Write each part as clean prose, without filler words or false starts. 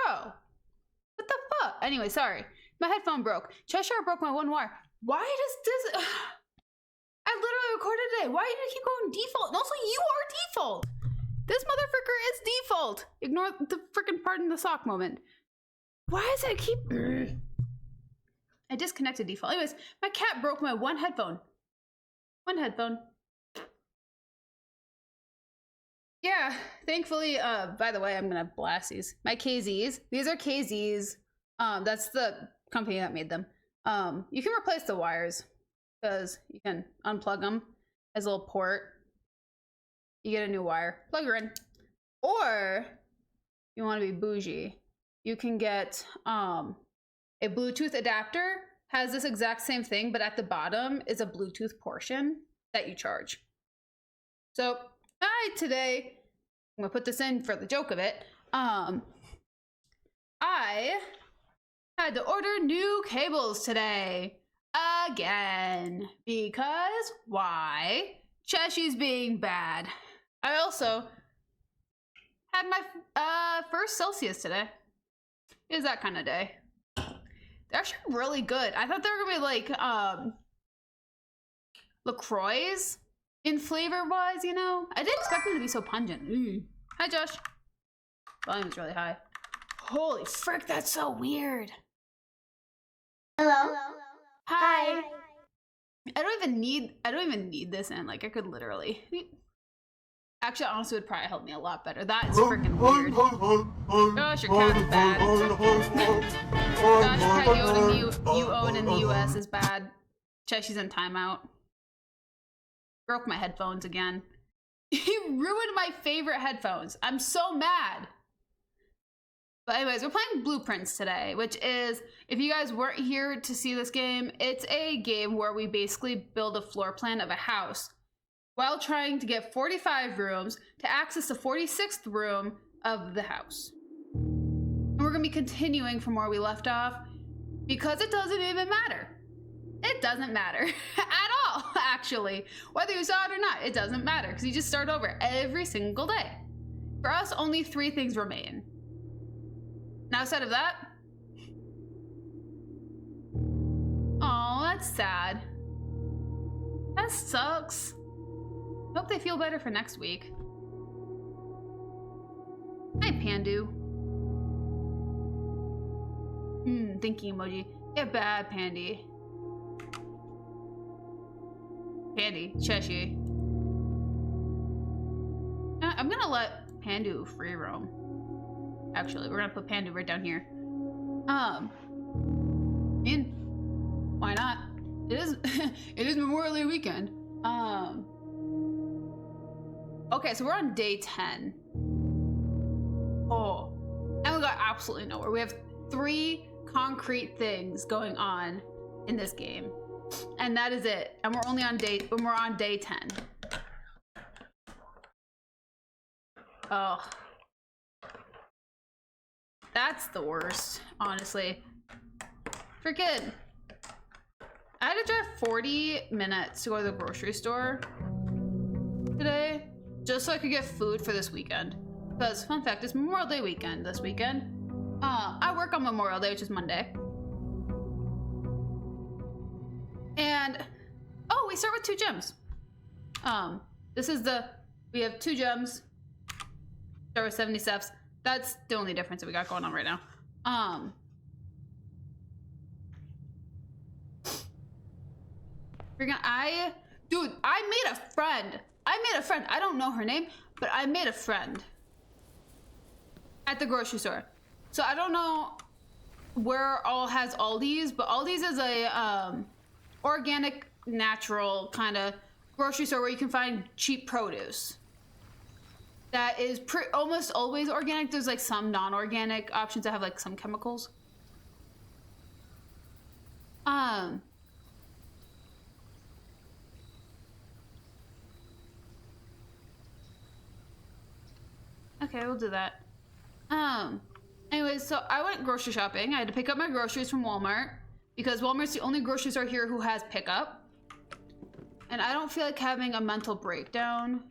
Bro, what the fuck? Anyway, sorry. My headphone broke. Cheshire broke my one wire. Why does this... I literally recorded today. Why do you keep going default? And also, you are default. This motherfucker is default. Ignore the freaking pardon the sock moment. Why does it keep... I disconnected default. Anyways, my cat broke my one headphone. One headphone. Yeah, thankfully, by the way, I'm gonna blast these. My KZs. These are KZs. That's the company that made them. You can replace the wires because you can unplug them as a little port. You get a new wire, plug her in. Or you want to be bougie, you can get a Bluetooth adapter. Has this exact same thing, but at the bottom is a Bluetooth portion that you charge. So today, I'm gonna put this in for the joke of it. I had to order new cables today. Again. Because why? Cheshi's being bad. I also had my first Celsius today. It was that kind of day. They're actually really good. I thought they were gonna be like LaCroix in flavor wise, you know? I didn't expect them to be so pungent. Hi, Josh. Volume's really high. Holy frick, that's so weird. Hello. Hi. I don't even need this in. Like, I could literally Actually, honestly, would probably help me a lot better. That's freaking weird. Gosh, your cat is bad. Gosh, your cat you own in the US is bad. Cheshie's in timeout. Broke my headphones again. He ruined my favorite headphones. I'm so mad. But anyways, we're playing Blueprints today, which is, if you guys weren't here to see this game, it's a game where we basically build a floor plan of a house while trying to get 45 rooms to access the 46th room of the house. And we're gonna be continuing from where we left off because it doesn't even matter. It doesn't matter at all, actually. Whether you saw it or not, it doesn't matter because you just start over every single day. For us, only 3 things remain. Now, outside of that, oh, that's sad. That sucks. Hope they feel better for next week. Hi, Pandu. Thinking emoji. Get bad, Pandy. Pandy, Cheshire. I'm gonna let Pandu free roam. Actually, we're gonna put Pandu right down here. And why not? It is it is Memorial Day weekend. Okay, so we're on day 10. Oh, and we got absolutely nowhere. We have 3 concrete things going on in this game, and that is it. And we're only on day 10. Oh, that's the worst, honestly. Freaking, I had to drive 40 minutes to go to the grocery store today just so I could get food for this weekend. Because, fun fact, it's Memorial Day weekend this weekend. I work on Memorial Day, which is Monday. And, oh, we start with 2 gems. We have 2 gems. Start with 70 steps. That's the only difference that we got going on right now. Dude, I made a friend. I don't know her name, but I made a friend at the grocery store. So I don't know where all has Aldi's, but Aldi's is a organic, natural kind of grocery store where you can find cheap produce. That is almost always organic. There's like some non-organic options that have like some chemicals. Okay, we'll do that. Anyways, so I went grocery shopping. I had to pick up my groceries from Walmart because Walmart's the only grocery store here who has pickup. And I don't feel like having a mental breakdown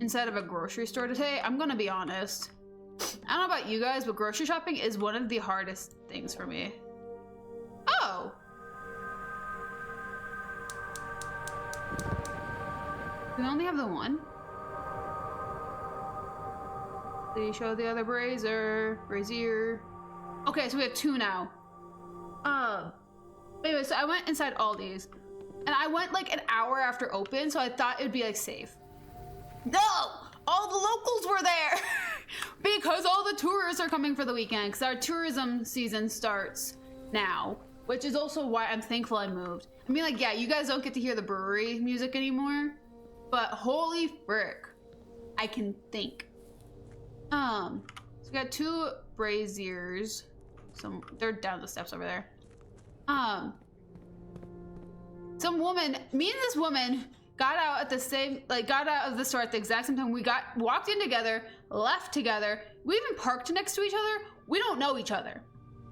inside of a grocery store today. I'm gonna be honest. I don't know about you guys, but grocery shopping is one of the hardest things for me. Oh! We only have the one? Did he show the other brazier? Okay, so we have 2 now. Anyway, so I went inside Aldi's. And I went like an hour after open, so I thought it'd be like safe. No! All the locals were there! Because all the tourists are coming for the weekend, because our tourism season starts now. Which is also why I'm thankful I moved. I mean, like, yeah, you guys don't get to hear the brewery music anymore, but holy frick, I can think. So we got 2 braziers. They're down the steps over there. Me and this woman got out at the same, got out of the store at the exact same time. We walked in together, left together. We even parked next to each other. We don't know each other.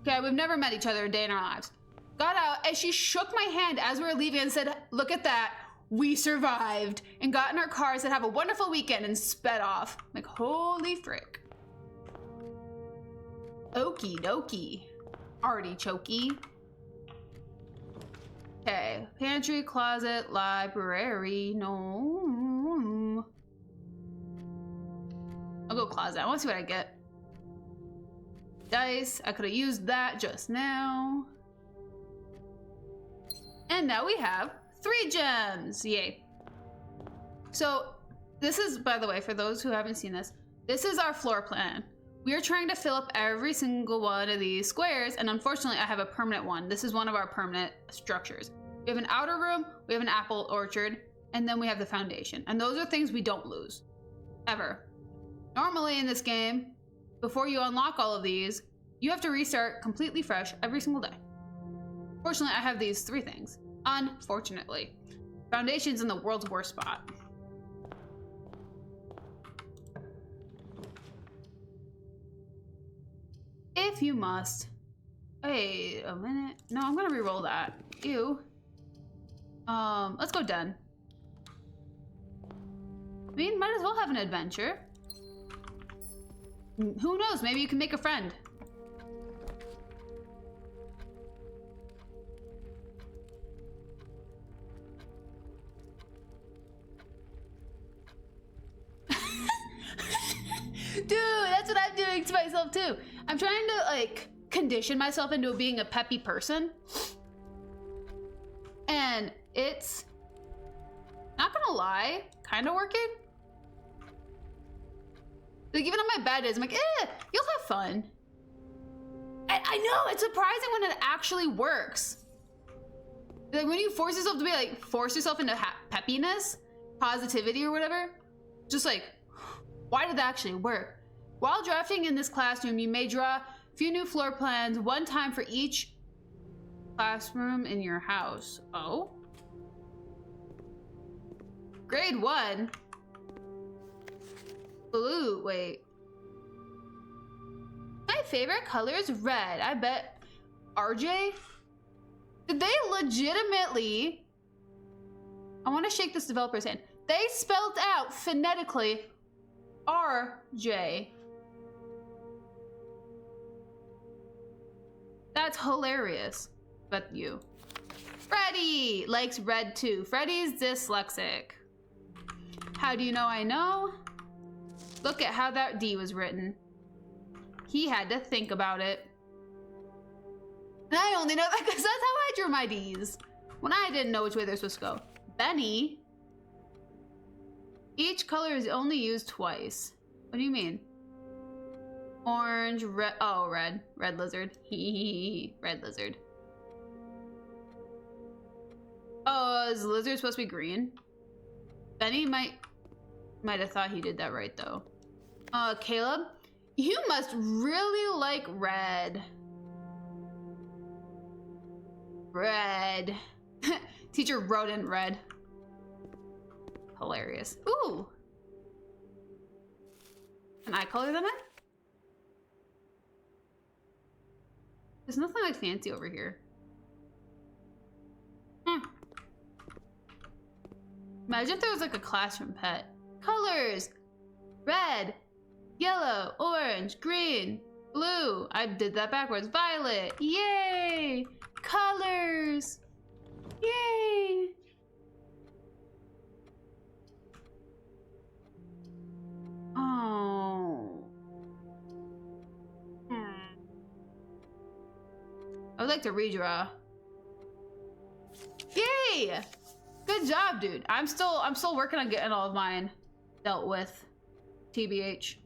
Okay, we've never met each other a day in our lives. Got out and she shook my hand as we were leaving and said, "Look at that, we survived," and got in our car and said, "Have a wonderful weekend," and sped off. Like, holy frick. Okie dokie. Artichokey. Okay, pantry, closet, library, no. I'll go closet. I want to see what I get. Dice, I could have used that just now. And now we have 3 gems, yay. So this is, by the way, for those who haven't seen this, this is our floor plan. We are trying to fill up every single one of these squares, and unfortunately I have a permanent one. This is one of our permanent structures. We have an outer room, we have an apple orchard, and then we have the foundation. And those are things we don't lose, ever. Normally in this game, before you unlock all of these, you have to restart completely fresh every single day. Fortunately, I have these 3 things. Unfortunately. Foundation's in the world's worst spot. If you must. Wait a minute. No, I'm gonna re-roll that. Ew. Let's go done. I mean, might as well have an adventure. Who knows? Maybe you can make a friend. Dude, that's what I'm doing to myself too. I'm trying to like condition myself into being a peppy person. And it's, not gonna lie, kind of working. Like even on my bad days, I'm like, you'll have fun. I know, it's surprising when it actually works. Like when you force yourself to be like, force yourself into peppiness, positivity or whatever, just like, why did that actually work? While drafting in this classroom, you may draw a few new floor plans, 1 time for each classroom in your house. Oh? Grade 1? Blue, wait. My favorite color is red. I bet RJ? Did they legitimately, I want to shake this developer's hand. They spelled out phonetically RJ. That's hilarious. But you. Freddy likes red too. Freddy's dyslexic. How do you know I know? Look at how that D was written. He had to think about it. And I only know that because that's how I drew my D's. When I didn't know which way they're supposed to go. Benny. Each color is only used twice. What do you mean? Orange, red, oh, red. Red lizard. Red lizard. Oh, is the lizard supposed to be green? Benny might have thought he did that right though. Caleb, you must really like red. Red. Teacher wrote in red. Hilarious. Ooh. Can I color them in? There's nothing like fancy over here. Imagine if there was like a classroom pet. Colors! Red, yellow, orange, green, blue. I did that backwards. Violet. Yay! Colors! Yay! Oh. I would like to redraw. Yay! Good job, dude. I'm still working on getting all of mine dealt with. TBH.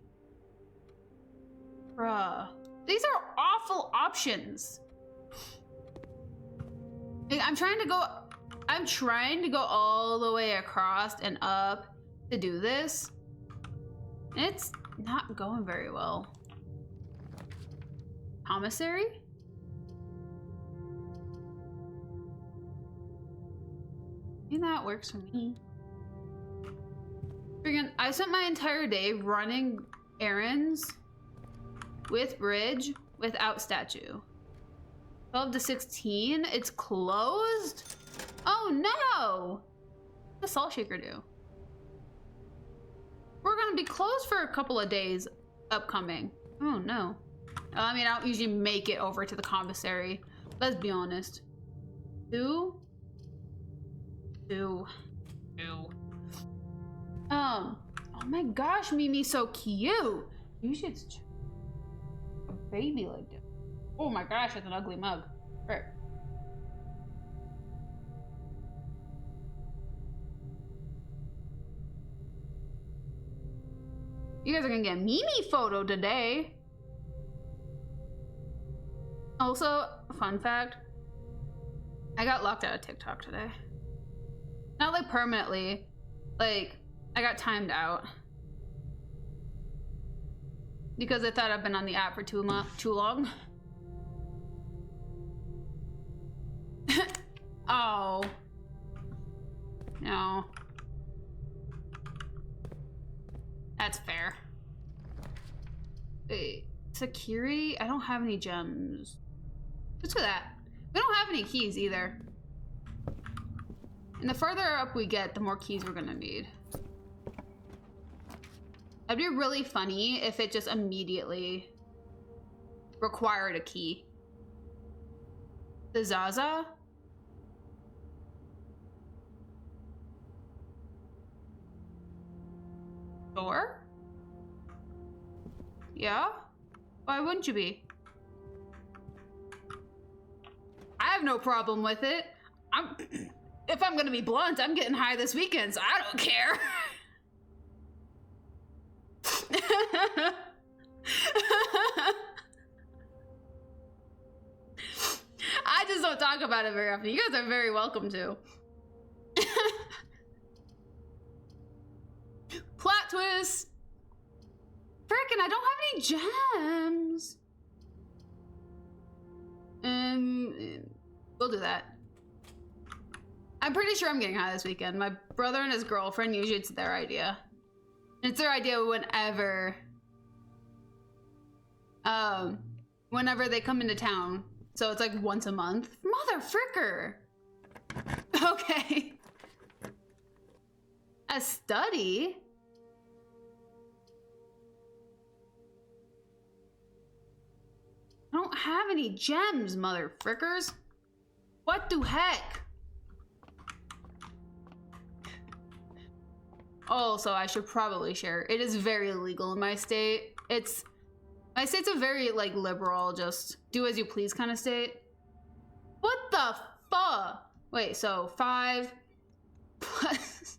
Bruh. These are awful options. Like, I'm trying to go all the way across and up to do this. And it's not going very well. Commissary? Maybe that works for me. Friggin', I spent my entire day running errands with bridge without statue. 12 to 16, it's closed? Oh no! What does Salt Shaker do? We're gonna be closed for a couple of days upcoming. Oh no. I mean, I don't usually make it over to the commissary. Let's be honest. Two. Oh my gosh, Mimi's so cute. You should a baby like that. Oh my gosh, it's an ugly mug. Right. You guys are gonna get a Mimi photo today. Also, fun fact, I got locked out of TikTok today. Not like permanently, like I got timed out. Because I thought I've been on the app for too long. Oh. No. That's fair. Wait, security? I don't have any gems. Let's do that. We don't have any keys either. And the further up we get, the more keys we're gonna need. That'd be really funny if it just immediately required a key. The Zaza? Sure? Yeah? Why wouldn't you be? I have no problem with it. If I'm gonna be blunt, I'm getting high this weekend, so I don't care. I just don't talk about it very often. You guys are very welcome to. Plot twist. Frickin', I don't have any gems. We'll do that. I'm pretty sure I'm getting high this weekend. My brother and his girlfriend, usually it's their idea. It's their idea whenever they come into town. So it's like once a month. Mother fricker. Okay. A study? I don't have any gems, mother frickers. What the heck? Also, I should probably share. It is very illegal in my state. My state's a very like liberal, just do as you please kind of state. What the fuck? Wait, so 5 plus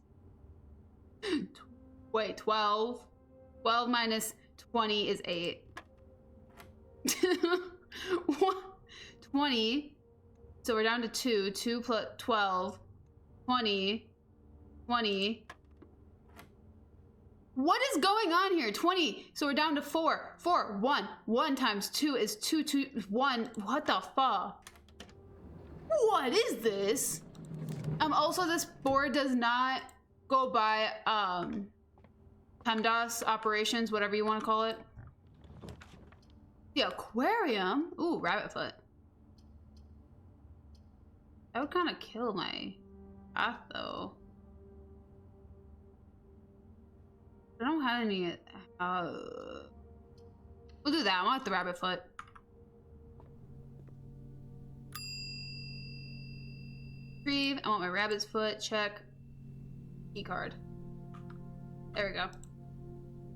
wait, 12. 12 minus 20 is 8. 20. So we're down to 2. 2 plus 12. 20. 20. What is going on here? 20. So we're down to 4. 4. 1. 1 times 2 is 2. 2. 1. What the fuck? What is this? Also, this board does not go by PEMDAS operations, whatever you want to call it. The aquarium. Ooh, rabbit foot. That would kind of kill my path, though. I don't have any. We'll do that. I want the rabbit foot. Retrieve. I want my rabbit's foot. Check. Key card. There we go.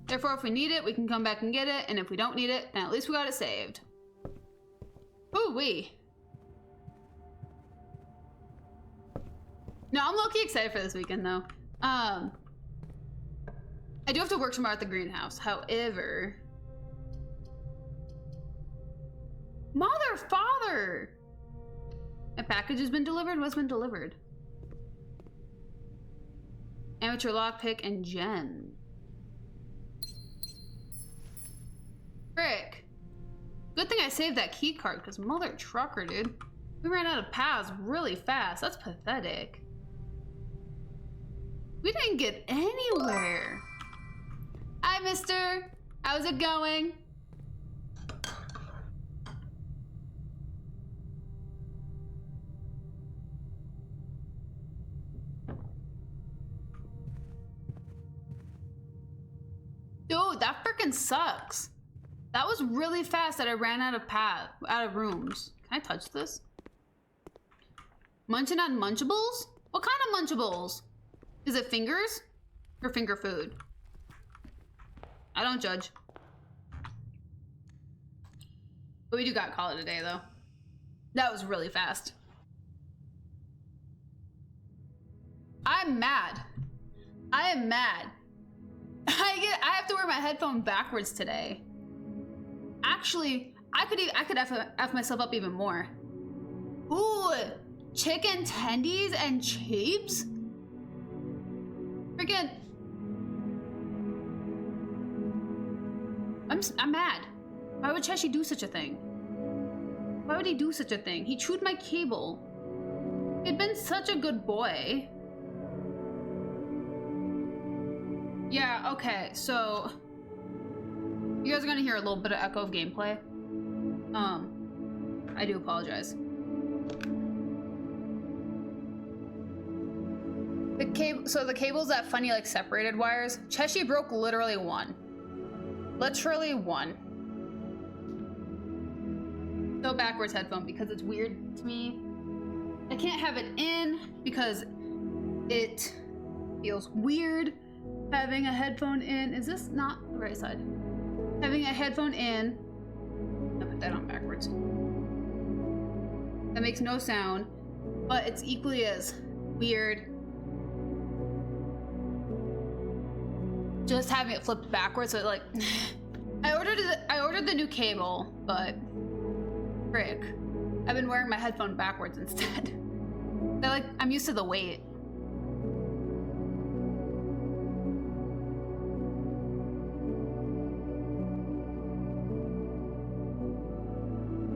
Therefore, if we need it, we can come back and get it. And if we don't need it, then at least we got it saved. Ooh wee. No, I'm low-key excited for this weekend though. I do have to work tomorrow at the greenhouse. However, mother, father, a package has been delivered. What's been delivered? Amateur lockpick and gem. Frick. Good thing I saved that key card, because mother trucker, dude. We ran out of paths really fast. That's pathetic. We didn't get anywhere. Hi, mister. How's it going? Dude, that freaking sucks. That was really fast that I ran out of rooms. Can I touch this? Munching on Munchables? What kind of Munchables? Is it fingers or finger food? I don't judge. But we do got call it a day though. That was really fast. I'm mad. I am mad. I have to wear my headphone backwards today. Actually, I could F myself up even more. Ooh, chicken tendies and chips? Freaking... I'm mad. Why would Cheshi do such a thing? Why would he do such a thing? He chewed my cable. He'd been such a good boy. Yeah, okay, so... You guys are gonna hear a little bit of echo of gameplay. I do apologize. The cable's that funny, like, separated wires. Cheshi broke literally one. Literally one. So backwards headphone because it's weird to me. I can't have it in because it feels weird having a headphone in. Is this not the right side? Having a headphone in. I'll put that on backwards. That makes no sound, but it's equally as weird. Just having it flipped backwards, so it, like, I ordered the new cable, but frick, I've been wearing my headphone backwards instead. I'm used to the weight.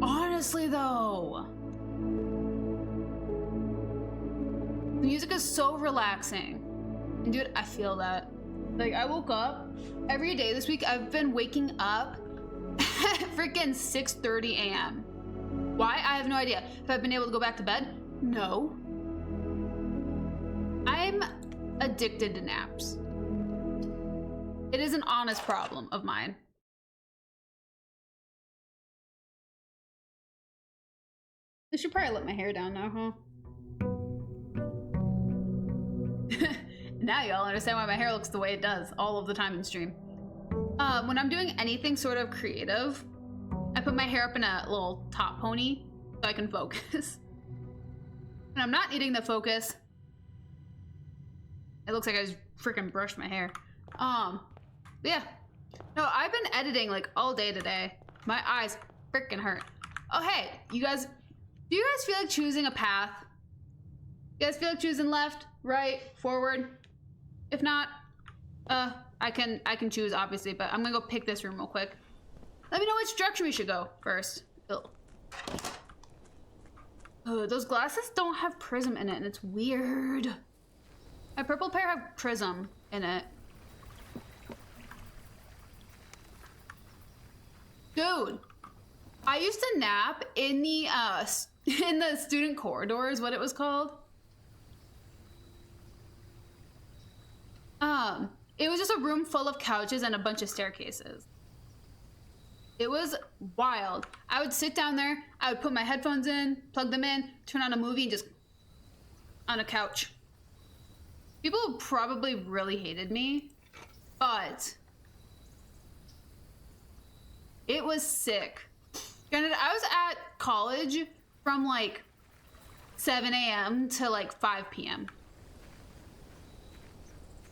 Honestly though, the music is so relaxing. And dude, I feel that. Like, I woke up every day this week. I've been waking up at freaking 6:30 a.m. Why? I have no idea. If I've been able to go back to bed? No. I'm addicted to naps. It is an honest problem of mine. I should probably let my hair down now, huh? Now y'all understand why my hair looks the way it does all of the time in stream. When I'm doing anything sort of creative, I put my hair up in a little top pony so I can focus. When I'm not needing the focus, it looks like I just freaking brushed my hair. Yeah. No, I've been editing like all day today. My eyes freaking hurt. Oh, hey, you guys, do you guys feel like choosing a path? You guys feel like choosing left, right, forward? If not, I can choose obviously, but I'm gonna go pick this room real quick. Let me know which direction we should go first. Those glasses don't have prism in it, and it's weird. My purple pair have prism in it. Dude, I used to nap in the student corridor is what it was called. It was just a room full of couches and a bunch of staircases. It was wild. I would sit down there, I would put my headphones in, plug them in, turn on a movie, and just on a couch. People probably really hated me, but it was sick. Granted, I was at college from like 7 a.m. to like 5 p.m.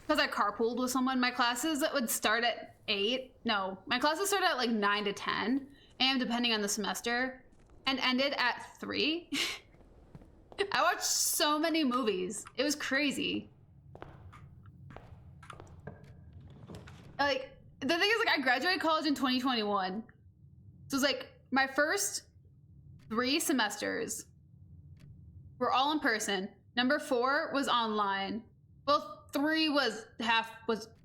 Because I carpooled with someone. My classes would start at 8. No, my classes started at like 9 to 10 a.m. depending on the semester and ended at 3. I watched so many movies. It was crazy. Like, the thing is, like, I graduated college in 2021. So it was like my first 3 semesters were all in person. Number 4 was online. Well, 3 was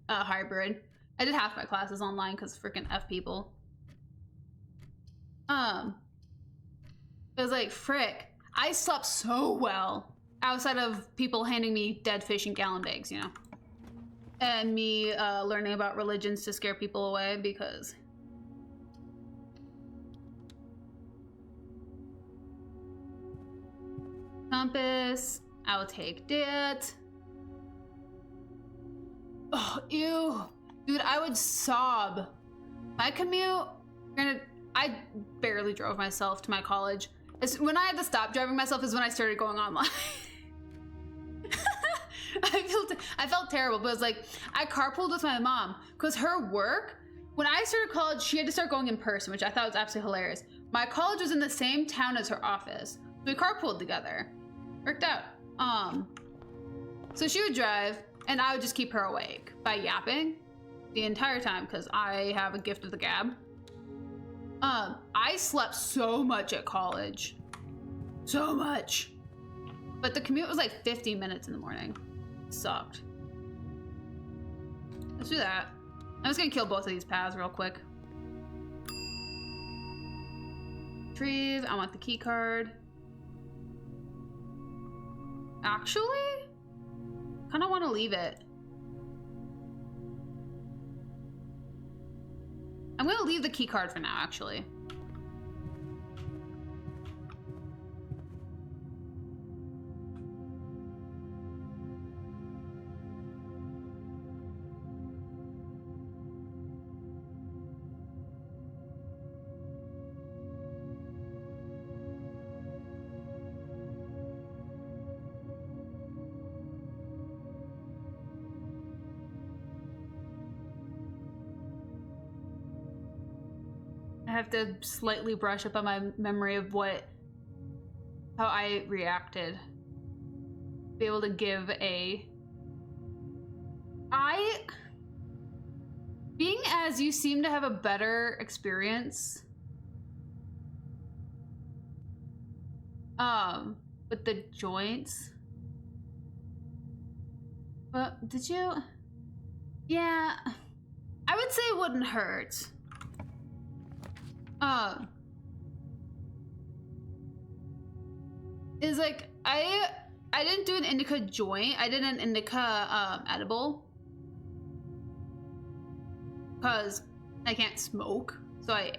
hybrid. I did half my classes online because freaking F people. It was like, frick. I slept so well outside of people handing me dead fish and gallon bags, you know? And me learning about religions to scare people away because... Compass, I'll take that. Oh, ew. Dude, I would sob. My commute, granted, I barely drove myself to my college. When I had to stop driving myself is when I started going online. I felt terrible, but it was like, I carpooled with my mom because her work, when I started college, she had to start going in person, which I thought was absolutely hilarious. My college was in the same town as her office. So we carpooled together. Worked out. So she would drive and I would just keep her awake by yapping the entire time because I have a gift of the gab. I slept so much at college. So much. But the commute was like 50 minutes in the morning. It sucked. Let's do that. I'm just gonna kill both of these paths real quick. Retrieve. I want the key card. Actually, kind of want to leave it. I'm gonna leave the key card for now, actually. I have to slightly brush up on my memory of how I reacted. Be able to give being as you seem to have a better experience with the joints. But did you? Yeah, I would say it wouldn't hurt. Is like I didn't do an indica joint. I did an indica edible because I can't smoke, so I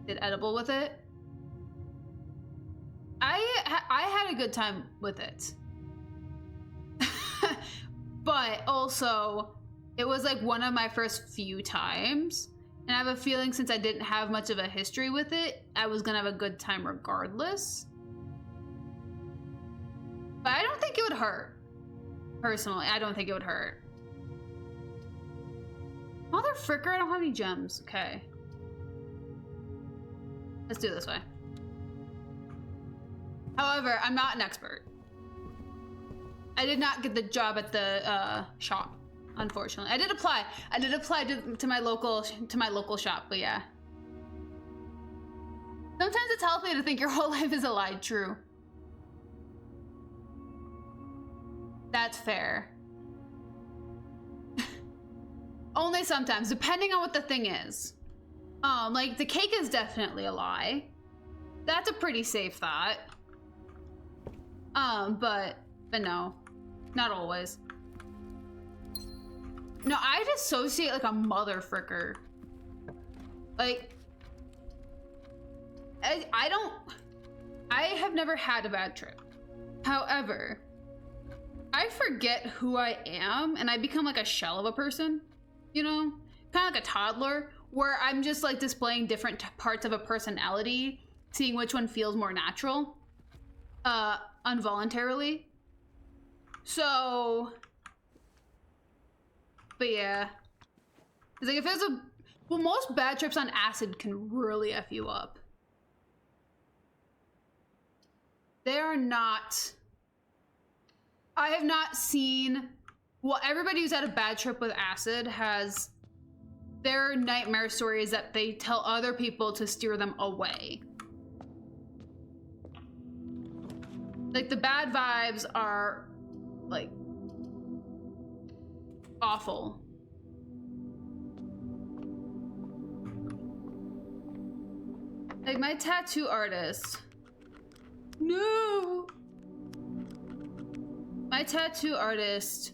did edible with it. I had a good time with it, but also it was like one of my first few times. And I have a feeling since I didn't have much of a history with it, I was gonna have a good time regardless. But I don't think it would hurt. Personally, I don't think it would hurt. Mother fricker, I don't have any gems. Okay. Let's do it this way. However, I'm not an expert. I did not get the job at the shop. Unfortunately, I did apply. I did apply to my local shop, but yeah. Sometimes it's healthy to think your whole life is a lie. True. That's fair. Only sometimes, depending on what the thing is. Like the cake is definitely a lie. That's a pretty safe thought. But no, not always. No, I dissociate like a mother fricker. Like, I have never had a bad trip. However, I forget who I am and I become like a shell of a person, you know? Kind of like a toddler where I'm just like displaying different parts of a personality, seeing which one feels more natural, involuntarily. So, but yeah, it's like if there's well, most bad trips on acid can really F you up. They are not, I have not seen, well, everybody who's had a bad trip with acid has their nightmare stories that they tell other people to steer them away. Like the bad vibes are like awful. Like my tattoo artist. No. My tattoo artist,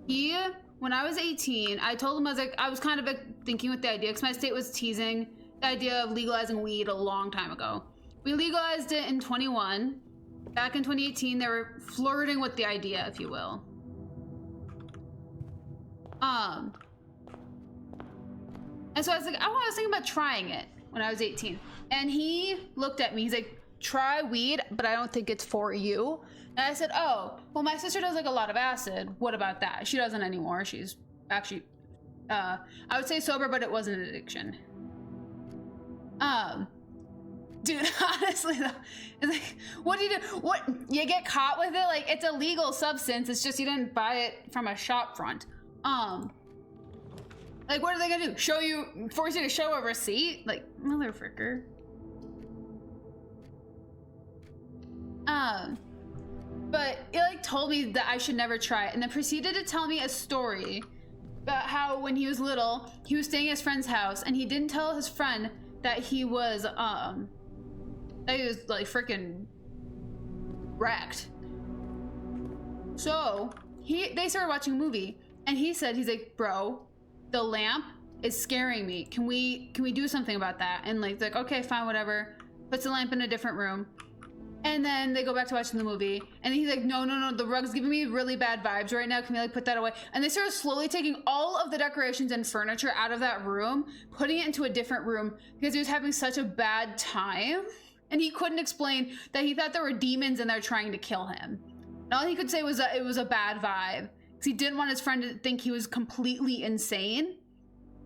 when I was 18, I told him I was kind of thinking with the idea because my state was teasing the idea of legalizing weed a long time ago. We legalized it in 21. Back in 2018, they were flirting with the idea, if you will. And so I was like, I was thinking about trying it when I was 18. And he looked at me, he's like, try weed, but I don't think it's for you. And I said, oh, well, my sister does like a lot of acid. What about that? She doesn't anymore. She's actually, I would say sober, but it wasn't an addiction. Dude, honestly though, it's like, what do you do? What, you get caught with it? Like, it's a legal substance. It's just you didn't buy it from a shop front. Like, what are they gonna do? Force you to show a receipt? Like, motherfucker. But it like told me that I should never try it, and then proceeded to tell me a story about how when he was little, he was staying at his friend's house, and he didn't tell his friend that he was like freaking wrecked. So they started watching a movie, and he's like, bro, the lamp is scaring me. Can we do something about that? And like, okay, fine, whatever. Puts the lamp in a different room. And then they go back to watching the movie, and he's like, no, the rug's giving me really bad vibes right now. Can we like put that away? And they started slowly taking all of the decorations and furniture out of that room, putting it into a different room because he was having such a bad time. And he couldn't explain that he thought there were demons in there trying to kill him. And all he could say was that it was a bad vibe because he didn't want his friend to think he was completely insane.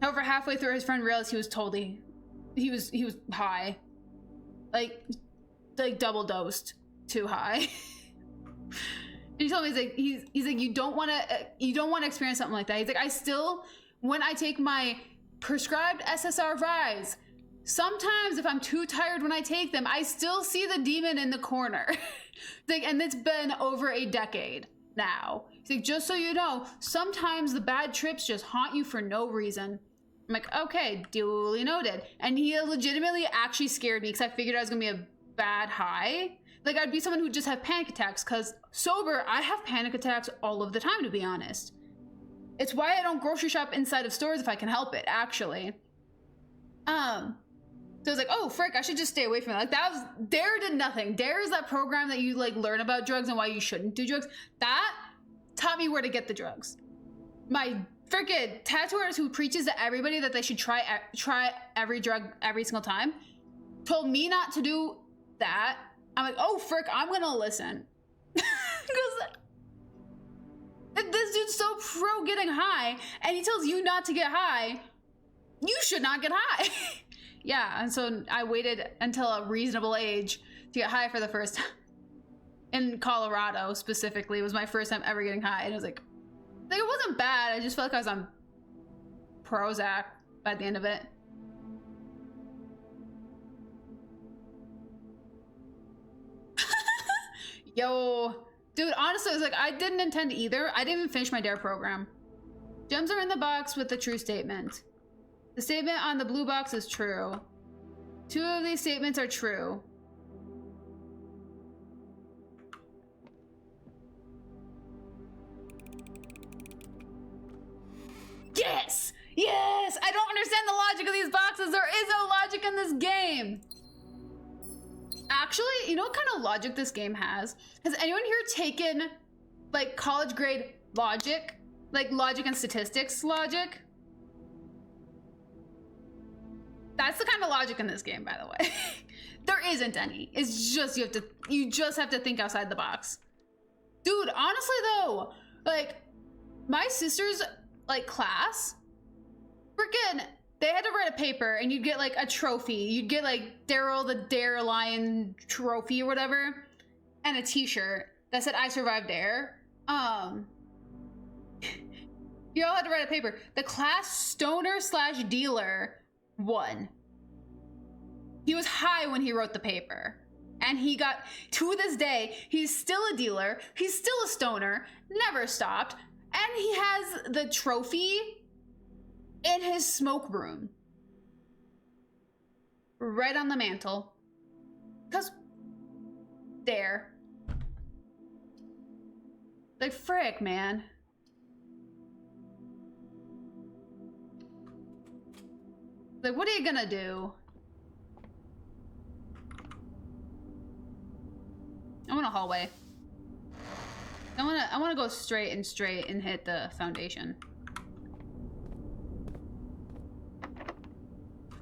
However, halfway through, his friend realized he was high. Like double dosed too high. And he told me, he's like you don't want to experience something like that. He's like, I still, when I take my prescribed SSRIs, sometimes if I'm too tired when I take them, I still see the demon in the corner. Like, and it's been over a decade now. He's like, just so you know, sometimes the bad trips just haunt you for no reason. I'm like, okay, duly noted. And he legitimately actually scared me because I figured I was gonna be a bad high. Like, I'd be someone who just have panic attacks, because sober, I have panic attacks all of the time, to be honest. It's why I don't grocery shop inside of stores if I can help it, actually. So I was like, oh, frick, I should just stay away from it. Like, that was, DARE did nothing. DARE is that program that you, like, learn about drugs and why you shouldn't do drugs. That taught me where to get the drugs. My freaking tattoo artist who preaches to everybody that they should try every drug every single time told me not to do that. I'm like, oh, frick, I'm gonna listen. Because this dude's so pro getting high, and he tells you not to get high, you should not get high. Yeah, and so I waited until a reasonable age to get high for the first time. In Colorado, specifically, it was my first time ever getting high, and it was like it wasn't bad, I just felt like I was on Prozac by the end of it. Yo, dude, honestly, I was like, I didn't intend to either. I didn't even finish my DARE program. Gems are in the box with the true statement. The statement on the blue box is true. 2 of these statements are true. Yes! Yes! I don't understand the logic of these boxes. There is no logic in this game. Actually, you know what kind of logic this game has? Has anyone here taken, like, college grade logic? Like, logic and statistics logic? That's the kind of logic in this game, by the way. There isn't any. It's just, you just have to think outside the box. Dude, honestly though, like, my sister's, like, class, freaking, they had to write a paper, and you'd get like a trophy. You'd get like Daryl the Dare Lion trophy or whatever, and a t-shirt that said I survived DARE. You all had to write a paper. The class stoner/dealer won. He was high when he wrote the paper, and he got, to this day, he's still a dealer, he's still a stoner, never stopped, and he has the trophy in his smoke room, right on the mantle, because DARE. Like, frick, man. Like, what are you gonna do? I want a hallway. I wanna go straight and hit the foundation.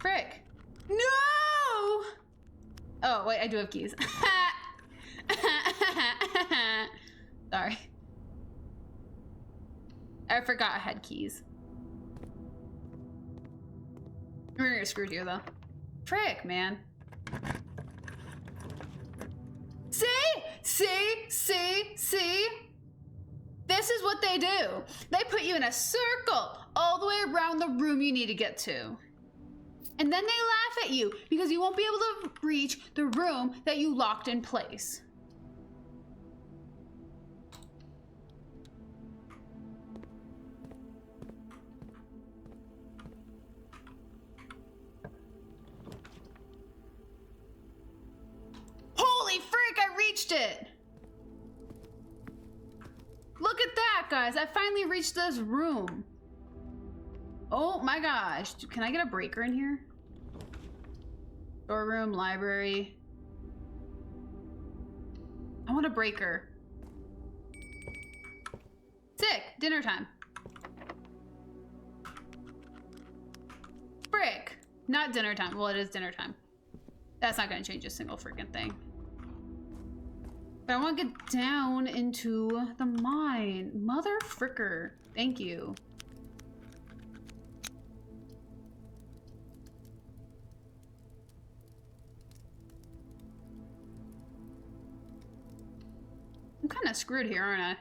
Frick. No! Oh, wait, I do have keys. Sorry. I forgot I had keys. We're gonna get screwed here, though. Frick, man. See? This is what they do. They put you in a circle all the way around the room you need to get to. And then they laugh at you because you won't be able to reach the room that you locked in place. Holy frick, I reached it! Look at that, guys. I finally reached this room. Oh my gosh. Can I get a breaker in here? Storeroom, library. I want a breaker. Sick. Dinner time. Frick. Not dinner time. Well, it is dinner time. That's not going to change a single freaking thing. But I want to get down into the mine. Mother fricker. Thank you. I'm kind of screwed here, aren't I?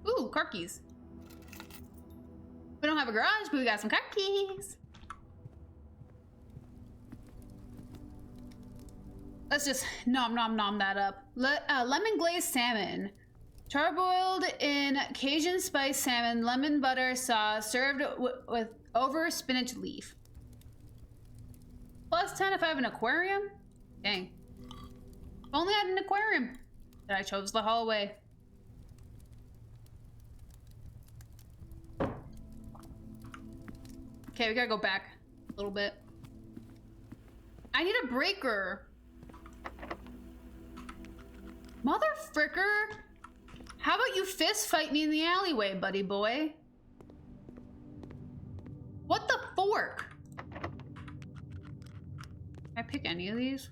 Ooh, car keys. We don't have a garage, but we got some car keys. Let's just nom that up. Lemon glazed salmon. Charboiled in Cajun spice salmon, lemon butter sauce, served with over spinach leaf. Plus 10 if I have an aquarium? Dang. If only I had an aquarium. But I chose the hallway. Okay, we gotta go back a little bit. I need a breaker. Mother fricker. How about you fist fight me in the alleyway, buddy boy? What the fork? Can I pick any of these?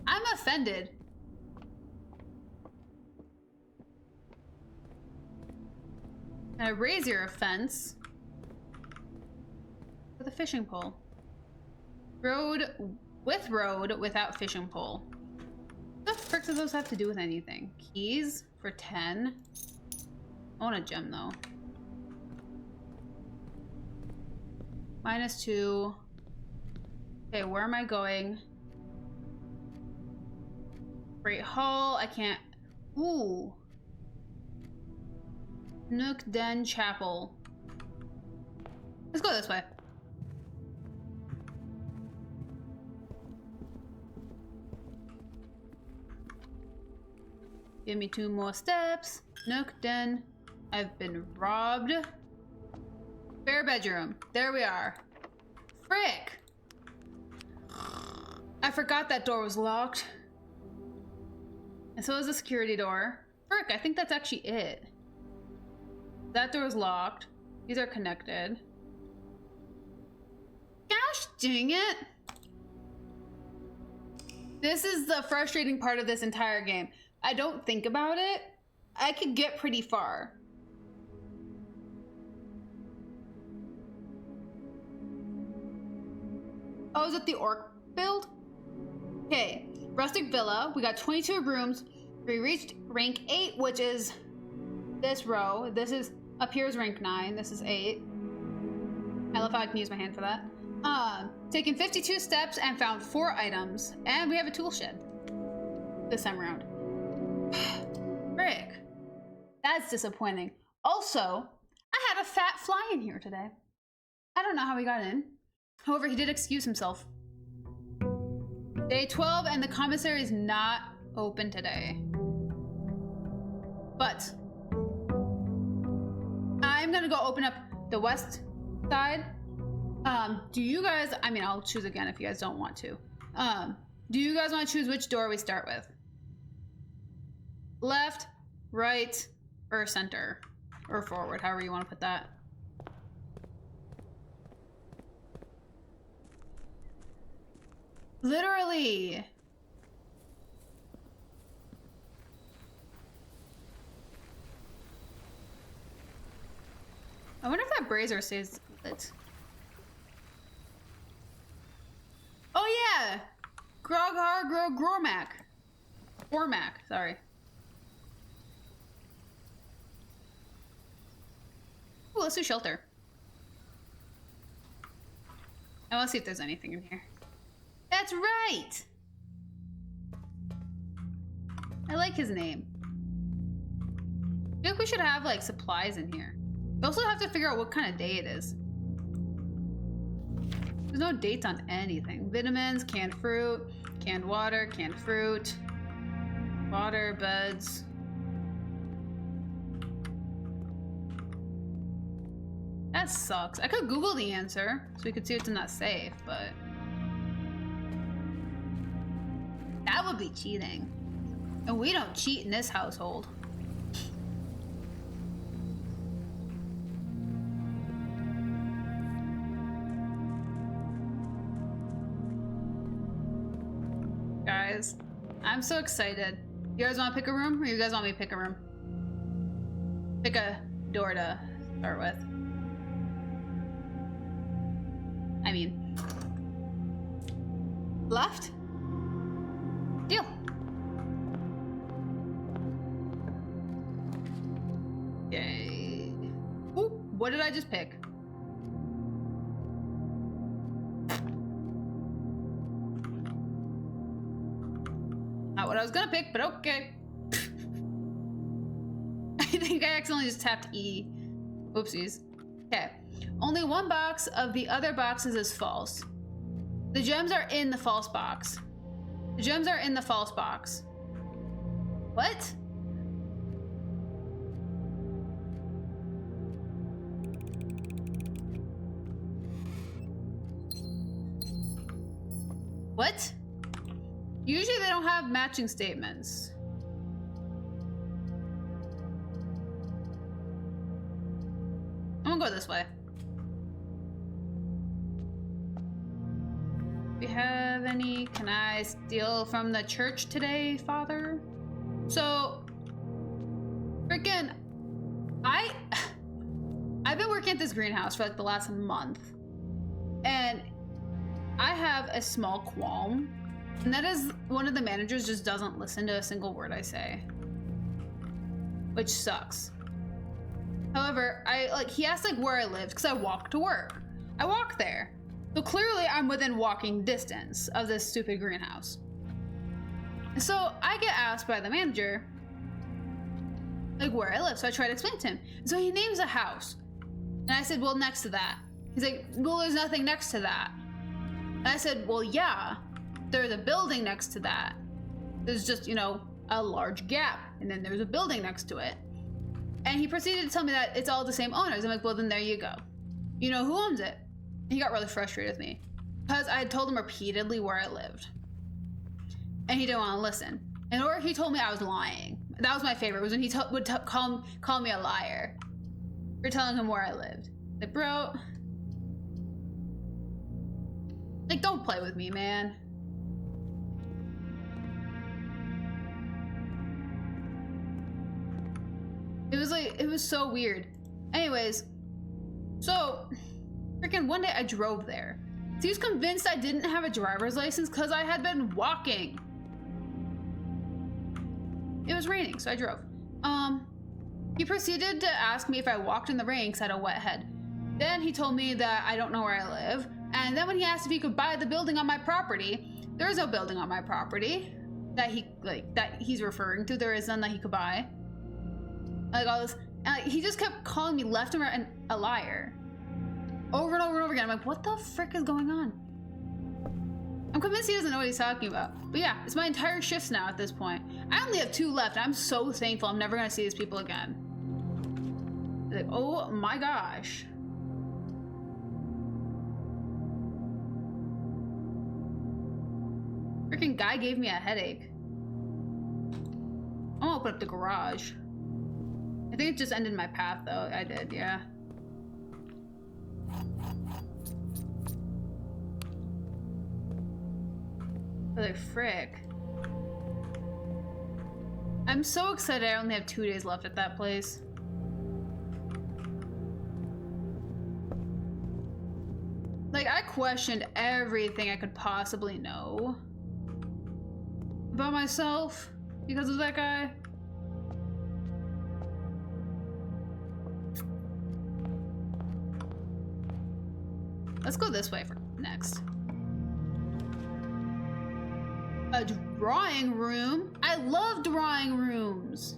I'm offended. Can I raise your offense with a fishing pole? Road with road without fishing pole. What the frick do those have to do with anything? Keys for 10. I want a gem though. -2. Okay, where am I going? Great Hall. I can't. Ooh. Nook Den Chapel. Let's go this way. Give me 2 more steps. Nook Den. I've been robbed. Spare bedroom. There we are. Frick! I forgot that door was locked. And so is the security door. Frick, I think that's actually it. That door is locked. These are connected. Gosh dang it! This is the frustrating part of this entire game. I don't think about it. I could get pretty far. Oh, is it the orc build? Okay, rustic villa. We got 22 rooms. We reached rank 8, which is this row. This is up here is rank 9. This is 8. I love how I can use my hand for that. Taken 52 steps and found 4 items. And we have a tool shed this time around. Frick. That's disappointing. Also, I had a fat fly in here today. I don't know how he got in. However, he did excuse himself. Day 12 and the commissary is not open today. But I'm gonna go open up the west side. Do you guys, I mean, I'll choose again if you guys don't want to. Do you guys want to choose which door we start with? Left, right, or center? Or forward, however you want to put that. Literally. I wonder if that brazier stays lit. Oh yeah! Gormac. Gormac, sorry. Ooh, let's do shelter. I want to see if there's anything in here. That's right! I like his name. I feel like we should have like supplies in here. We also have to figure out what kind of day it is. There's no dates on anything. Vitamins, canned fruit, canned water, canned fruit, water, beds. That sucks. I could Google the answer so we could see it's not safe, but that would be cheating. And we don't cheat in this household. Guys, I'm so excited. You guys want to pick a room, or you guys want me to pick a room? Pick a door to start with. I mean, left? Deal. Yay. Ooh, what did I just pick? Not what I was gonna pick, but okay. I think I accidentally just tapped E. Oopsies. Okay. Only one box of the other boxes is false. The gems are in the false box. The gems are in the false box. What? What? Usually they don't have matching statements. I'm gonna go this way. Do you have any? Can I steal from the church today, Father? So, freaking, I've been working at this greenhouse for like the last month, and I have a small qualm, and that is one of the managers just doesn't listen to a single word I say, which sucks. However, he asked like where I lived because I walk to work. I walk there. So clearly I'm within walking distance of this stupid greenhouse. So I get asked by the manager like where I live. So I try to explain to him. So he names a house. And I said, well, next to that. He's like, well, there's nothing next to that. And I said, well, yeah, there's a building next to that. There's just, you know, a large gap. And then there's a building next to it. And he proceeded to tell me that it's all the same owners. I'm like, well, then there you go. You know who owns it? He got really frustrated with me because I had told him repeatedly where I lived. And he didn't want to listen. And or he told me I was lying. That was my favorite, was when he would call me a liar for telling him where I lived. Like, bro, like, don't play with me, man. It was so weird. Anyways, so freaking one day I drove there. So he was convinced I didn't have a driver's license because I had been walking. It was raining, so I drove. He proceeded to ask me if I walked in the rain because I had a wet head. Then he told me that I don't know where I live. And then when he asked if he could buy the building on my property, there is no building on my property that he's referring to. There is none that he could buy. Like all this, and he just kept calling me left and right and a liar, over and over and over again. I'm like, what the frick is going on? I'm convinced he doesn't know what he's talking about. But yeah, it's my entire shifts now at this point. I only have 2 left. I'm so thankful I'm never gonna see these people again. Like, oh my gosh. Freaking guy gave me a headache. I'm gonna open up the garage. I think it just ended my path though. I did, yeah. Like, frick. I'm so excited I only have 2 days left at that place. Like, I questioned everything I could possibly know about myself because of that guy. Let's go this way for next. A drawing room? I love drawing rooms.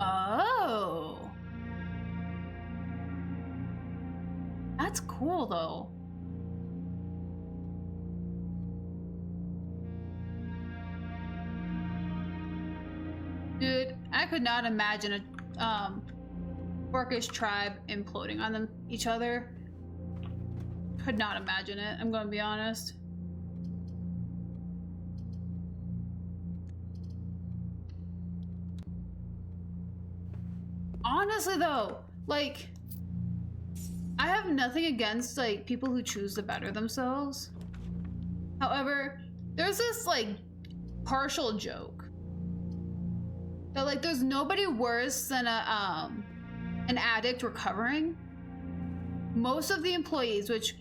Oh. That's cool though. Dude, I could not imagine a orcish tribe imploding on them each other. Could not imagine it, I'm gonna be honest. Honestly though, like, I have nothing against like people who choose to better themselves. However, there's this like partial joke that like there's nobody worse than an addict recovering. Most of the employees, which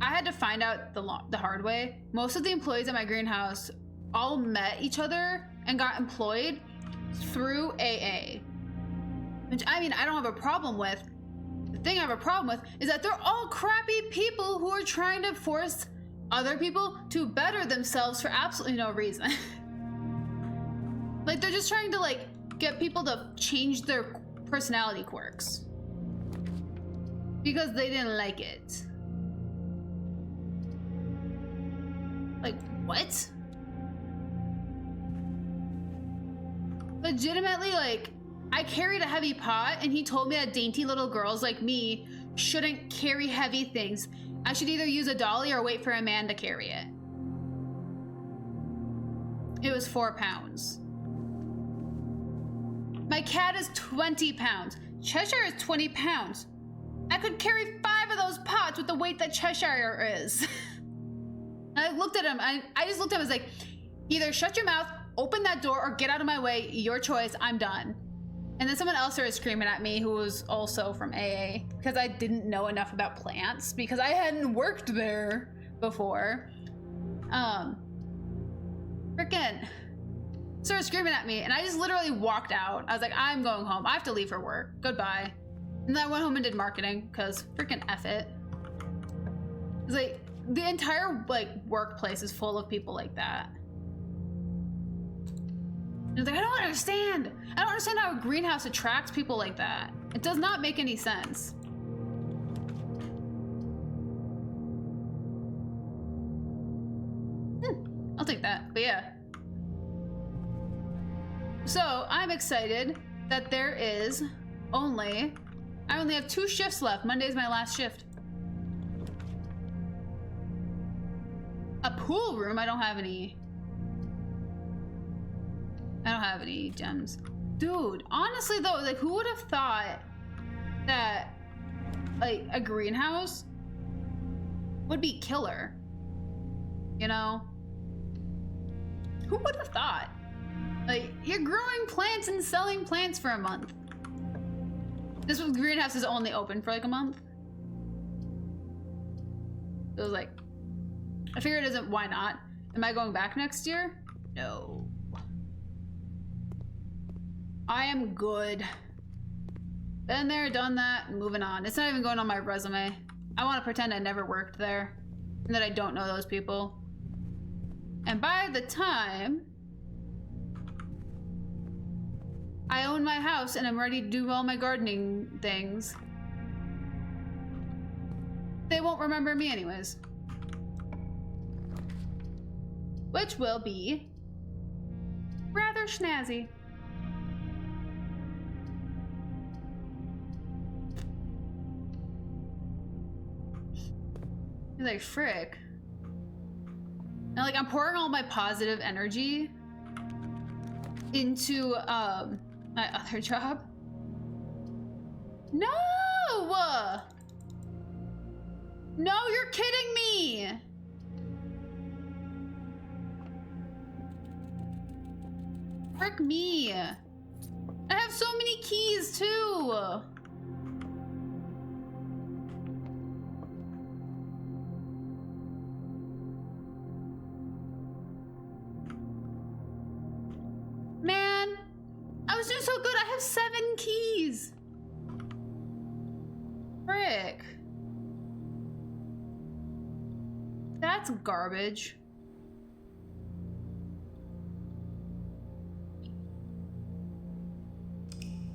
I had to find out the hard way, most of the employees at my greenhouse all met each other and got employed through AA. Which, I mean, I don't have a problem with. The thing I have a problem with is that they're all crappy people who are trying to force other people to better themselves for absolutely no reason. Like, they're just trying to, like, get people to change their personality quirks. Because they didn't like it. Like, what? Legitimately, like, I carried a heavy pot and he told me that dainty little girls like me shouldn't carry heavy things. I should either use a dolly or wait for a man to carry it. It was 4 pounds. My cat is 20 pounds. Cheshire is 20 pounds. I could carry 5 of those pots with the weight that Cheshire is. I looked at him, I just looked at him, I was like, either shut your mouth, open that door, or get out of my way, your choice, I'm done. And then someone else started screaming at me who was also from AA because I didn't know enough about plants because I hadn't worked there before. Frickin' started screaming at me and I just literally walked out. I was like, I'm going home. I have to leave for work. Goodbye. And then I went home and did marketing because frickin' F it. It's like the entire like workplace is full of people like that. And I was like, I don't understand. I don't understand how a greenhouse attracts people like that. It does not make any sense. I'll take that, but yeah. So I'm excited that there is I only have 2 shifts left. Monday's my last shift. A pool room, I don't have any gems. Dude, honestly though, like who would have thought that like a greenhouse would be killer? You know? Who would have thought? Like, you're growing plants and selling plants for a month. This greenhouse is only open for like a month. It was like, I figured it isn't, why not? Am I going back next year? No. I am good. Been there, done that, moving on. It's not even going on my resume. I want to pretend I never worked there and that I don't know those people. And by the time I own my house and I'm ready to do all my gardening things, they won't remember me anyways. Which will be rather snazzy. You're like, frick. And like, I'm pouring all my positive energy into my other job. No! No, you're kidding me! Frick me. I have so many keys too. Man, I was doing so good. I have 7 keys. Frick. That's garbage.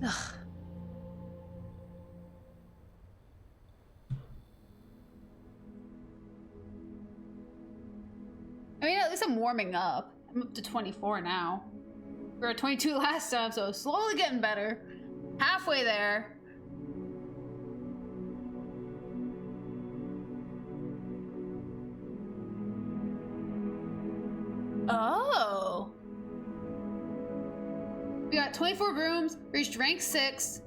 Ugh. I mean, at least I'm warming up. I'm up to 24 now. We were at 22 last time, so slowly getting better. Halfway there. Oh. We got 24 rooms, reached rank 6,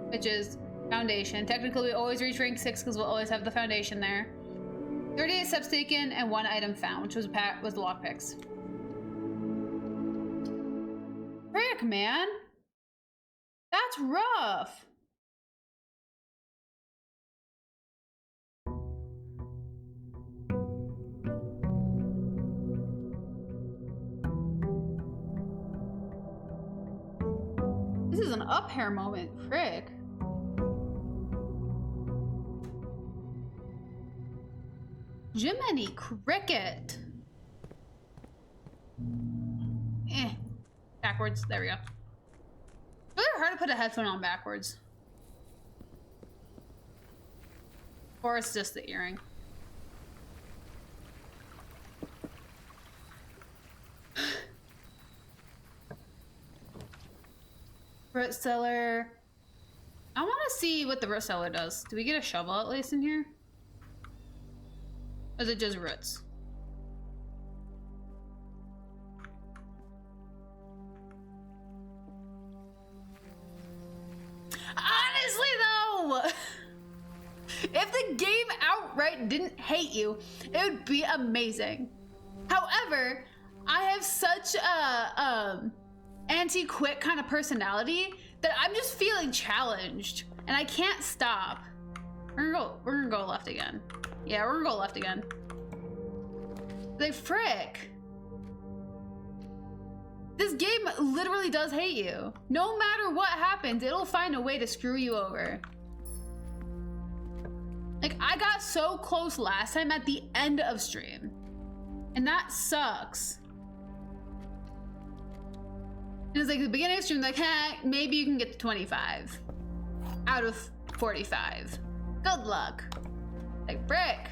which is foundation. Technically, we always reach rank 6 because we'll always have the foundation there. 38 steps taken and 1 item found, which was lockpicks. Frick, man. That's rough. This is an up hair moment, frick. Jiminy Cricket. Backwards, there we go. It's really hard to put a headphone on backwards. Or it's just the earring. Root cellar. I want to see what the root cellar does. Do we get a shovel at least in here? Or is it just roots? Honestly though, if the game outright didn't hate you, it would be amazing. However, I have such a anti-quit kind of personality that I'm just feeling challenged and I can't stop. We're gonna go left again. Yeah, we're gonna go left again. Like, frick. This game literally does hate you. No matter what happens, it'll find a way to screw you over. Like, I got so close last time at the end of stream. And that sucks. It was like the beginning of stream, like, hey, maybe you can get to 25 out of 45. Good luck. Like, brick.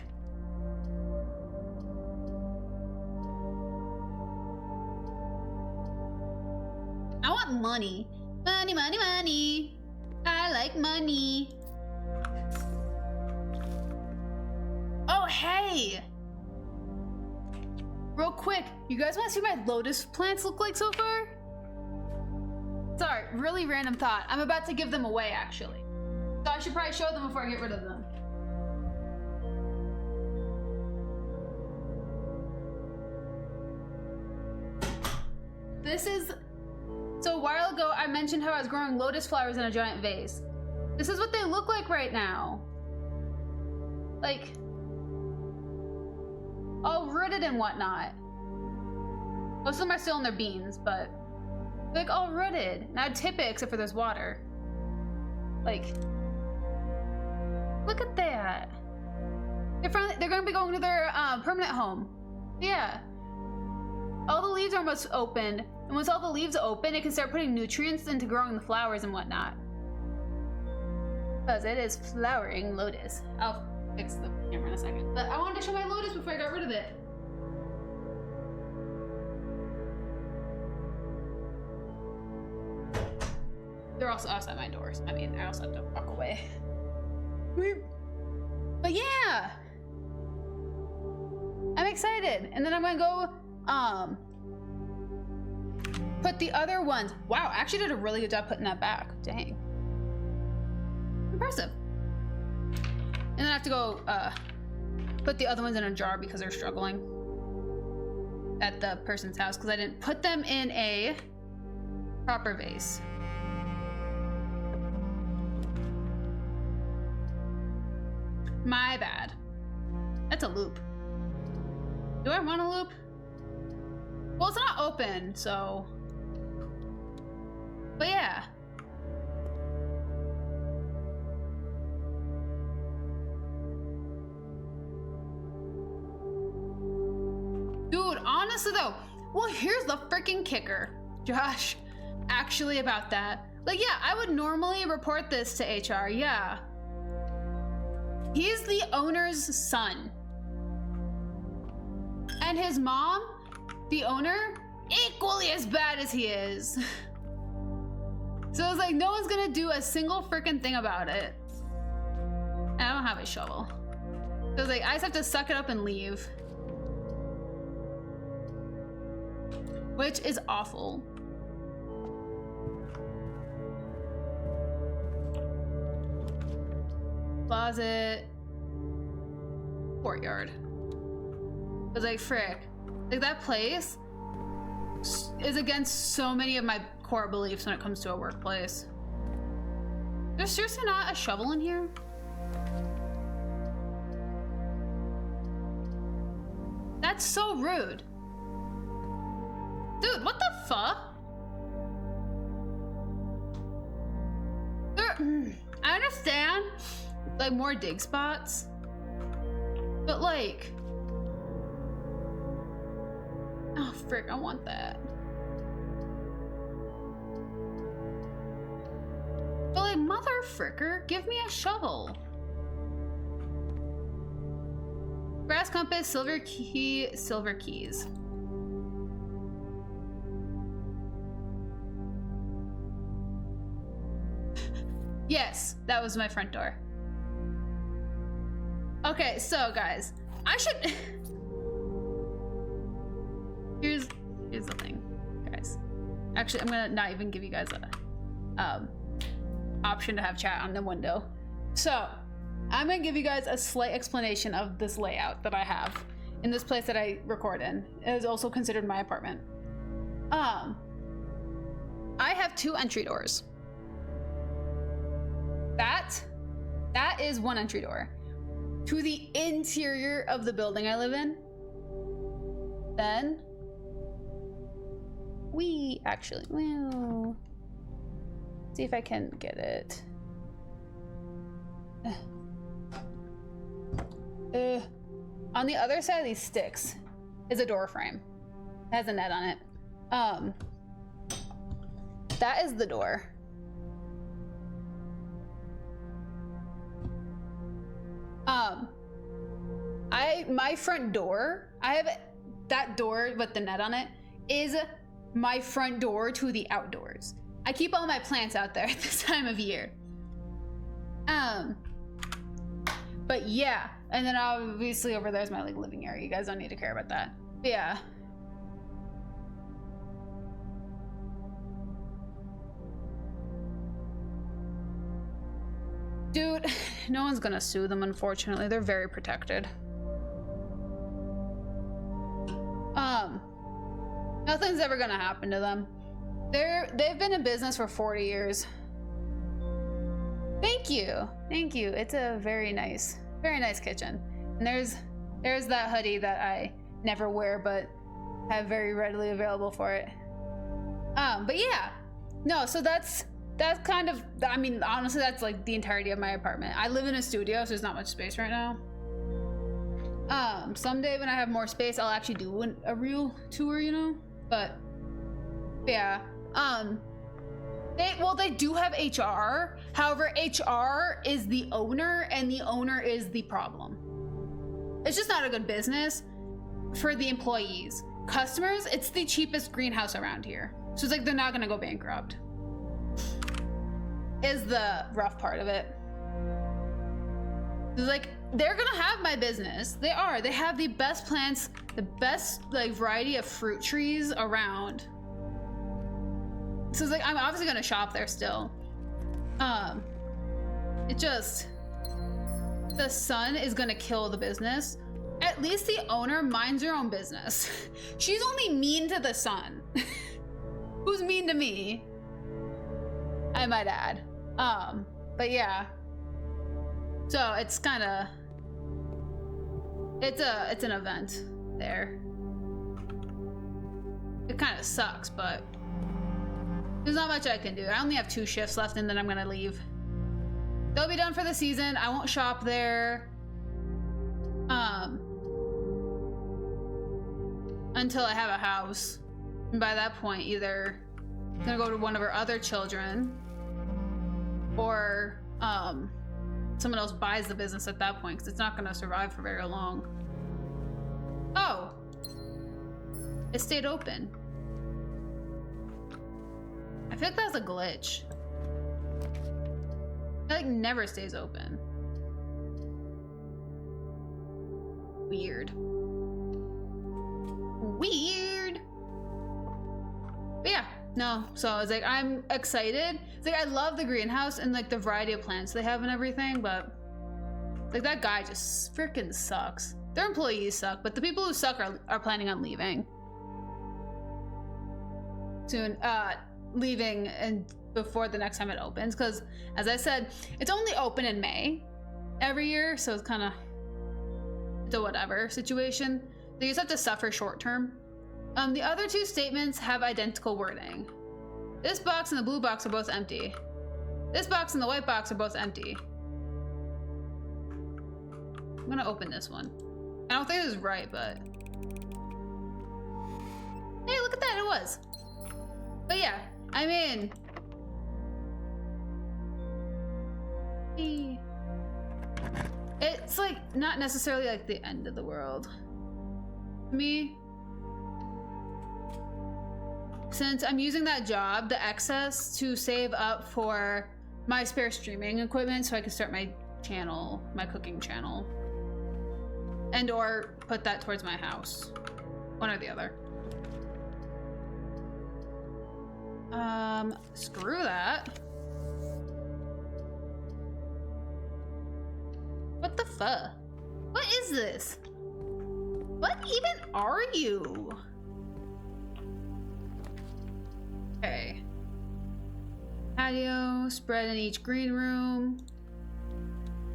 I want money. Money, money, money. I like money. Oh, hey. Real quick, you guys want to see what my lotus plants look like so far? Sorry, really random thought. I'm about to give them away, actually. So I should probably show them before I get rid of them. This is... So a while ago, I mentioned how I was growing lotus flowers in a giant vase. This is what they look like right now. Like... all rooted and whatnot. Most of them are still in their beans, but... like, all rooted. And I'd tip it except for there's water. Like... look at that. They're gonna be going to their permanent home. Yeah. All the leaves are almost open. And once all the leaves open, it can start putting nutrients into growing the flowers and whatnot. Because it is flowering lotus. I'll fix the camera in a second. But I wanted to show my lotus before I got rid of it. They're also outside my doors. I mean, I also have to walk away. But yeah! excited. And then I'm gonna go put the other ones. Wow, I actually did a really good job putting that back. Dang. Impressive. And then I have to go put the other ones in a jar because they're struggling at the person's house because I didn't put them in a proper vase. My bad. That's a loop. Do I want a loop? Well, it's not open, so. But yeah. Dude, honestly though, well, here's the freaking kicker, Josh, actually about that. Like, yeah, I would normally report this to HR, yeah. He's the owner's son. And his mom, the owner, equally as bad as he is. So it's like, no one's gonna do a single freaking thing about it. And I don't have a shovel. So it's like, I just have to suck it up and leave. Which is awful. Closet. Courtyard. I was like, frick. Like, that place is against so many of my core beliefs when it comes to a workplace. There's seriously not a shovel in here? That's so rude. Dude, what the fuck? I understand, like, more dig spots, but like, oh frick, I want that. But like, mother fricker, give me a shovel. Brass compass, silver key, silver keys. Yes, that was my front door. Okay, so guys, I should. Here's the thing, guys. Actually, I'm gonna not even give you guys a option to have chat on the window. So I'm gonna give you guys a slight explanation of this layout that I have in this place that I record in. It is also considered my apartment. I have 2 entry doors. That is one entry door to the interior of the building I live in. Then we actually will see if I can get it. On the other side of these sticks is a door frame. It has a net on it. That is the door. My front door, I have that door with the net on it, is my front door to the outdoors. I keep all my plants out there at this time of year. But yeah, and then obviously over there's my like living area. You guys don't need to care about that. But yeah. Dude, no one's gonna sue them, unfortunately. They're very protected. Nothing's ever gonna happen to them. They've been in business for 40 years. Thank you. Thank you. It's a very nice kitchen. And there's that hoodie that I never wear but have very readily available for it. But yeah. No, so that's kind of, I mean, honestly, that's like the entirety of my apartment. I live in a studio, so there's not much space right now. Someday when I have more space, I'll actually do a real tour, you know? But yeah. They do have HR. However, HR is the owner and the owner is the problem. It's just not a good business for the employees. Customers, it's the cheapest greenhouse around here. So it's like they're not gonna go bankrupt. Is the rough part of it. Like, they're gonna have my business. They are. They have the best plants, the best like variety of fruit trees around. So it's like I'm obviously gonna shop there still. It just, the sun is gonna kill the business. At least the owner minds her own business. She's only mean to the sun. Who's mean to me? I might add. But yeah. So it's kind of, it's an event there. It kind of sucks, but there's not much I can do. I only have 2 shifts left and then I'm gonna leave. They'll be done for the season. I won't shop there. Until I have a house. And by that point, either I'm gonna go to one of her other children or someone else buys the business at that point because it's not gonna survive for very long. Oh, it stayed open. I feel like that's a glitch. It like never stays open. Weird. Weird. But yeah, no, so it's like I'm excited. It's like I love the greenhouse and like the variety of plants they have and everything, but like that guy just freaking sucks. Their employees suck, but the people who suck are planning on leaving soon. Leaving and before the next time it opens, because as I said, it's only open in May every year, so it's kind of the whatever situation. They just have to suffer short term. The other 2 statements have identical wording. This box and the blue box are both empty. This box and the white box are both empty. I'm gonna open this one. I don't think this is right, but hey, look at that, it was. But yeah, I mean, it's like not necessarily like the end of the world to me, since I'm using that job, the excess, to save up for my spare streaming equipment so I can start my channel, my cooking channel, and or put that towards my house, one or the other. Screw that. What the fuck? What is this? What even are you? Okay. Patio, spread in each green room.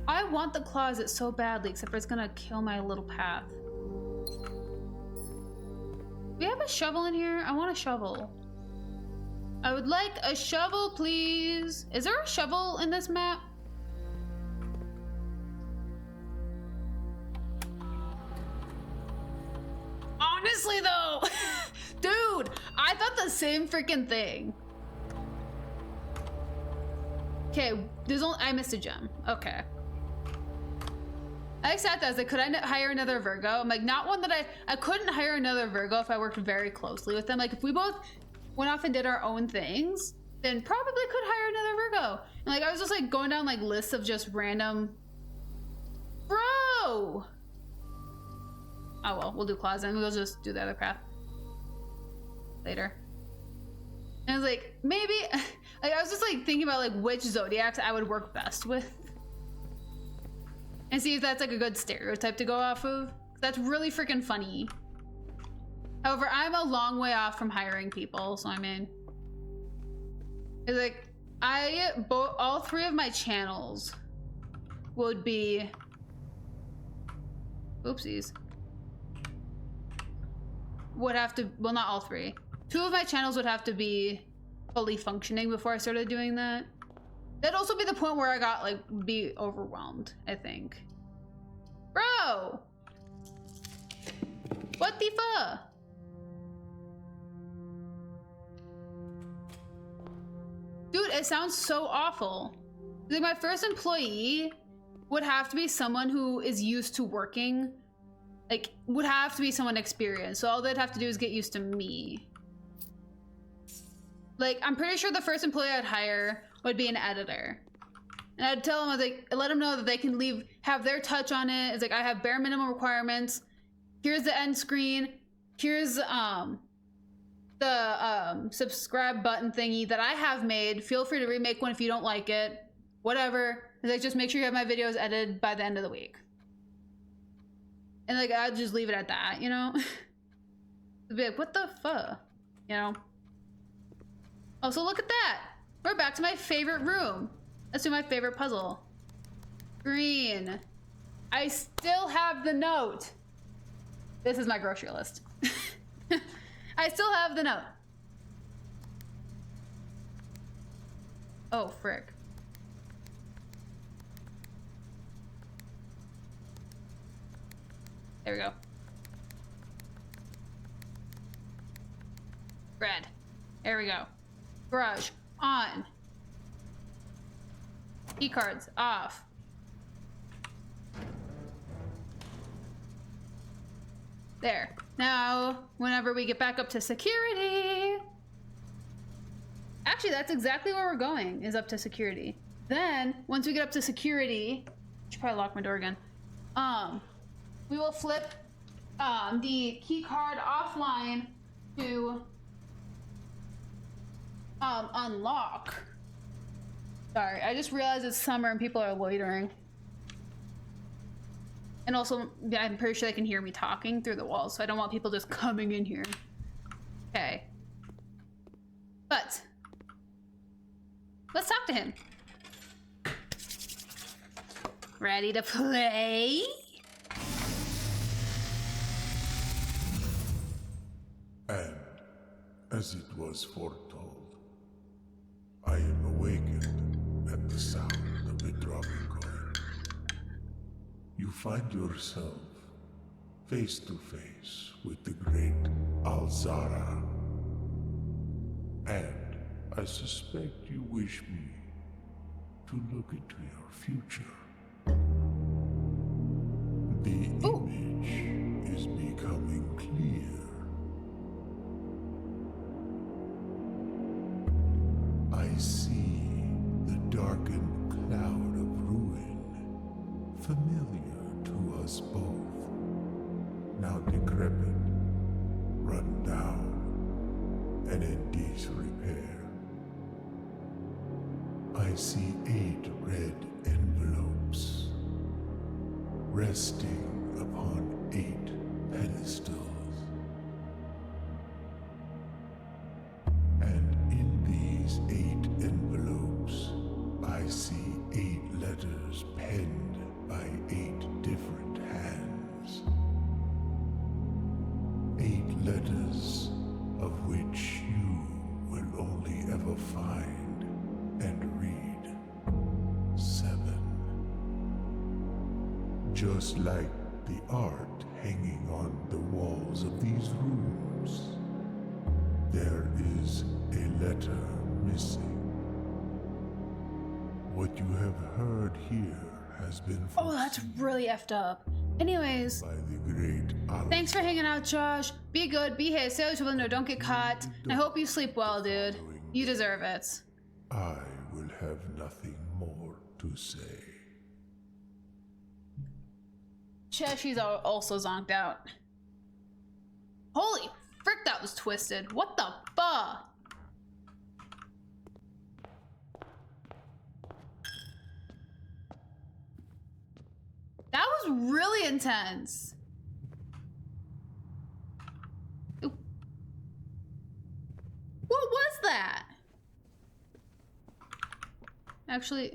I want the closet so badly, except for it's gonna kill my little path. Do we have a shovel in here? I want a shovel. I would like a shovel, please. Is there a shovel in this map? Honestly though, dude, I thought the same freaking thing. Okay, there's only, I missed a gem. Okay. I sat there, I was like, could I hire another Virgo? I'm like, not one that I couldn't hire another Virgo if I worked very closely with them. Like if we both went off and did our own things, then probably could hire another Virgo. And like I was just like going down like lists of just random, bro. Oh well, we'll do closet and we'll just do the other path later. And I was like, maybe, like I was just like thinking about like which zodiacs I would work best with, and see if that's like a good stereotype to go off of. That's really freaking funny. However, I'm a long way off from hiring people, so I mean, it's like all 3 of my channels would be, oopsies, would have to, well, not all 3. 2 of my channels would have to be fully functioning before I started doing that. That'd also be the point where I got like be overwhelmed, I think. Bro, what the fuck? Dude, it sounds so awful. Like my first employee would have to be someone who is used to working, like would have to be someone experienced. So all they'd have to do is get used to me. Like I'm pretty sure the first employee I'd hire would be an editor. And I'd tell them, I was like, I let them know that they can have their touch on it. It's like, I have bare minimum requirements. Here's the end screen. Here's the subscribe button thingy that I have made. Feel free to remake one if you don't like it. Whatever. It's like, just make sure you have my videos edited by the end of the week. And like, I'd just leave it at that, you know? It'd be like, what the fuck? You know? Oh, so look at that. We're back to my favorite room. Let's do my favorite puzzle. Green. I still have the note. This is my grocery list. I still have the note. Oh, frick. There we go. Red. There we go. Garage. On. Key cards. Off. There. Now, whenever we get back up to security... Actually, that's exactly where we're going, is up to security. Then, once we get up to security... I should probably lock my door again. We will flip the key card offline to unlock. Sorry, I just realized it's summer and people are loitering. And also, yeah, I'm pretty sure they can hear me talking through the walls, so I don't want people just coming in here. Okay. But let's talk to him. Ready to play? And, as it was foretold, I am awakened at the sound of the dropping coin. You find yourself face to face with the great Alzara. And I suspect you wish me to look into your future. The image is becoming clear. I see the darkened cloud of ruin, familiar to us both, now decrepit, run down, and in disrepair. I see 8 red envelopes, resting upon 8 pedestals. And in these 8 envelopes, I see 8 letters penned by 8 different hands. 8 letters of which you will only ever find and read 7. Just like the art hanging on the walls of these rooms, there is a letter missing. What you have heard here has been Oh, that's really effed up. Anyways, by the great Allah. thanks for hanging out, Josh. Be good, behave, stay out of window, don't get caught. I hope you sleep well, dude. You deserve it. I will have nothing more to say. Cheshy's also zonked out. Holy frick, that was twisted. What the fuck? That was really intense. Oop. What was that? Actually...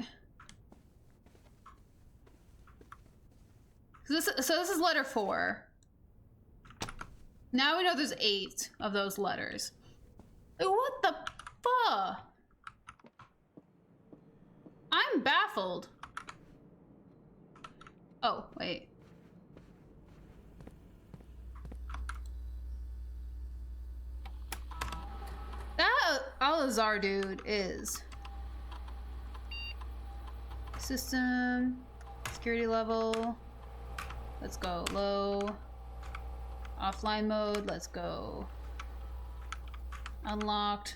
So this is letter 4. Now we know there's 8 of those letters. Like, what the fuck? I'm baffled. Oh, wait. That Al-Azhar dude is... System... Security level... Let's go low. Offline mode, let's go. Unlocked.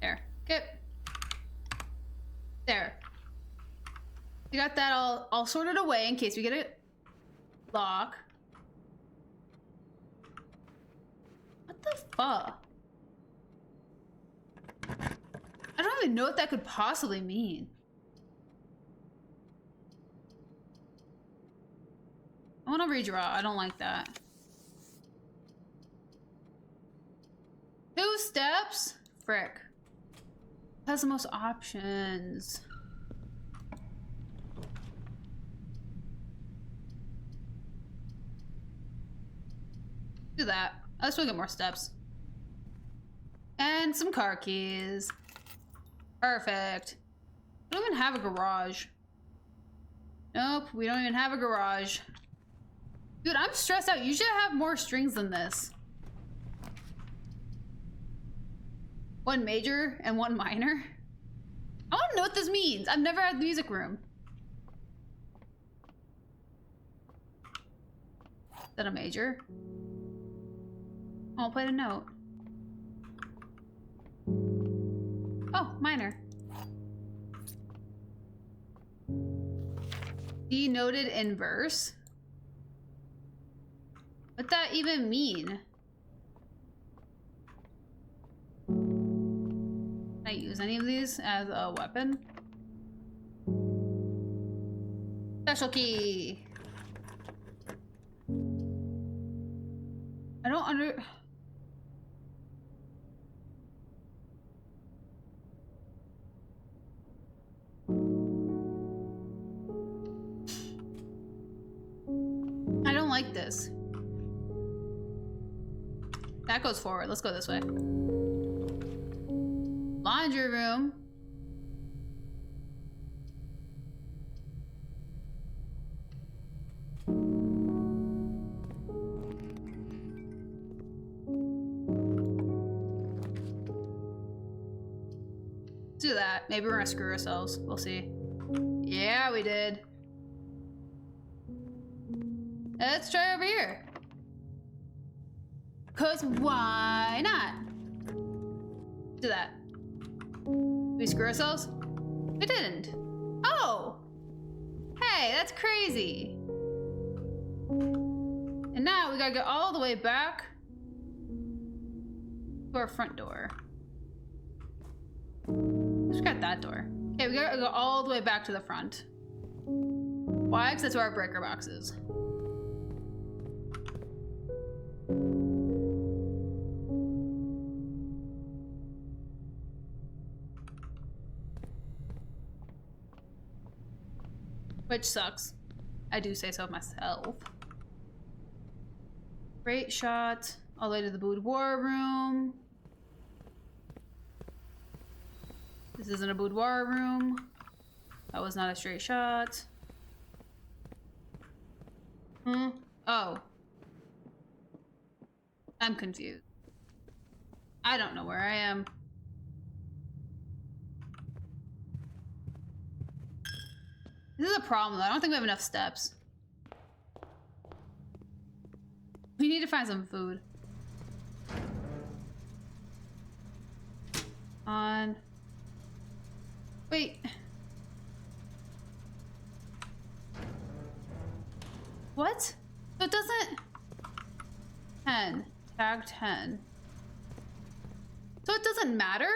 There. Okay. There. We got that all sorted away in case we get a lock. What the fuck? I don't even know what that could possibly mean. I want to redraw. I don't like that. 2 steps? Frick. Has the most options. Do that. Let's go get more steps. And some car keys. Perfect. We don't even have a garage. Nope, we don't even have a garage. Dude, I'm stressed out. You should have more strings than this. 1 major and 1 minor. I want to know what this means. I've never had the music room. Is that a major? I'll play the note. Oh, minor. Denoted inverse. What'd that even mean? Can I use any of these as a weapon? Special key. I don't I don't like this. That goes forward. Let's go this way. Laundry room. Let's do that. Maybe we're gonna screw ourselves. We'll see. Yeah, we did. Let's try over here. 'Cause why not? Do that. Did we screw ourselves? We didn't. Oh! Hey, that's crazy. And now we gotta go all the way back to our front door. Just got that door. Okay, we gotta go all the way back to the front. Why? Because that's where our breaker box is. Which sucks. I do say so myself. Great shot. All the way to the boudoir room. This isn't a boudoir room. That was not a straight shot. Oh. I'm confused. I don't know where I am. This is a problem though. I don't think we have enough steps. We need to find some food. On. Wait. What? So it doesn't. 10. Tag 10. So it doesn't matter?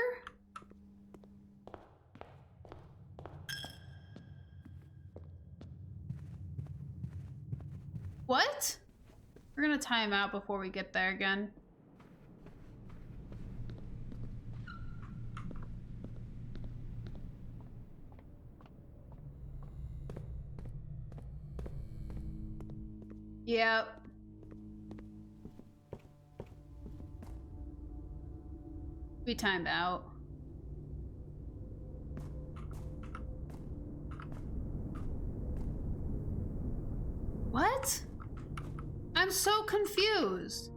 What? We're gonna time out before we get there again. Yep. We timed out. What? I'm so confused.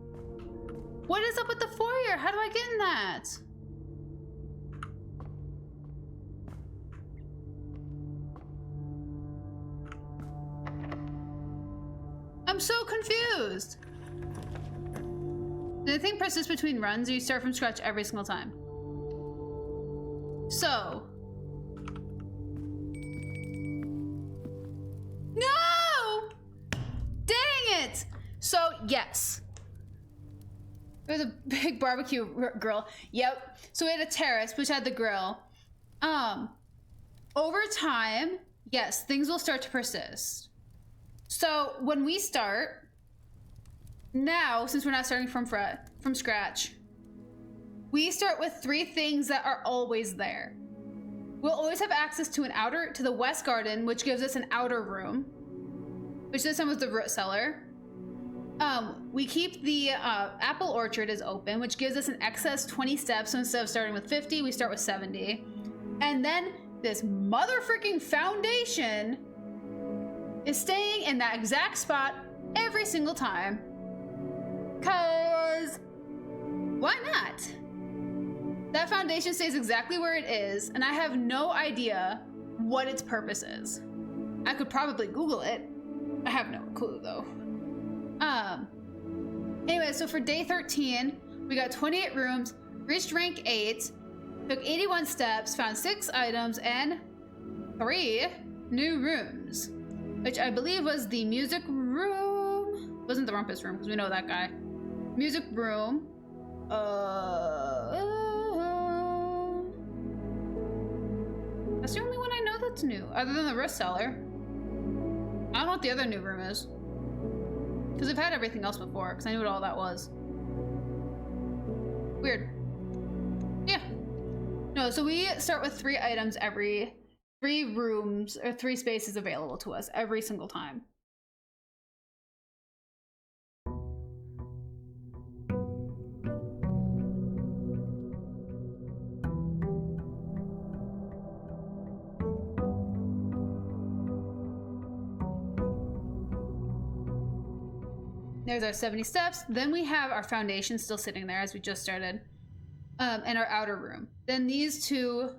What is up with the foyer? How do I get in that? I'm so confused. The thing persists between runs, or you start from scratch every single time. So, it! So, yes. There's a big barbecue grill. Yep. So we had a terrace, which had the grill. Over time, yes, things will start to persist. So when we start, now, since we're not starting from scratch, we start with 3 things that are always there. We'll always have access to the west garden, which gives us an outer room, which this time was the root cellar. We keep the apple orchard is open, which gives us an excess 20 steps. So instead of starting with 50, we start with 70. And then this motherfucking foundation is staying in that exact spot every single time. 'Cause why not? That foundation stays exactly where it is, and I have no idea what its purpose is. I could probably Google it. I have no clue though. Anyway, so for day 13, we got 28 rooms, reached rank 8, took 81 steps, found 6 items, and 3 new rooms, which I believe was the music room. Wasn't the rumpus room, because we know that guy. Music room. That's the only one I know that's new, other than the root cellar. I don't know what the other new room is. Because I've had everything else before, because I knew what all that was. Weird. Yeah. No, so we start with 3 items every 3 rooms, or 3 spaces available to us every single time. There's our 70 steps. Then we have our foundation still sitting there as we just started. And our outer room. Then these 2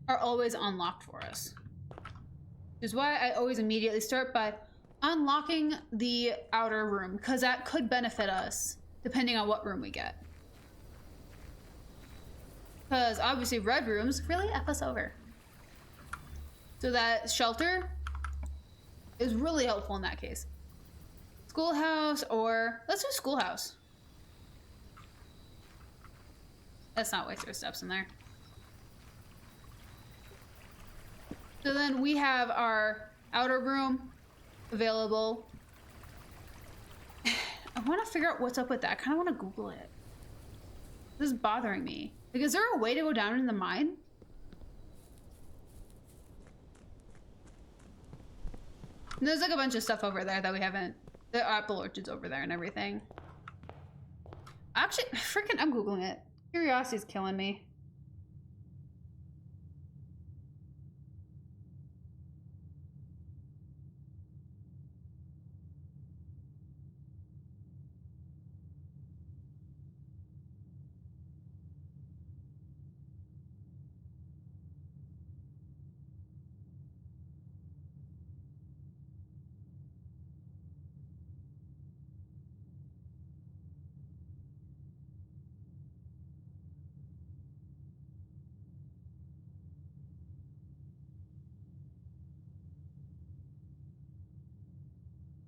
are always unlocked for us. Which is why I always immediately start by unlocking the outer room, because that could benefit us depending on what room we get. Because obviously red rooms really F us over. So that shelter is really helpful in that case. Schoolhouse, or let's do schoolhouse. Let's not waste our steps in there. So then we have our outer room available. I want to figure out what's up with that. I kind of want to Google it. This is bothering me. Like, is there a way to go down in the mine? And there's like a bunch of stuff over there that we haven't. The apple orchard's over there and everything. Actually, freaking, I'm Googling it. Curiosity's killing me.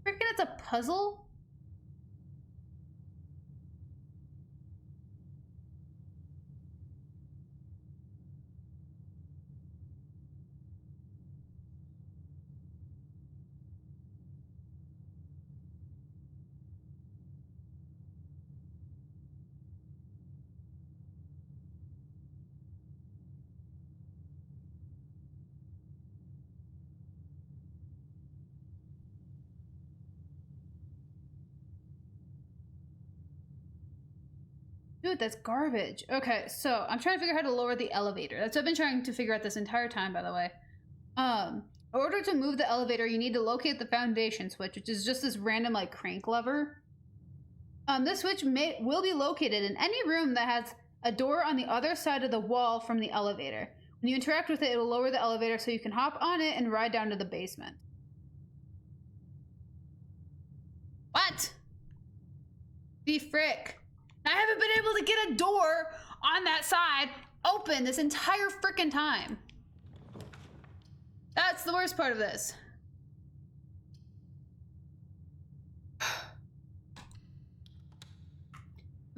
Freaking, it's a puzzle? Dude, that's garbage. Okay, so I'm trying to figure out how to lower the elevator. That's what I've been trying to figure out this entire time, by the way. In order to move the elevator, you need to locate the foundation switch, which is just this random like crank lever. This switch will be located in any room that has a door on the other side of the wall from the elevator. When you interact with it, it will lower the elevator so you can hop on it and ride down to the basement. What? The frick? I haven't been able to get a door on that side open this entire frickin' time. That's the worst part of this.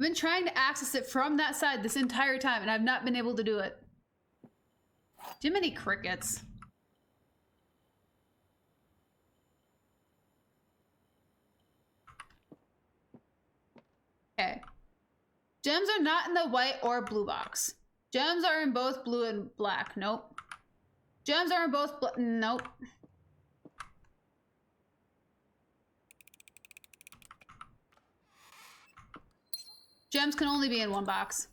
I've been trying to access it from that side this entire time, and I've not been able to do it. Too many crickets. Okay. Gems are not in the white or blue box. Gems are in both blue and black. Nope. Gems are in both nope. Gems can only be in one box.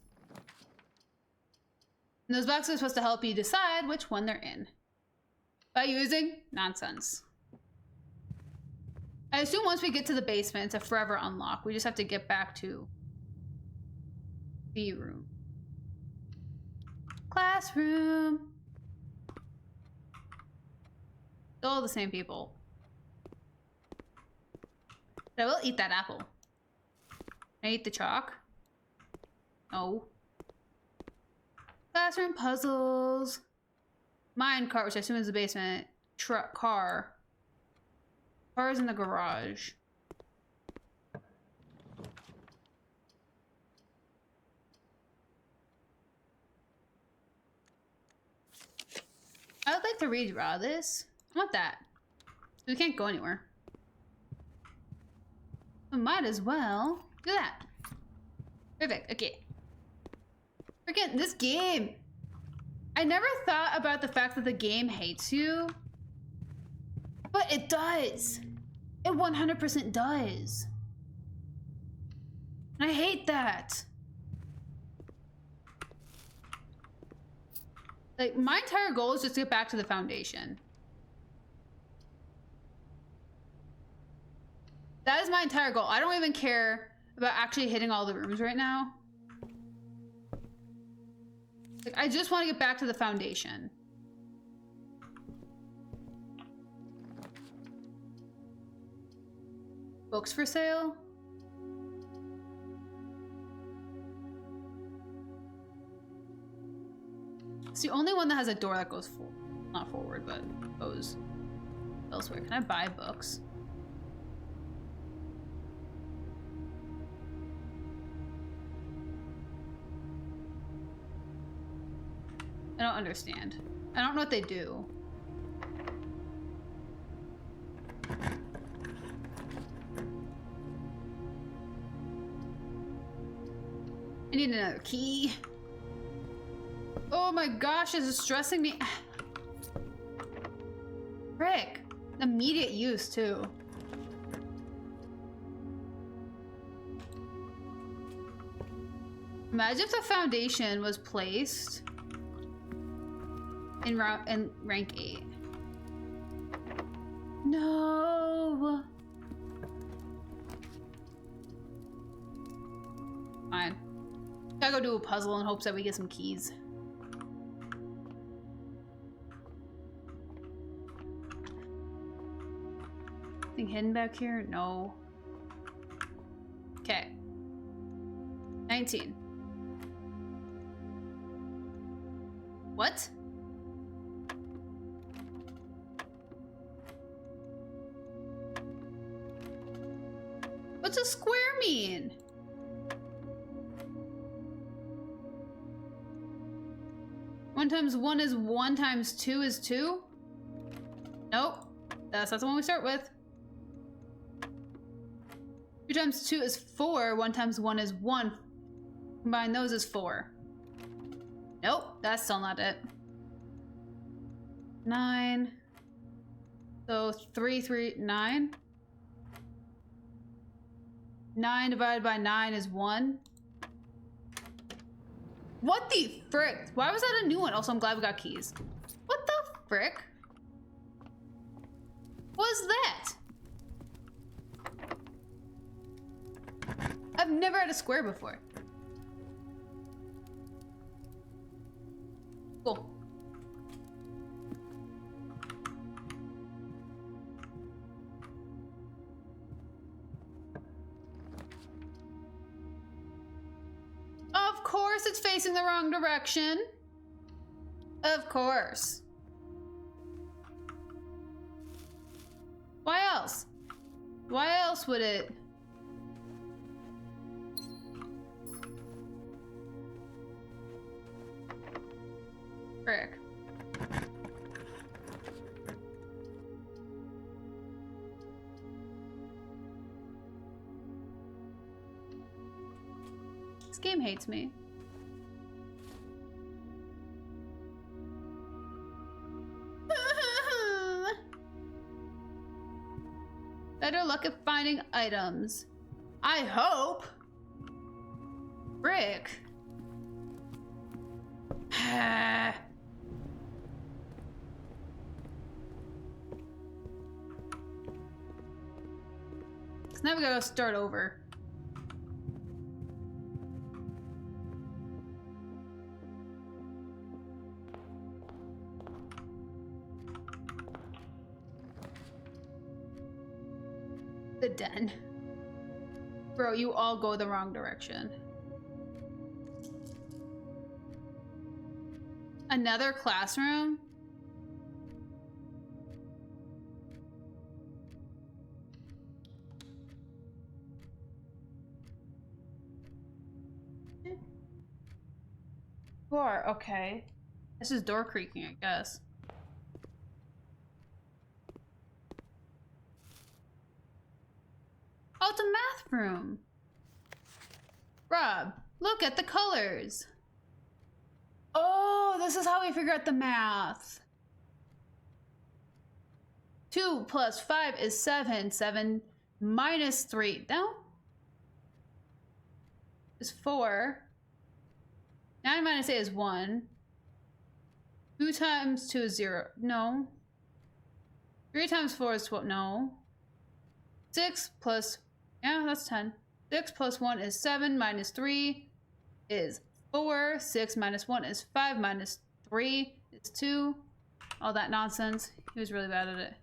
And those boxes are supposed to help you decide which one they're in. By using nonsense. I assume once we get to the basement, it's a forever unlock. We just have to get back to the room. Classroom. All the same people. But I will eat that apple. Can I eat the chalk? No. Classroom puzzles. Minecart, which I assume is the basement. Truck, car. Car's in the garage. I would like to redraw this. I want that. We can't go anywhere. We might as well do that. Perfect, okay. Freaking this game. I never thought about the fact that the game hates you. But it does. It 100% does. And I hate that. Like, my entire goal is just to get back to the foundation. That is my entire goal. I don't even care about actually hitting all the rooms right now. Like, I just want to get back to the foundation. Books for sale? It's the only one that has a door that goes not forward, but goes elsewhere. Can I buy books? I don't understand. I don't know what they do. I need another key. Oh my gosh, this is stressing me. Frick. Immediate use, too. Imagine if the foundation was placed in rank 8. No. Fine. Gotta go do a puzzle in hopes that we get some keys. Anything hidden back here? No. Okay. 19. What? What's a square mean? One times one is one times two is two? Nope. That's not the one we start with. 2 times 2 is 4. 1 times 1 is 1. Combine those is 4. Nope, that's still not it. 9. So 3, 3, 9. 9 divided by 9 is 1. What the frick? Why was that a new one? Also, I'm glad we got keys. What the frick? What was that? I've never had a square before. Cool. Of course it's facing the wrong direction. Of course. Why else? Why else would it? Frick. This game hates me. Better luck at finding items. I hope. Frick. So now we gotta start over. The den. Bro, you all go the wrong direction. Another classroom? Door, okay. This is door creaking, I guess. Oh, it's a math room. Rob, look at the colors. Oh, this is how we figure out the math. 2 plus 5 is 7. 7 minus 3. No? Is 4. 9 minus 8 is 1. 2 times 2 is 0. No. 3 times 4 is 12. No. 6 plus... Yeah, that's 10. 6 plus 1 is 7. Minus 3 is 4. 6 minus 1 is 5. Minus 3 is 2. All that nonsense. He was really bad at it.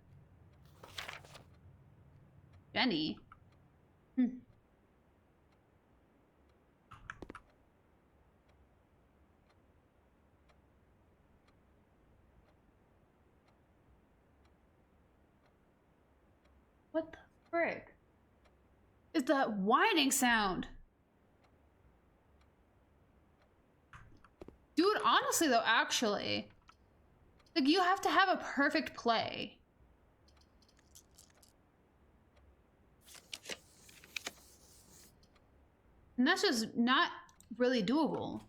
Jenny. What the frick? Is that whining sound? Dude, honestly though, actually, like, you have to have a perfect play. And that's just not really doable.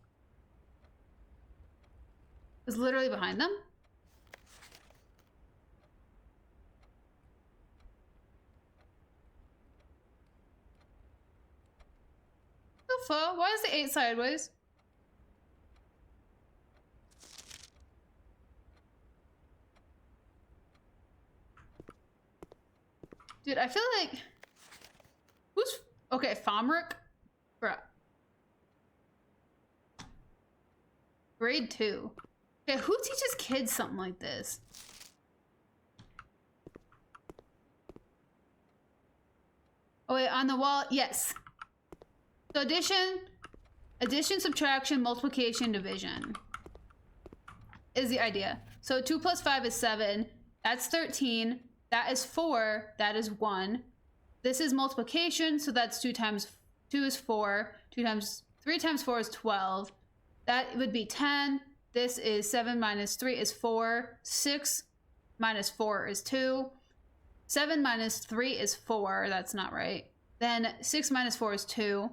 It's literally behind them. The fuck? Why is the 8 sideways? Dude, I feel like... Who's... Okay, Fomric? Bruh. Grade 2. Okay, who teaches kids something like this? Oh wait, on the wall, yes. So addition, subtraction, multiplication, division is the idea. So 2 plus 5 is 7. That's 13. That is 4. That is 1. This is multiplication, so that's 2 times 2 is 4. 3 times 4 is 12. That would be 10. This is 7 minus 3 is 4. 6 minus 4 is 2. 7 minus 3 is 4. That's not right. Then 6 minus 4 is 2.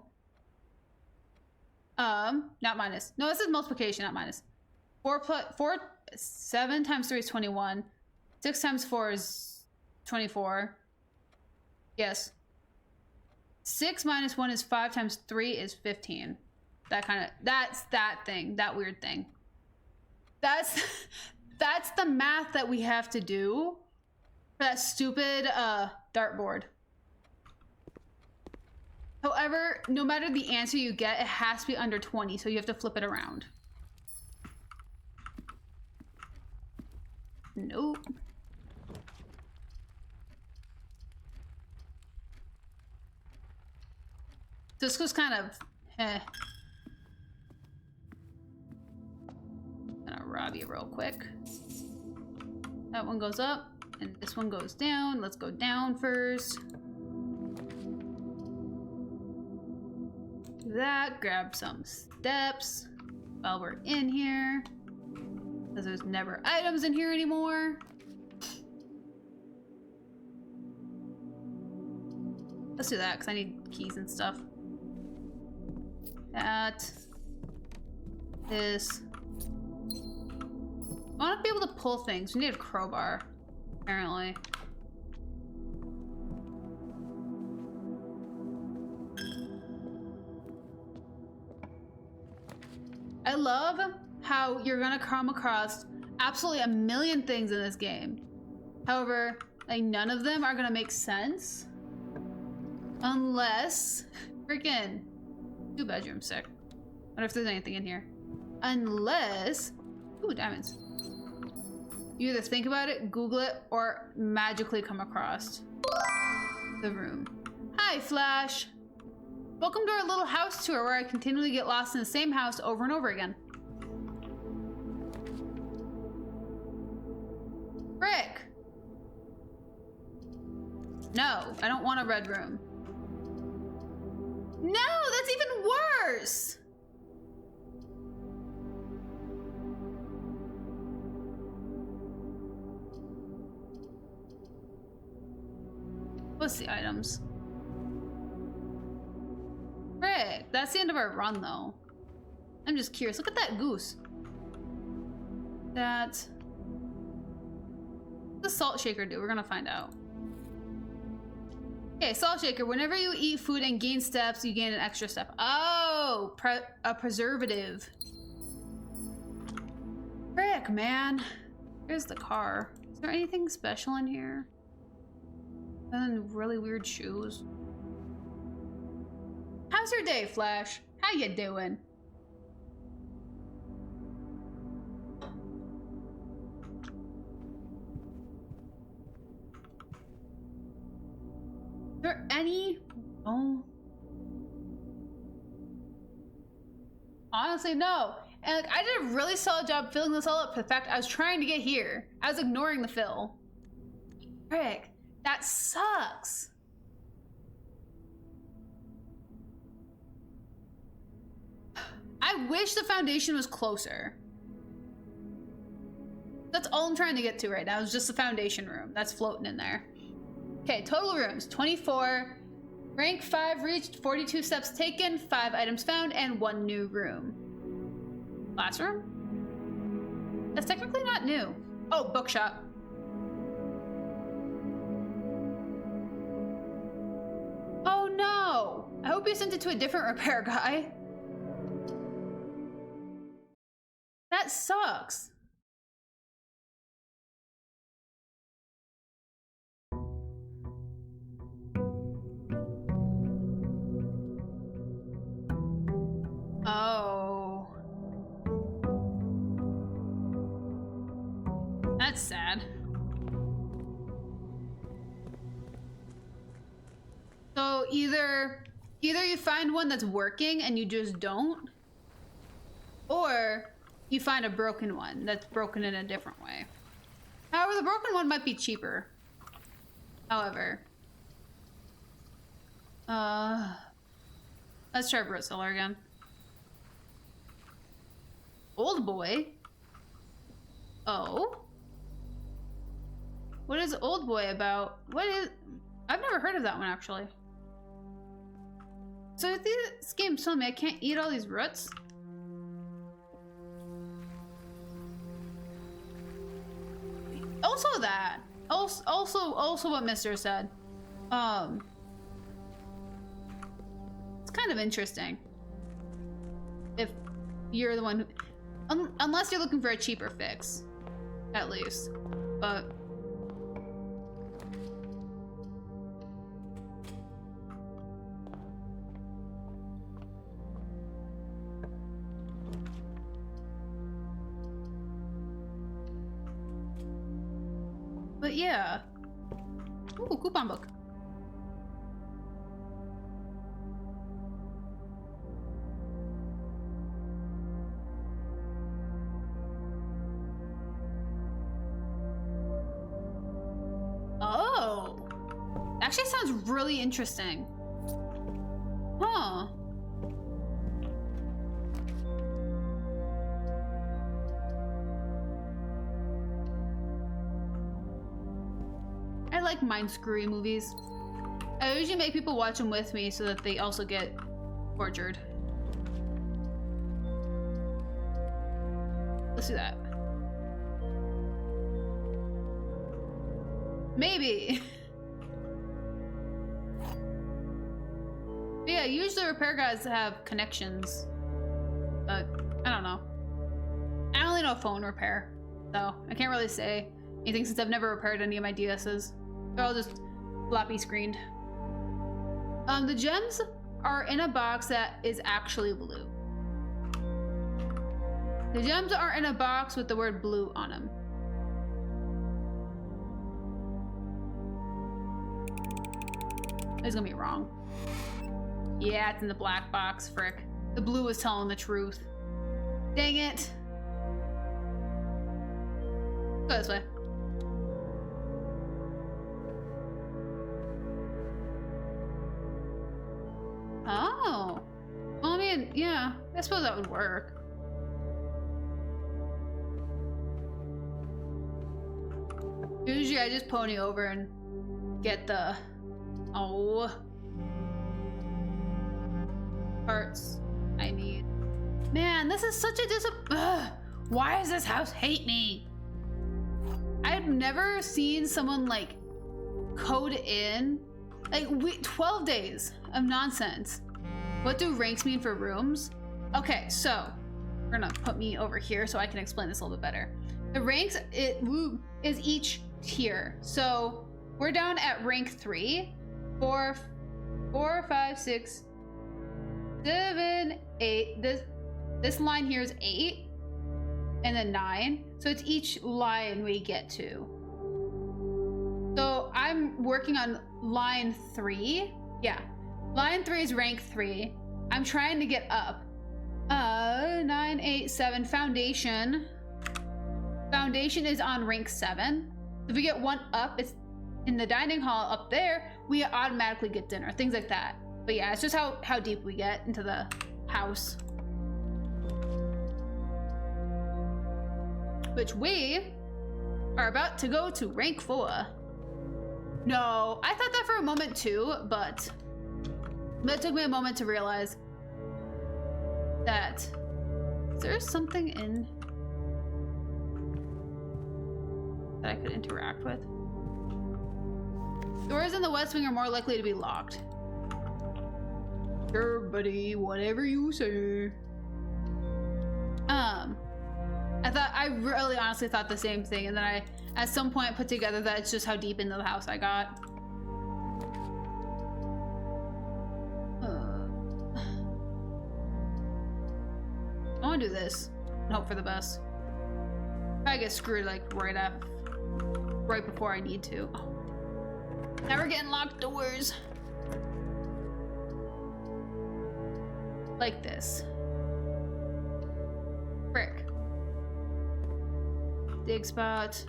Not minus. No, this is multiplication, not minus. 7 times 3 is 21. 6 times 4 is 24. Yes. 6 minus 1 is 5 times 3 is 15. That's that thing, that weird thing. That's the math that we have to do for that stupid dartboard. However, no matter the answer you get, it has to be under 20, so you have to flip it around. Nope. This was kind of, Gonna rob you real quick. That one goes up, and this one goes down. Let's go down first. Do that, grab some steps while we're in here. Because there's never items in here anymore. Let's do that, because I need keys and stuff. That. This. I want to be able to pull things. We need a crowbar, apparently. I love how you're gonna come across absolutely a million things in this game. However, like none of them are gonna make sense unless freaking 2 bedrooms sick. I wonder if there's anything in here. Unless, ooh, diamonds. You either think about it, Google it, or magically come across the room. Hi, Flash. Welcome to our little house tour where I continually get lost in the same house over and over again. Frick! No, I don't want a red room. No, that's even worse! What's the items? Frick, that's the end of our run though. I'm just curious. Look at that goose. That. What's the salt shaker do? We're gonna find out. Okay, salt shaker. Whenever you eat food and gain steps, you gain an extra step. Oh, a preservative. Frick, man. Here's the car. Is there anything special in here? And really weird shoes. How's your day, Flash? How you doing? Is there any? Oh. Honestly, no. And like, I did a really solid job filling this all up. In fact, I was trying to get here. I was ignoring the fill. Frick, that sucks. I wish the foundation was closer. That's all I'm trying to get to right now is just the foundation room that's floating in there. Okay, total rooms, 24. Rank 5 reached, 42 steps taken, 5 items found, and 1 new room. Classroom? That's technically not new. Oh, bookshop. Oh no! I hope you sent it to a different repair guy. That sucks. Oh. That's sad. So either you find one that's working and you just don't, or you find a broken one that's broken in a different way. However, the broken one might be cheaper. However, let's try Brotzeller again. Old boy. Oh. What is Old Boy about? What is? I've never heard of that one actually. So this game's telling me I can't eat all these roots. Also that. Also what Mr. said. It's kind of interesting. If you're the one who, unless you're looking for a cheaper fix, at least. But yeah. Ooh, coupon book. Oh. Actually sounds really interesting. Huh. like mind screwy movies. I usually make people watch them with me so that they also get tortured. Let's do that. Maybe. But yeah, usually repair guys have connections. But I don't know. I only know phone repair, so I can't really say anything since I've never repaired any of my DS's. They're all just floppy screened. The gems are in a box that is actually blue. The gems are in a box with the word blue on them. It's gonna be wrong. Yeah, it's in the black box, frick. The blue is telling the truth. Dang it. Go this way. Oh. Well, I mean, yeah, I suppose that would work. Usually I just pony over and get the parts I need. Man, this is such a why does this house hate me? I've never seen someone like code in like 12 days of nonsense. What do ranks mean for rooms? Okay, so we're gonna put me over here so I can explain this a little bit better. The ranks is each tier. So we're down at rank 3, 4, 5, 6, 7, 8. This line here is 8, and then 9. So it's each line we get to. So I'm working on line 3. Yeah, line 3 is rank 3. I'm trying to get up. 9, 8, 7. Foundation. Foundation is on rank 7. If we get one up, it's in the dining hall up there, we automatically get dinner, things like that. But yeah, it's just how deep we get into the house. Which we are about to go to rank 4. No, I thought that for a moment too, but it took me a moment to realize that there's something in that I could interact with. Doors in the West Wing are more likely to be locked. Sure, buddy, whatever you say. I really honestly thought the same thing, and then I, at some point, put together that it's just how deep into the house I got. I want to do this and hope for the best. I get screwed like right before I need to. Oh. Now we're getting locked doors. Like this. Frick. Dig spot.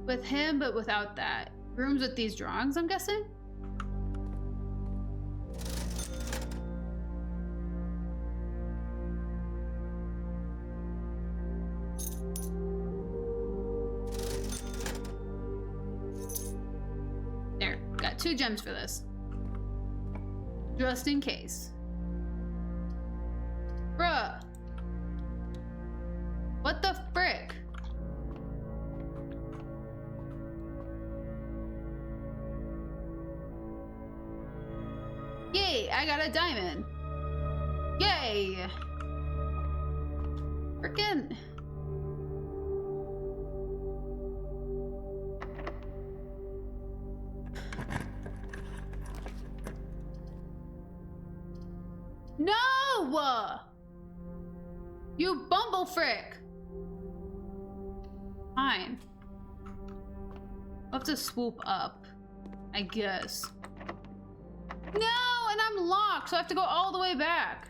With him, but without that. Rooms with these drawings, I'm guessing? There, got 2 gems for this. Just in case. Bruh. What the frick? Yay, I got a diamond. Yay. Frickin'. No! You bumble frick! Fine. I'll have to swoop up, I guess. No, and I'm locked, so I have to go all the way back.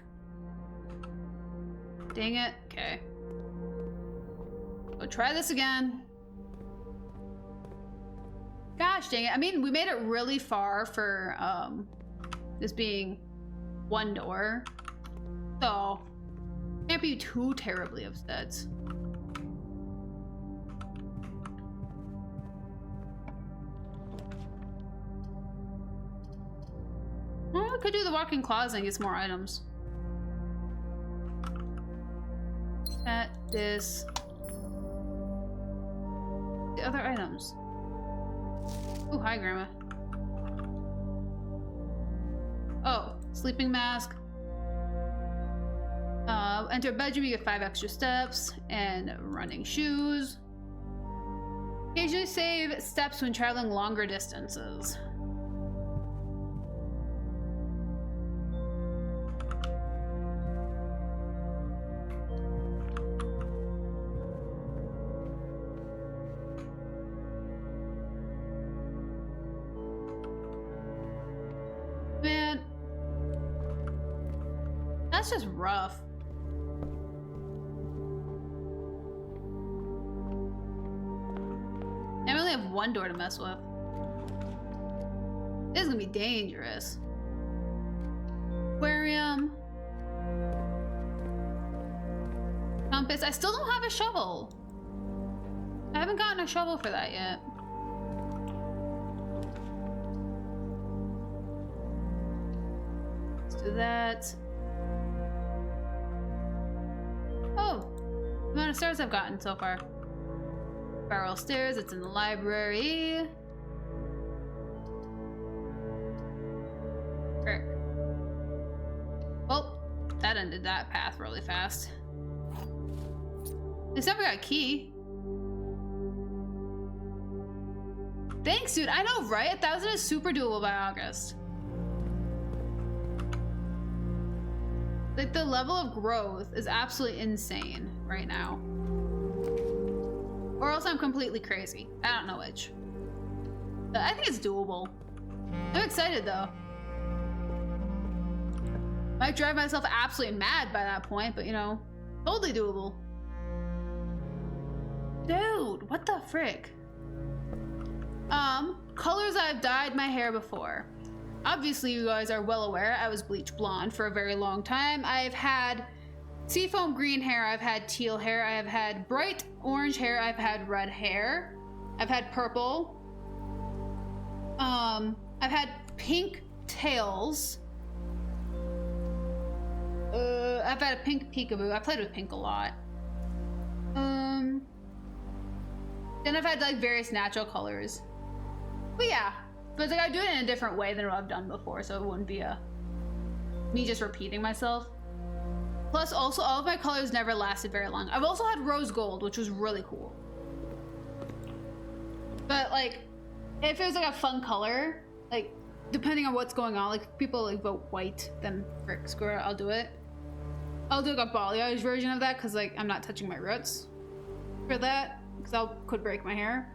Dang it. Okay. We'll try this again. Gosh dang it. I mean, we made it really far for this being 1 door. So, can't be too terribly upset. I could do the walk-in closet and get some more items. At this. The other items. Oh, hi, Grandma. Oh, sleeping mask. Enter a bedroom, you get 5 extra steps, and running shoes. Occasionally save steps when traveling longer distances. Man, that's just rough. I only have one door to mess with. This is gonna be dangerous. Aquarium. Compass. I still don't have a shovel. I haven't gotten a shovel for that yet. Let's do that. Oh, the amount of stairs I've gotten so far. Spiral stairs, it's in the library. Frick. Well, that ended that path really fast. At least I got a key. Thanks, dude. I know, right? 1,000 is super doable by August. Like, the level of growth is absolutely insane right now. Or else I'm completely crazy. I don't know which. But I think it's doable. I'm excited though. Might drive myself absolutely mad by that point, but you know, totally doable. Dude, what the frick? Colors I've dyed my hair before. Obviously you guys are well aware I was bleach blonde for a very long time. I've had seafoam green hair, I've had teal hair, I have had bright orange hair, I've had red hair, I've had purple, I've had pink tails, I've had a pink peekaboo. I played with pink a lot. Then I've had like various natural colors. But yeah, but like I do it in a different way than what I've done before, so it wouldn't be me just repeating myself. Plus, also, all of my colors never lasted very long. I've also had rose gold, which was really cool. But, like, if it was, like, a fun color, like, depending on what's going on, like, if people, like, vote white, then frick, screw it, I'll do it. I'll do, like, a balayage version of that, because, like, I'm not touching my roots for that, because I could break my hair.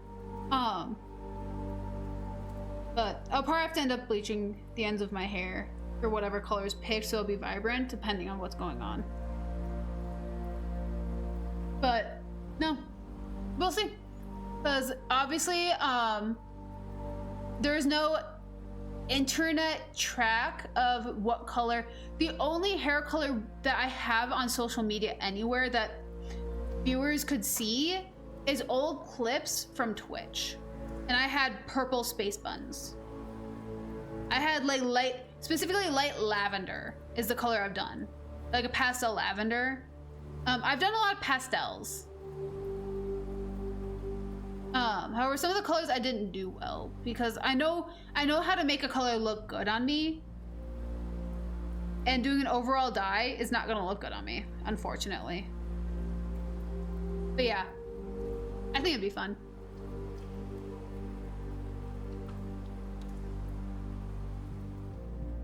But I'll probably have to end up bleaching the ends of my hair for whatever color is picked, so it'll be vibrant depending on what's going on. But no, we'll see. Because obviously, there's no internet track of what color. The only hair color that I have on social media anywhere that viewers could see is old clips from Twitch. And I had purple space buns. I had like specifically light lavender is the color I've done. Like a pastel lavender. I've done a lot of pastels. However, some of the colors I didn't do well because I know how to make a color look good on me. And doing an overall dye is not gonna look good on me, unfortunately. But yeah, I think it'd be fun.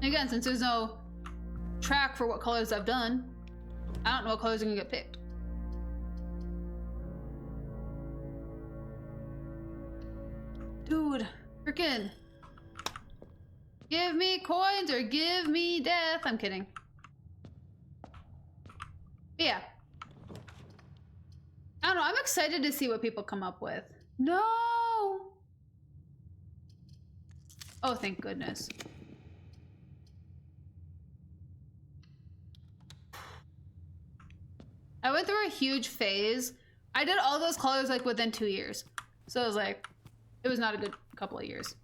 Again, since there's no track for what colors I've done, I don't know what colors are gonna get picked. Dude, frickin' give me coins or give me death. I'm kidding. But yeah. I don't know, I'm excited to see what people come up with. No! Oh, thank goodness. I went through a huge phase. I did all those colors like within 2 years. So it was like, it was not a good couple of years.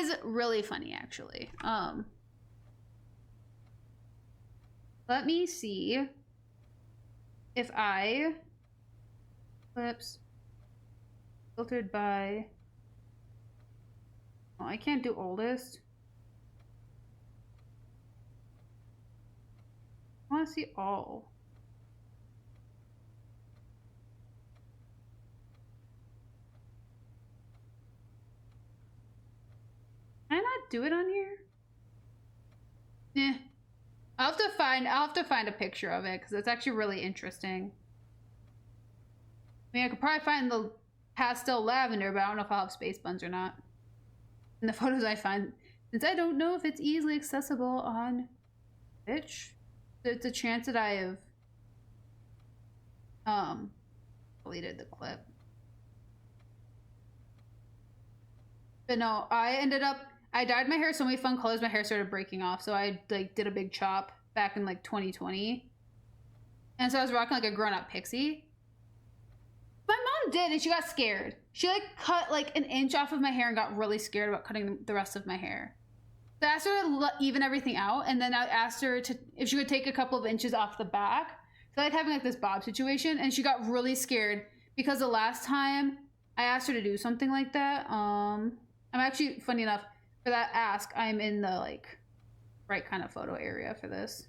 is really funny, actually. Let me see if I clips filtered by. Oh, I can't do oldest. I want to see all. Can I not do it on here? Eh. I'll have to find a picture of it because it's actually really interesting. I mean, I could probably find the pastel lavender, but I don't know if I'll have space buns or not. In the photos I find, since I don't know if it's easily accessible on Twitch, it's a chance that I have deleted the clip. But no, I dyed my hair so many fun colors, my hair started breaking off. So I like did a big chop back in like 2020. And so I was rocking like a grown-up pixie. My mom did, and she got scared. She like cut like an inch off of my hair and got really scared about cutting the rest of my hair. So I asked her to even everything out, and then I asked her if she would take a couple of inches off the back. So like having like this bob situation, and she got really scared because the last time I asked her to do something like that, I'm actually, funny enough, for that ask, I'm in the like right kind of photo area for this.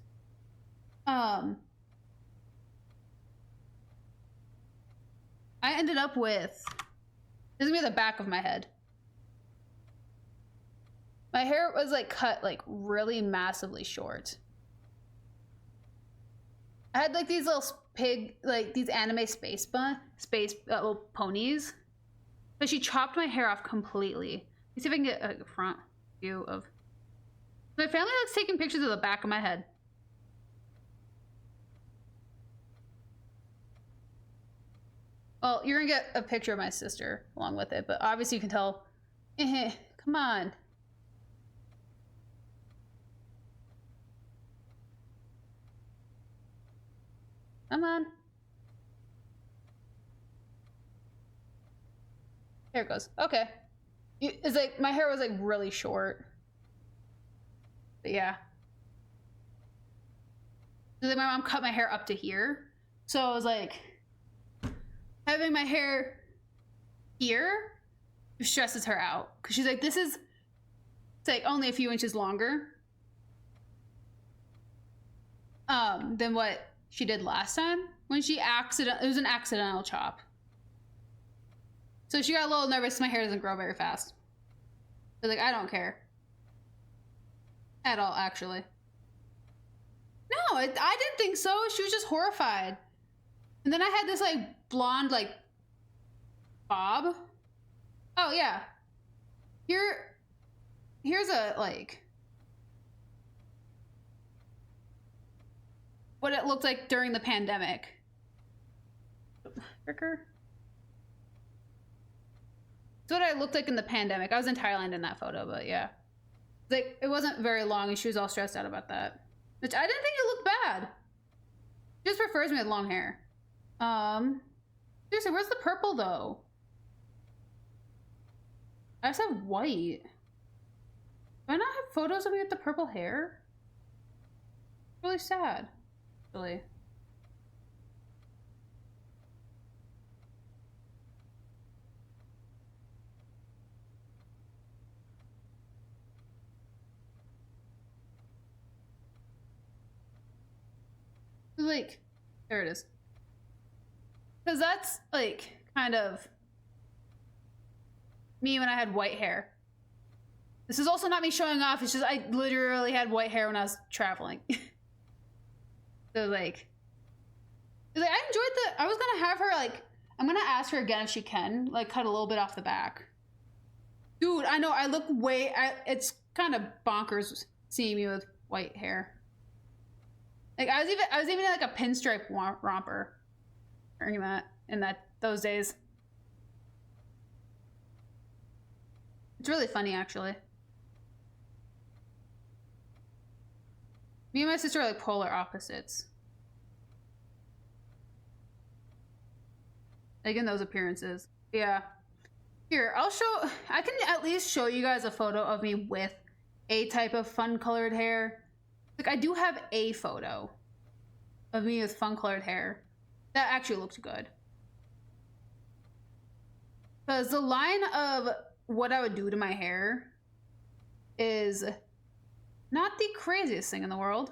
I ended up with, this is gonna be the back of my head. My hair was like cut like really massively short. I had like these little these anime space little ponies. But she chopped my hair off completely. Let me see if I can get a front view of. My family likes taking pictures of the back of my head. Well, you're gonna get a picture of my sister along with it, but obviously you can tell. Come on. Come on. There it goes. Okay. It's like my hair was like really short. But yeah. So then my mom cut my hair up to here. So I was like, having my hair here stresses her out. Cause she's like, it's like only a few inches longer than what she did last time when it was an accidental chop. So she got a little nervous. My hair doesn't grow very fast. So like, I don't care. At all, actually. No, I didn't think so. She was just horrified. And then I had this like blonde like bob. Oh yeah. Here's a like what it looked like during the pandemic. Fricker. That's what I looked like in the pandemic. I was in Thailand in that photo, but yeah. Like, it wasn't very long and she was all stressed out about that. Which I didn't think it looked bad. She just prefers me with long hair. Seriously, where's the purple though? I just have white. Do I not have photos of me with the purple hair? It's really sad. Really. Like, there it is. Because that's like kind of me when I had white hair. This is also not me showing off. It's just I literally had white hair when I was traveling. So like I enjoyed I was gonna have her like, I'm gonna ask her again if she can like cut a little bit off the back. Dude, I know I look it's kind of bonkers seeing me with white hair. Like I was even in like a pinstripe romper during those days. It's really funny actually. Me and my sister are like polar opposites. Like in those appearances. Yeah. Here, I'll show, I can at least show you guys a photo of me with a type of fun colored hair. Like, I do have a photo of me with fun colored hair that actually looked good. Because the line of what I would do to my hair is not the craziest thing in the world.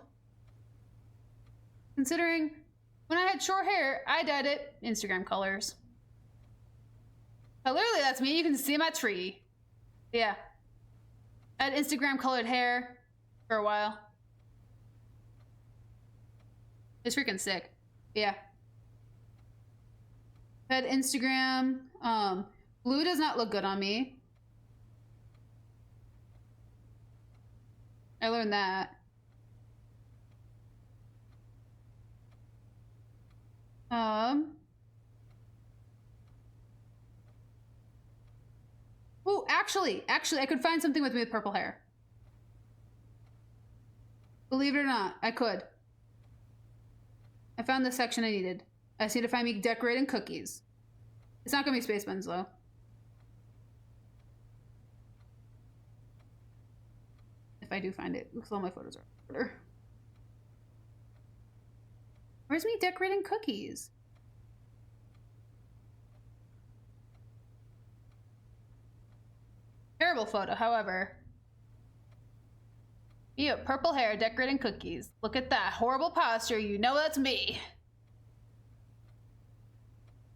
Considering when I had short hair, I dyed it Instagram colors. But literally, that's me. You can see my tree. Yeah. I had Instagram colored hair for a while. It's freaking sick. Yeah. I had Instagram. Blue does not look good on me. I learned that. Oh, actually, I could find something with me with purple hair. Believe it or not, I could. I found the section I needed. I just need to find me decorating cookies. It's not gonna be Space Buns though. If I do find it, because all my photos are in order. Where's me decorating cookies? Terrible photo, however. You have purple hair decorating cookies. Look at that horrible posture. You know that's me.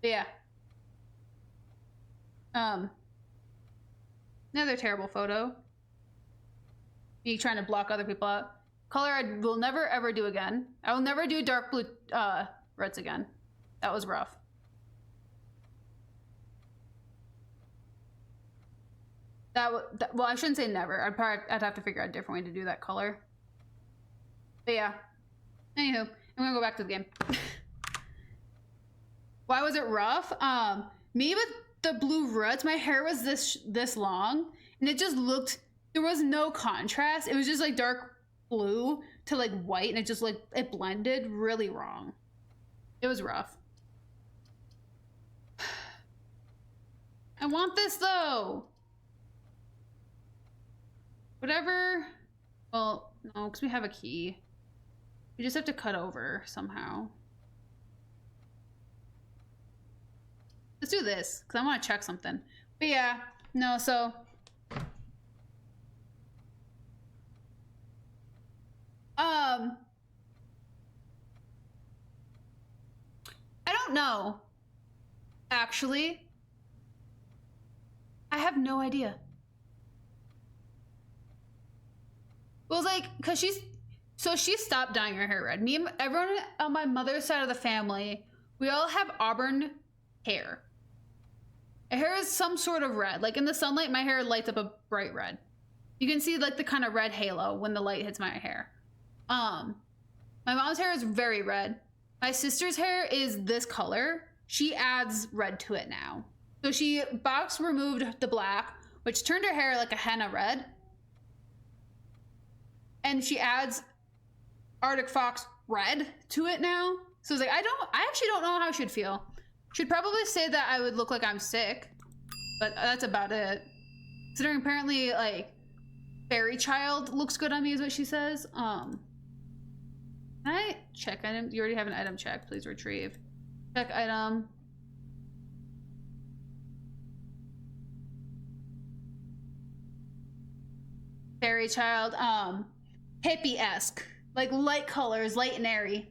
But yeah. Another terrible photo. Me trying to block other people out. Color I will never ever do again. I will never do dark blue reds again. That was rough. Well, I shouldn't say never. I'd have to figure out a different way to do that color. But yeah. Anywho, I'm gonna go back to the game. Why was it rough? Me with the blue roots, my hair was this long, and it just looked, there was no contrast. It was just like dark blue to like white, and it just like, it blended really wrong. It was rough. I want this though. Whatever. Well, no, because we have a key. We just have to cut over somehow. Let's do this, because I want to check something. But yeah, no, so. I don't know. Actually. I have no idea. It was like, because she stopped dyeing her hair red. Me and everyone on my mother's side of the family, we all have auburn hair. My hair is some sort of red. Like in the sunlight, my hair lights up a bright red. You can see like the kind of red halo when the light hits my hair. My mom's hair is very red. My sister's hair is this color. She adds red to it now. So she box removed the black, which turned her hair like a henna red. And she adds Arctic Fox red to it now. So it's like, I actually don't know how she'd feel. She'd probably say that I would look like I'm sick, but that's about it. Considering apparently like Fairy Child looks good on me is what she says. Can I check item? You already have an item check. Please retrieve. Check item. Fairy Child. Hippie-esque. Like light colors, light and airy.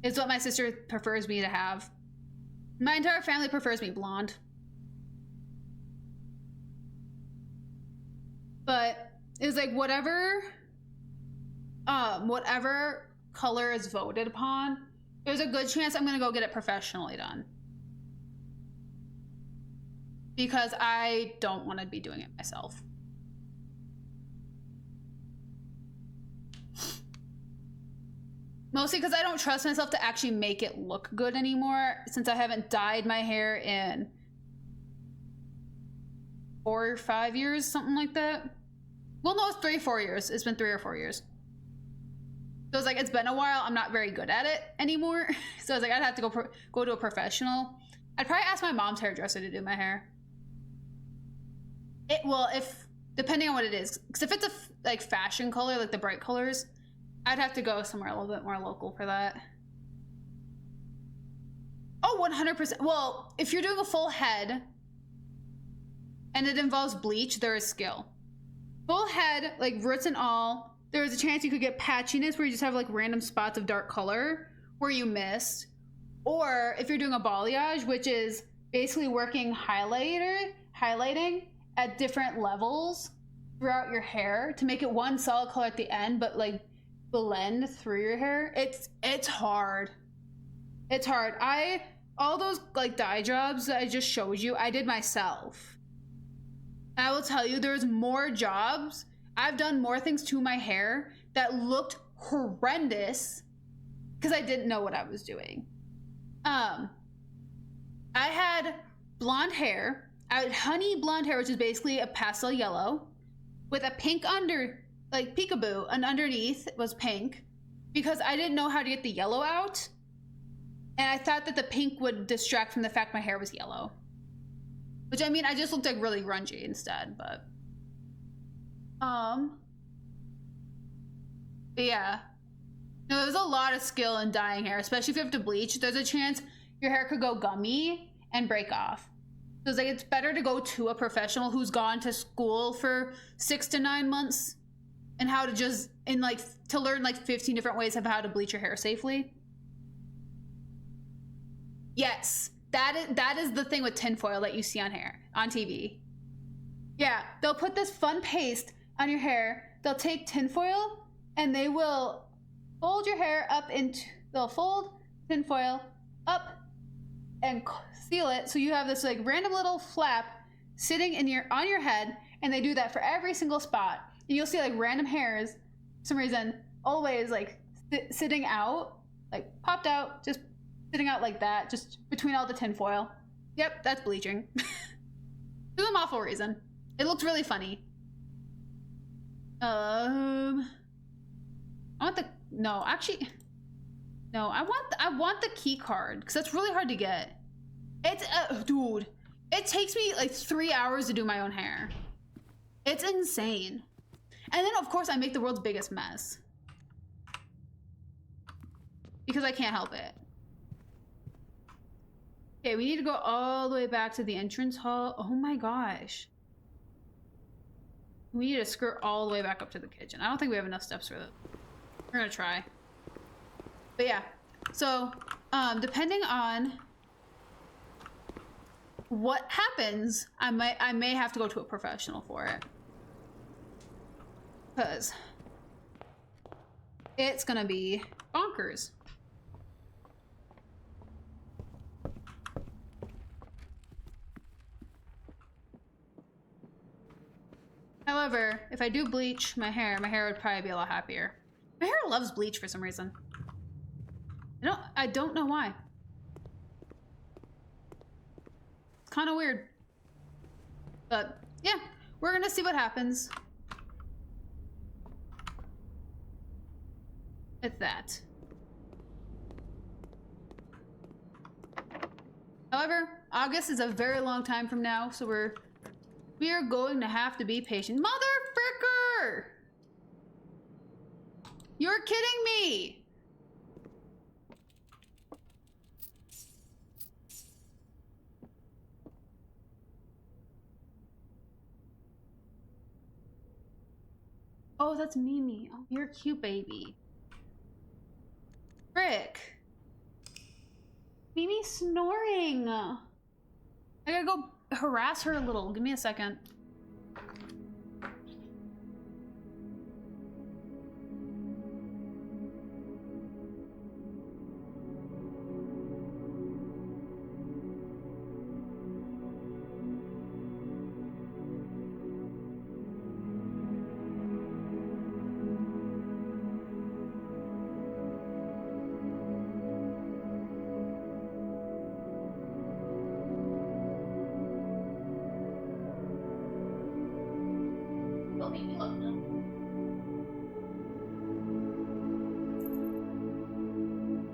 Is what my sister prefers me to have. My entire family prefers me blonde. But it was like whatever color is voted upon, there's a good chance I'm gonna go get it professionally done. Because I don't want to be doing it myself. Mostly because I don't trust myself to actually make it look good anymore, since I haven't dyed my hair in 4 or 5 years, something like that. Well, no, it's 3 or 4 years. It's been 3 or 4 years. So it's like, it's been a while. I'm not very good at it anymore. So I was like, I'd have to go to a professional. I'd probably ask my mom's hairdresser to do my hair. Well, if depending on what it is, because if it's a like fashion color, like the bright colors, I'd have to go somewhere a little bit more local for that. Oh, 100%. Well, if you're doing a full head and it involves bleach, there is skill. Full head, like roots and all, there is a chance you could get patchiness where you just have like random spots of dark color where you missed. Or if you're doing a balayage, which is basically working highlighting at different levels throughout your hair to make it one solid color at the end, but like blend through your hair. It's hard. It's hard. All those like dye jobs that I just showed you, I did myself. I will tell you, there's more jobs. I've done more things to my hair that looked horrendous because I didn't know what I was doing. I had blonde hair. I had honey blonde hair, which is basically a pastel yellow with a pink under, like peekaboo, and underneath was pink because I didn't know how to get the yellow out. And I thought that the pink would distract from the fact my hair was yellow. Which, I mean, I just looked like really grungy instead, but yeah. No, there's a lot of skill in dyeing hair, especially if you have to bleach. There's a chance your hair could go gummy and break off. So it's like, it's better to go to a professional who's gone to school for 6 to 9 months and how to just, to learn like 15 different ways of how to bleach your hair safely. Yes, that is the thing with tinfoil that you see on TV. Yeah, they'll put this fun paste on your hair. They'll take tinfoil and they will fold your hair up into, they'll fold tinfoil up and seal it so you have this like random little flap sitting on your head, and they do that for every single spot. And you'll see like random hairs, for some reason, always like sitting out, like popped out, just sitting out like that, just between all the tinfoil. Yep, that's bleaching. For some awful reason. It looked really funny. I want the, no, actually, no, I want the key card, because that's really hard to get. It's, dude, it takes me like 3 hours to do my own hair. It's insane. And then of course I make the world's biggest mess. Because I can't help it. Okay, we need to go all the way back to the entrance hall. Oh my gosh. We need to skirt all the way back up to the kitchen. I don't think we have enough steps for that. We're gonna try. But yeah, so depending on what happens, I may have to go to a professional for it. Because it's gonna be bonkers. However, if I do bleach my hair would probably be a lot happier. My hair loves bleach for some reason. I don't know why. It's kind of weird. But yeah, we're gonna see what happens. It's that. However, August is a very long time from now, so we are going to have to be patient. Mother fricker! You're kidding me! Oh, that's Mimi. Oh, you're cute, baby. Frick. Mimi's snoring. I gotta go harass her a little. Give me a second.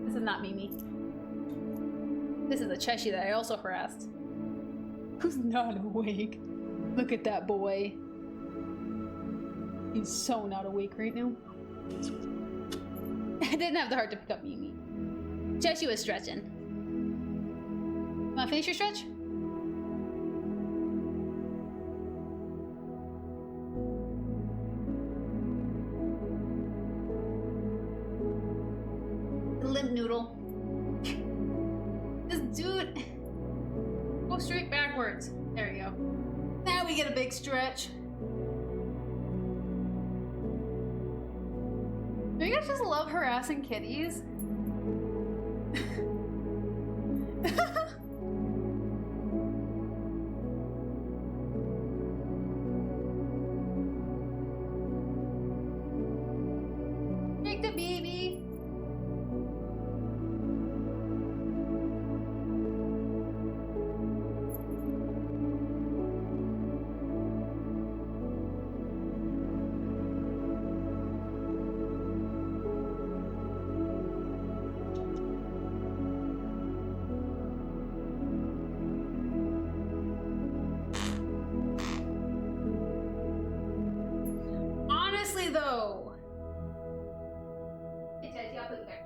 This is not Mimi. This is a Cheshi that I also harassed. Who's not awake? Look at that boy. He's so not awake right now. I didn't have the heart to pick up Mimi. Cheshi was stretching. Wanna finish your stretch? Limp noodle. This dude. Go straight backwards. There you go. Now we get a big stretch. Do you guys just love harassing kitties? Take the baby. Honestly, though. Hey, Ted, I'll put you there.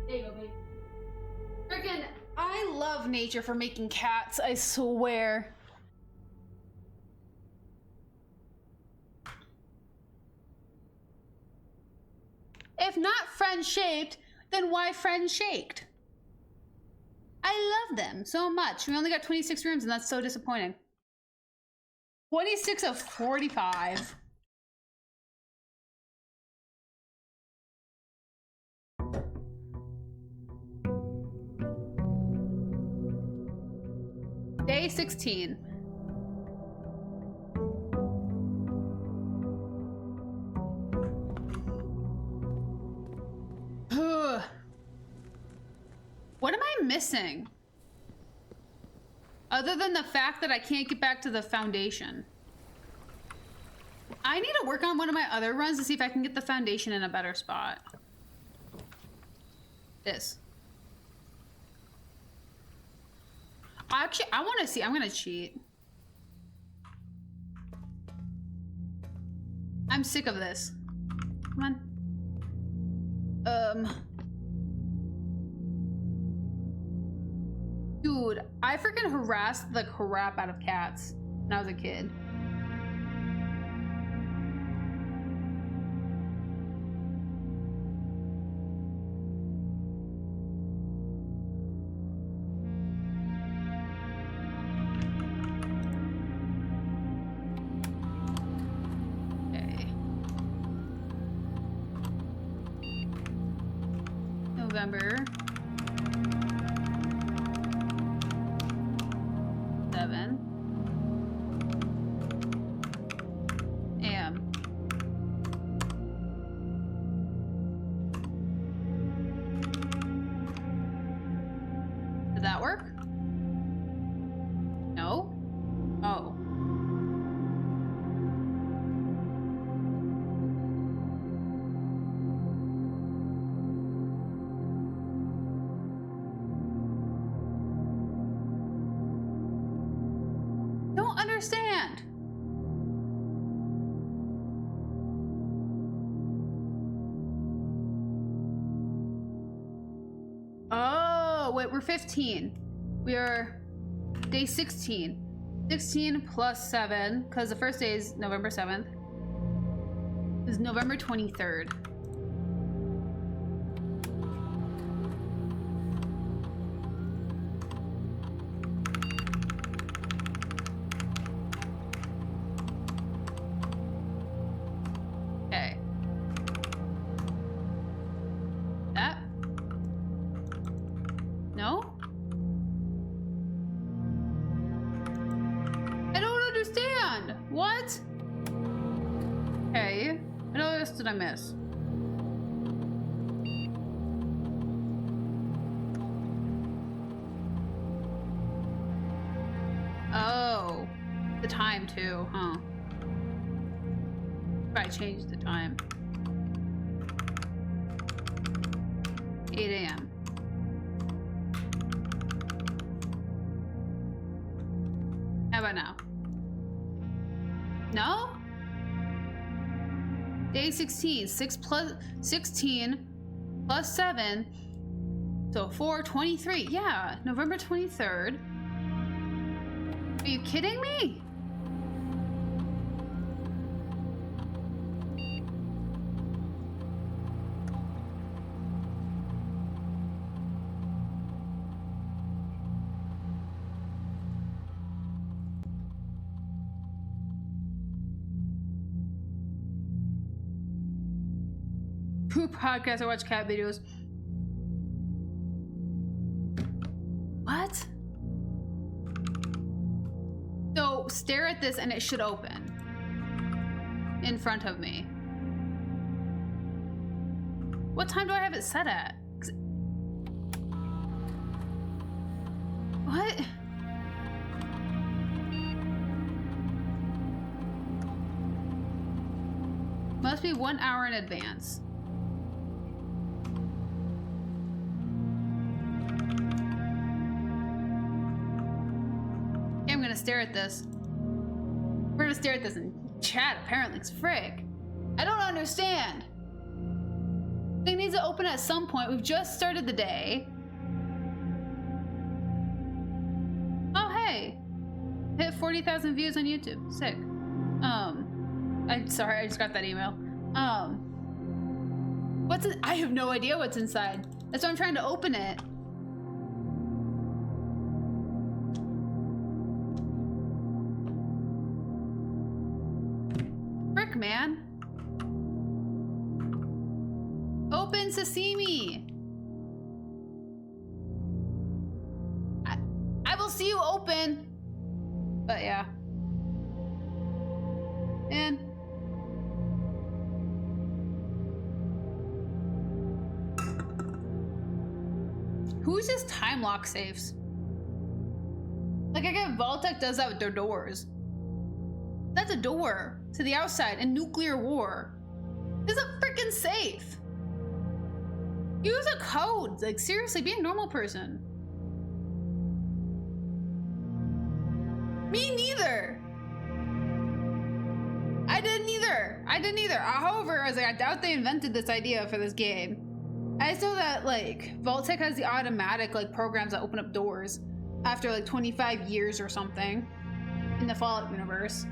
There you go, babe. Freaking, I love nature for making cats, I swear. If not friend-shaped, then why friend-shaked? I love them so much. We only got 26 rooms, and that's so disappointing. 26 of 45. Day 16. What am I missing? Other than the fact that I can't get back to the foundation. I need to work on one of my other runs to see if I can get the foundation in a better spot. This. Actually, I want to see. I'm going to cheat. I'm sick of this. Come on. Dude, I freaking harassed the crap out of cats when I was a kid. Okay. November. 7 a.m. Did that work? No? Oh. Don't understand. Oh, wait, we're 15. We are day 16. 16 plus 7, because the first day is November 7th. Is November 23rd. Okay. That? No? I don't understand. What? Okay. What else did I miss? Oh. The time too, huh? Probably changed the time. 8 a.m. about now? No? Day 16. 16 plus 7. So 4, 23. Yeah, November 23rd. Are you kidding me? Poop podcasts or watch cat videos. What? So stare at this and it should open in front of me. What time do I have it set at? What? Must be 1 hour in advance. I'm gonna stare at this. We're gonna stare at this in chat, apparently. It's frick. I don't understand. Thing needs to open at some point. We've just started the day. Oh, hey. Hit 40,000 views on YouTube. Sick. I'm sorry, I just got that email. What's it? I have no idea what's inside. That's why I'm trying to open it. Frick, man. Open sashimi. I will see you open. But yeah. And who's just time lock safes? Like, I get Vault-Tec does that with their doors. That's a door to the outside in nuclear war. It's a freaking safe. Use a code. Like, seriously, be a normal person. Me neither. I didn't either. However, I was like, I doubt they invented this idea for this game. I just know that, like, Vault-Tec has the automatic, like, programs that open up doors after, like, 25 years or something in the Fallout universe.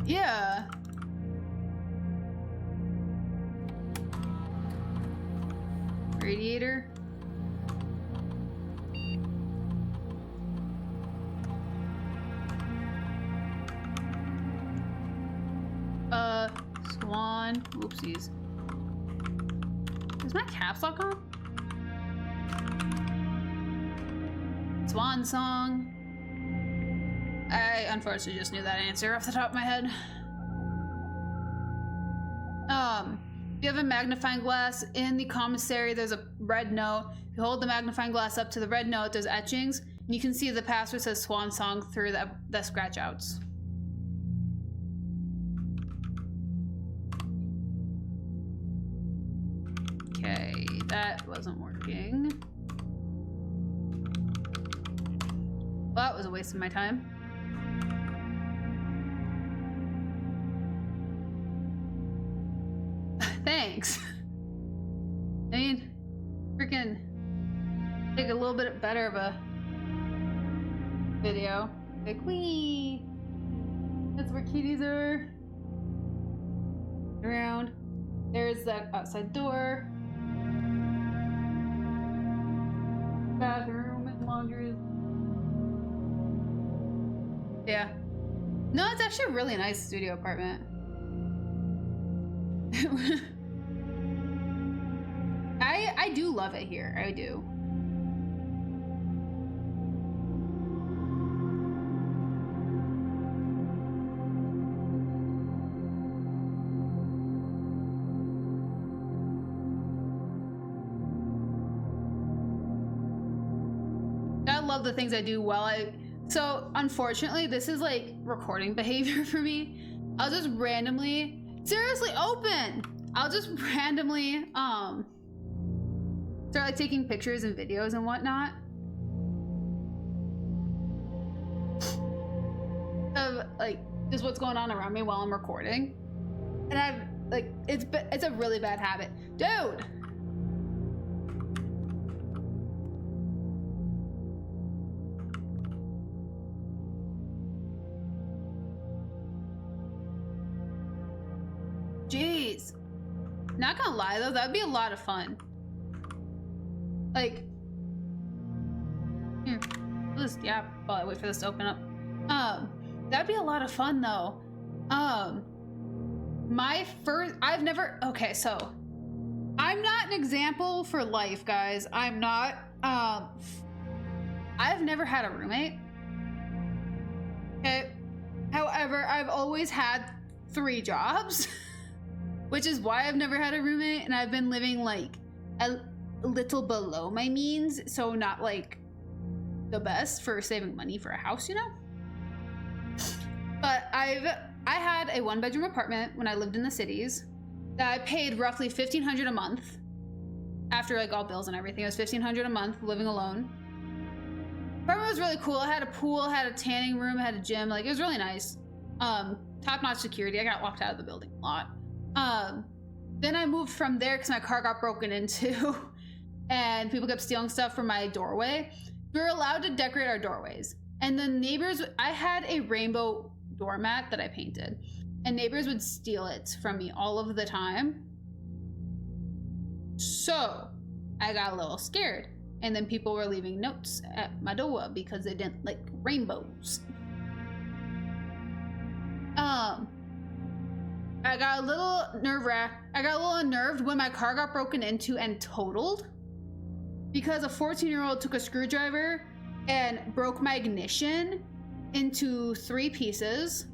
Yeah. Radiator. Swan. Whoopsies. Is my caps lock on? Swan song. I unfortunately just knew that answer off the top of my head. If you have a magnifying glass in the commissary, there's a red note. If you hold the magnifying glass up to the red note, there's etchings, and you can see the password says Swan Song through the scratch outs. Okay, that wasn't working. Well, that was a waste of my time. Thanks. I mean, freaking take a little bit better of a video. Like, wee. That's where kitties are. Around. There's that outside door. Bathroom and laundry. Yeah. No, it's actually a really nice studio apartment. I do love it here. I do. I love the things I do well. So unfortunately, this is like recording behavior for me. I'll just randomly, seriously, open. I'll just randomly start like taking pictures and videos and whatnot. like just what's going on around me while I'm recording. And I've like it's a really bad habit. Dude. Jeez. Not gonna lie though, that'd be a lot of fun. Like, here, yeah, while I wait for this to open up. That'd be a lot of fun though. Okay, so I'm not an example for life, guys. I'm not. I've never had a roommate. Okay. However, I've always had 3 jobs, which is why I've never had a roommate, and I've been living like a little below my means, so not like the best for saving money for a house, you know? But I had a 1-bedroom apartment when I lived in the cities that I paid roughly $1,500 a month. After like all bills and everything, it was $1,500 a month living alone. Apartment was really cool. I had a pool, had a tanning room, I had a gym. Like, it was really nice. Top-notch security. I got locked out of the building a lot. Then I moved from there because my car got broken into and people kept stealing stuff from my doorway. We were allowed to decorate our doorways. And the neighbors, I had a rainbow doormat that I painted, and neighbors would steal it from me all of the time. So I got a little scared. And then people were leaving notes at my door because they didn't like rainbows. I got a little unnerved when my car got broken into and totaled because a 14-year-old took a screwdriver and broke my ignition into 3 pieces,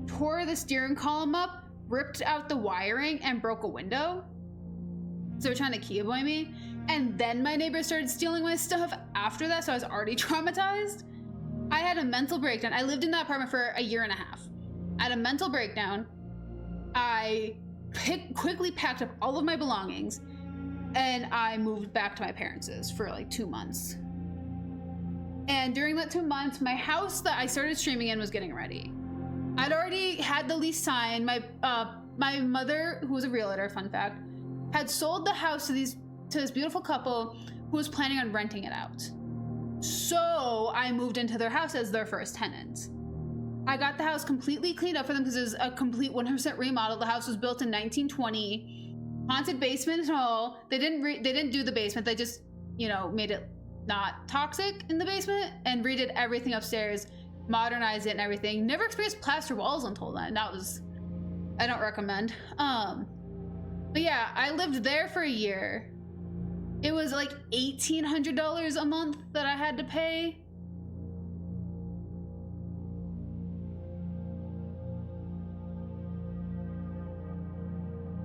tore the steering column up, ripped out the wiring, and broke a window. So they were trying to key-boy me. And then my neighbors started stealing my stuff after that, so I was already traumatized. I had a mental breakdown. I lived in that apartment for a year and a half. I had a mental breakdown. I quickly packed up all of my belongings and I moved back to my parents' for like 2 months. And during that 2 months, my house that I started streaming in was getting ready. I'd already had the lease signed. My mother, who was a realtor, fun fact, had sold the house to this beautiful couple who was planning on renting it out. So I moved into their house as their first tenant. I got the house completely cleaned up for them because it was a complete 100% remodel. The house was built in 1920, haunted basement and all. They didn't do the basement. They just, you know, made it not toxic in the basement and redid everything upstairs, modernized it and everything. Never experienced plaster walls until then. I don't recommend. But yeah, I lived there for a year. It was like $1,800 a month that I had to pay.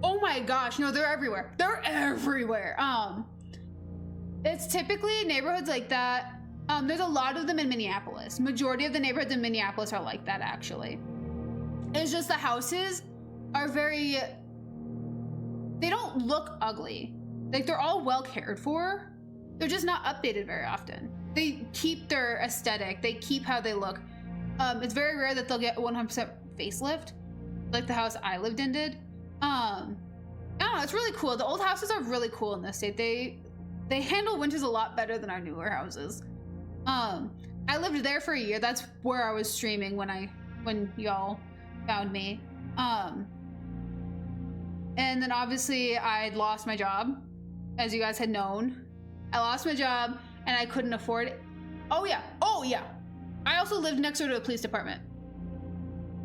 Oh my gosh, no, they're everywhere. They're everywhere. It's typically neighborhoods like that. There's a lot of them in Minneapolis. Majority of the neighborhoods in Minneapolis are like that, actually. It's just the houses are they don't look ugly. Like, they're all well cared for. They're just not updated very often. They keep their aesthetic. They keep how they look. It's very rare that they'll get 100% facelift, like the house I lived in did. I don't know, it's really cool. The old houses are really cool in this state. They handle winters a lot better than our newer houses. I lived there for a year. That's where I was streaming when y'all found me. And then obviously I'd lost my job, as you guys had known. I lost my job and I couldn't afford it. Oh yeah. I also lived next door to a police department.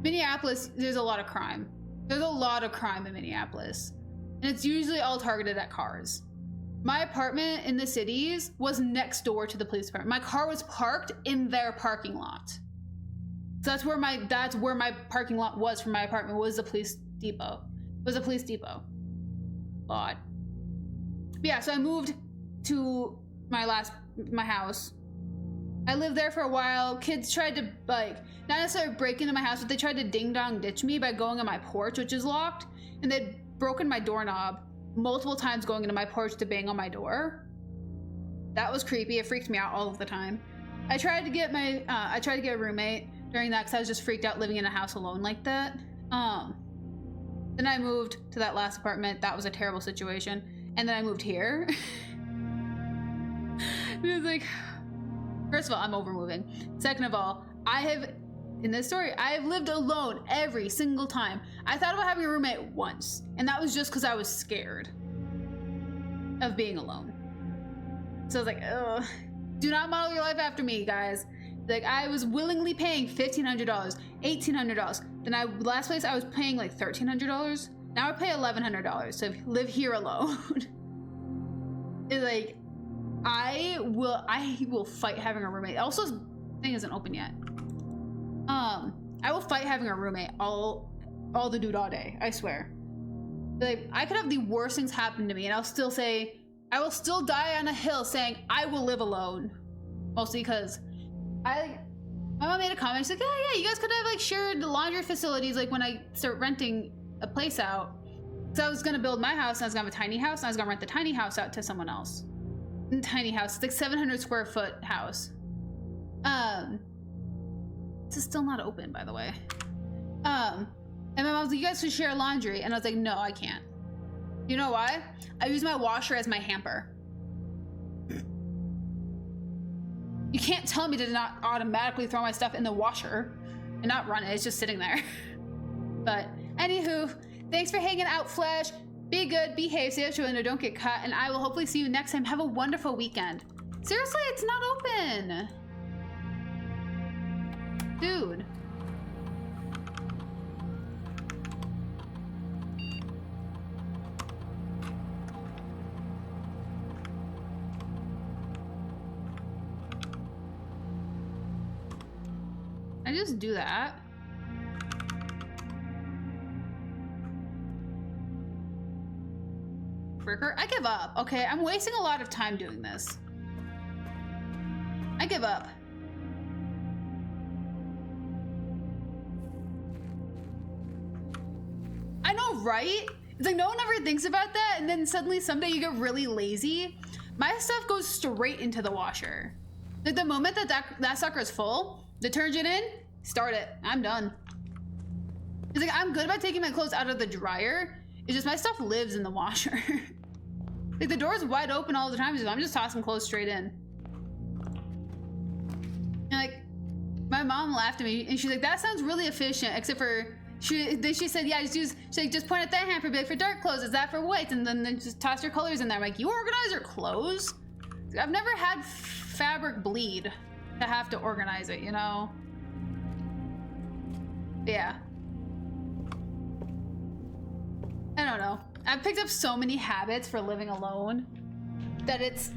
Minneapolis, there's a lot of crime. There's a lot of crime in Minneapolis. And it's usually all targeted at cars. My apartment in the cities was next door to the police department. My car was parked in their parking lot. So that's where my parking lot was for my apartment, was a police depot. It was a police depot. Odd. But yeah, so I moved to my house. I lived there for a while. Kids tried to, like, not necessarily break into my house, but they tried to ding-dong ditch me by going on my porch, which is locked. And they'd broken my doorknob multiple times going into my porch to bang on my door. That was creepy. It freaked me out all of the time. I tried to get a roommate. during that because I was just freaked out living in a house alone like that. Then I moved to that last apartment. That was a terrible situation. And then I moved here. And it was like, first of all, I'm over moving. Second of all, in this story, I have lived alone every single time. I thought about having a roommate once, and that was just because I was scared of being alone. So I was like, ugh, do not model your life after me, guys. Like, I was willingly paying $1,500, $1,800. Then last place I was paying like $1,300. Now I pay $1,100 to live here alone. It's like, I will fight having a roommate. Also, this thing isn't open yet. I will fight having a roommate all the dude all day, I swear. Like, I could have the worst things happen to me and I will still die on a hill saying I will live alone. Mostly because my mom made a comment. She's like, yeah, you guys could have like shared laundry facilities like when I start renting a place out. So I was gonna build my house and I was gonna have a tiny house and I was gonna rent the tiny house out to someone else. Tiny house, it's like 700 square foot house. This is still not open, by the way. And my mom was like, you guys should share laundry. And I was like, no, I can't. You know why? I use my washer as my hamper. You can't tell me to not automatically throw my stuff in the washer and not run it. It's just sitting there. But anywho, thanks for hanging out, Flash. Be good, behave, stay out your window, don't get caught, and I will hopefully see you next time. Have a wonderful weekend. Seriously, it's not open. Dude. I just do that. Fricker, I give up. Okay, I'm wasting a lot of time doing this. I give up. I know, right? It's like no one ever thinks about that, and then suddenly someday you get really lazy. My stuff goes straight into the washer. Like the moment that sucker is full, detergent in, start it. I'm done. It's like I'm good about taking my clothes out of the dryer. It's just my stuff lives in the washer. Like the door's wide open all the time, so I'm just tossing clothes straight in. And like, my mom laughed at me and she's like, that sounds really efficient, except for, then she said, yeah, she's like, just point at that hamper, be like, for dark clothes, is that for white? And then just toss your colors in there. I'm like, you organize your clothes? I've never had fabric bleed to have to organize it, you know? Yeah. I don't know. I've picked up so many habits for living alone that it's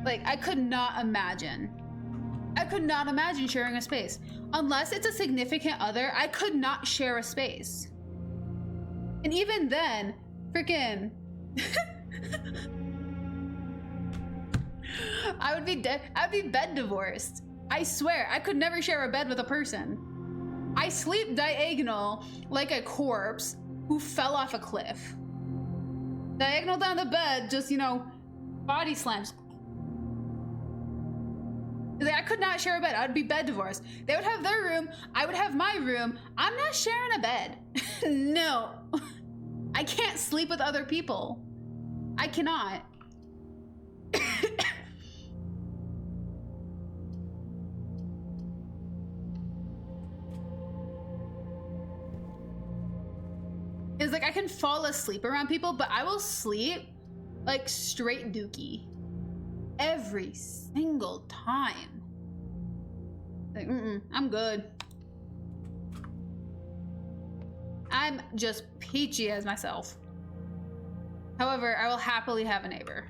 like I could not imagine sharing a space. Unless it's a significant other, I could not share a space. And even then, freaking I would be bed divorced. I swear, I could never share a bed with a person. I sleep diagonal like a corpse who fell off a cliff. Diagonal down the bed, just, you know, body slams. Like, I could not share a bed. I would be bed divorced. They would have their room. I would have my room. I'm not sharing a bed. No. I can't sleep with other people. I cannot. It's like I can fall asleep around people, but I will sleep like straight dookie every single time. Like, I'm good. I'm just peachy as myself. However, I will happily have a neighbor.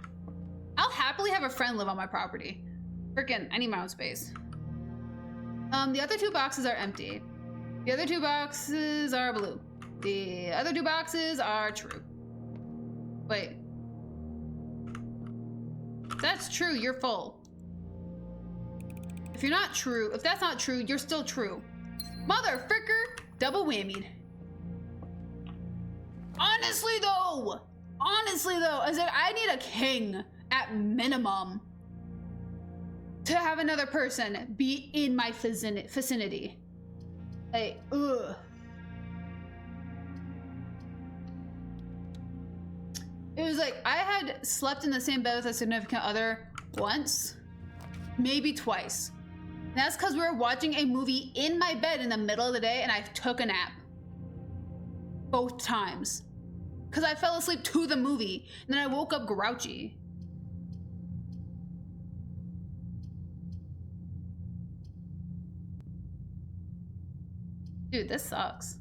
I'll happily have a friend live on my property. Freaking, I need my own space. The other two boxes are empty. The other two boxes are blue. The other two boxes are true. Wait. If that's true, you're full. If you're not true, if that's not true, you're still true. Mother fricker, double whammied. Honestly though, I said I need a king at minimum to have another person be in my vicinity. Like, ugh. It was like, I had slept in the same bed with a significant other once, maybe twice. And that's because we were watching a movie in my bed in the middle of the day and I took a nap. Both times. Because I fell asleep to the movie and then I woke up grouchy. Dude, this sucks.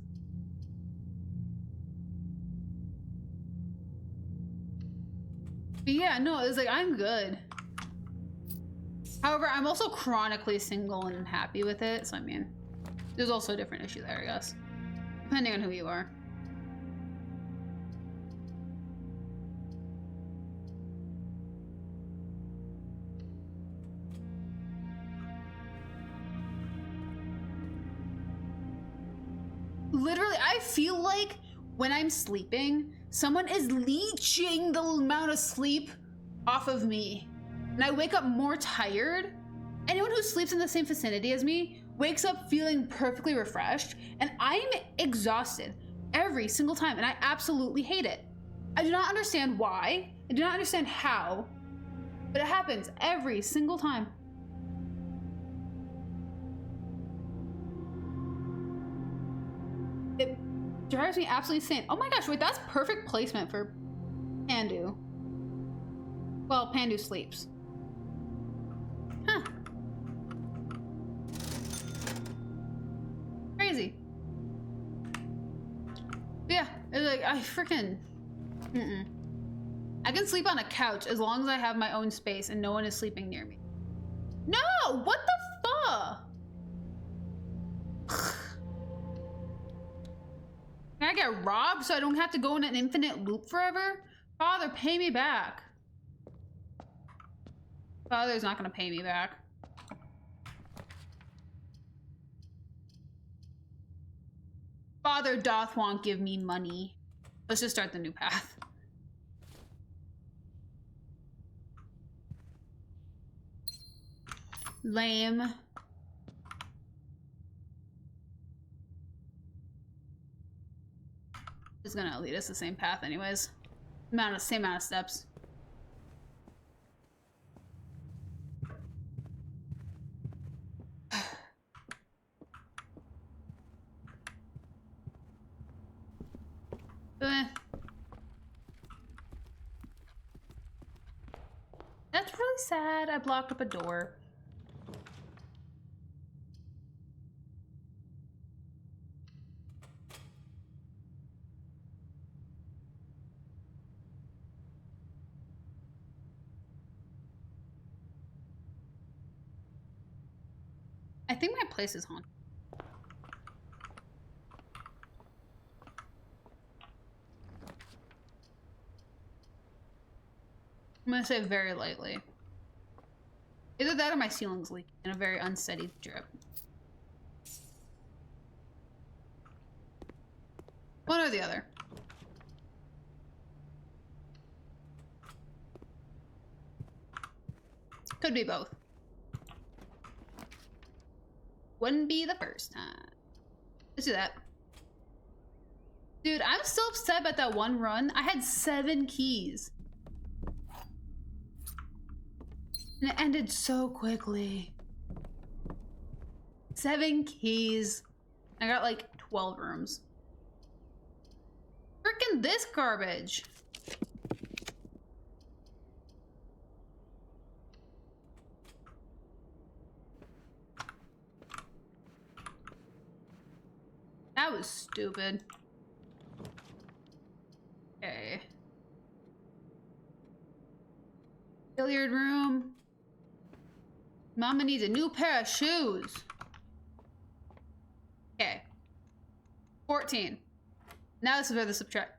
But yeah, no, it was like, I'm good. However, I'm also chronically single and happy with it. So, I mean, there's also a different issue there, I guess. Depending on who you are. Literally, I feel like when I'm sleeping, someone is leeching the amount of sleep off of me. And I wake up more tired. Anyone who sleeps in the same vicinity as me wakes up feeling perfectly refreshed, and I'm exhausted every single time, and I absolutely hate it. I do not understand why. I do not understand how, but it happens every single time. It drives me absolutely insane. Oh my gosh, wait, that's perfect placement for Pandu. Well, Pandu sleeps. Huh. Crazy. But yeah, it's like, I freaking... I can sleep on a couch as long as I have my own space and no one is sleeping near me. No! What the fuck? Can I get robbed so I don't have to go in an infinite loop forever? Father, pay me back. Father's not gonna pay me back. Father doth won't give me money. Let's just start the new path. Lame. Is gonna lead us the same path anyways. Same amount of steps. That's really sad. I blocked up a door. I think my place is haunted. I'm gonna say very lightly. Either that or my ceiling's leaking in a very unsteady drip. One or the other. Could be both. Wouldn't be the first time. Let's do that. Dude, I'm still upset about that one run. I had 7 keys. And it ended so quickly. 7 keys. I got like 12 rooms. Frickin' this garbage. That was stupid. Okay. Billiard room. Mama needs a new pair of shoes. Okay. 14. Now this is where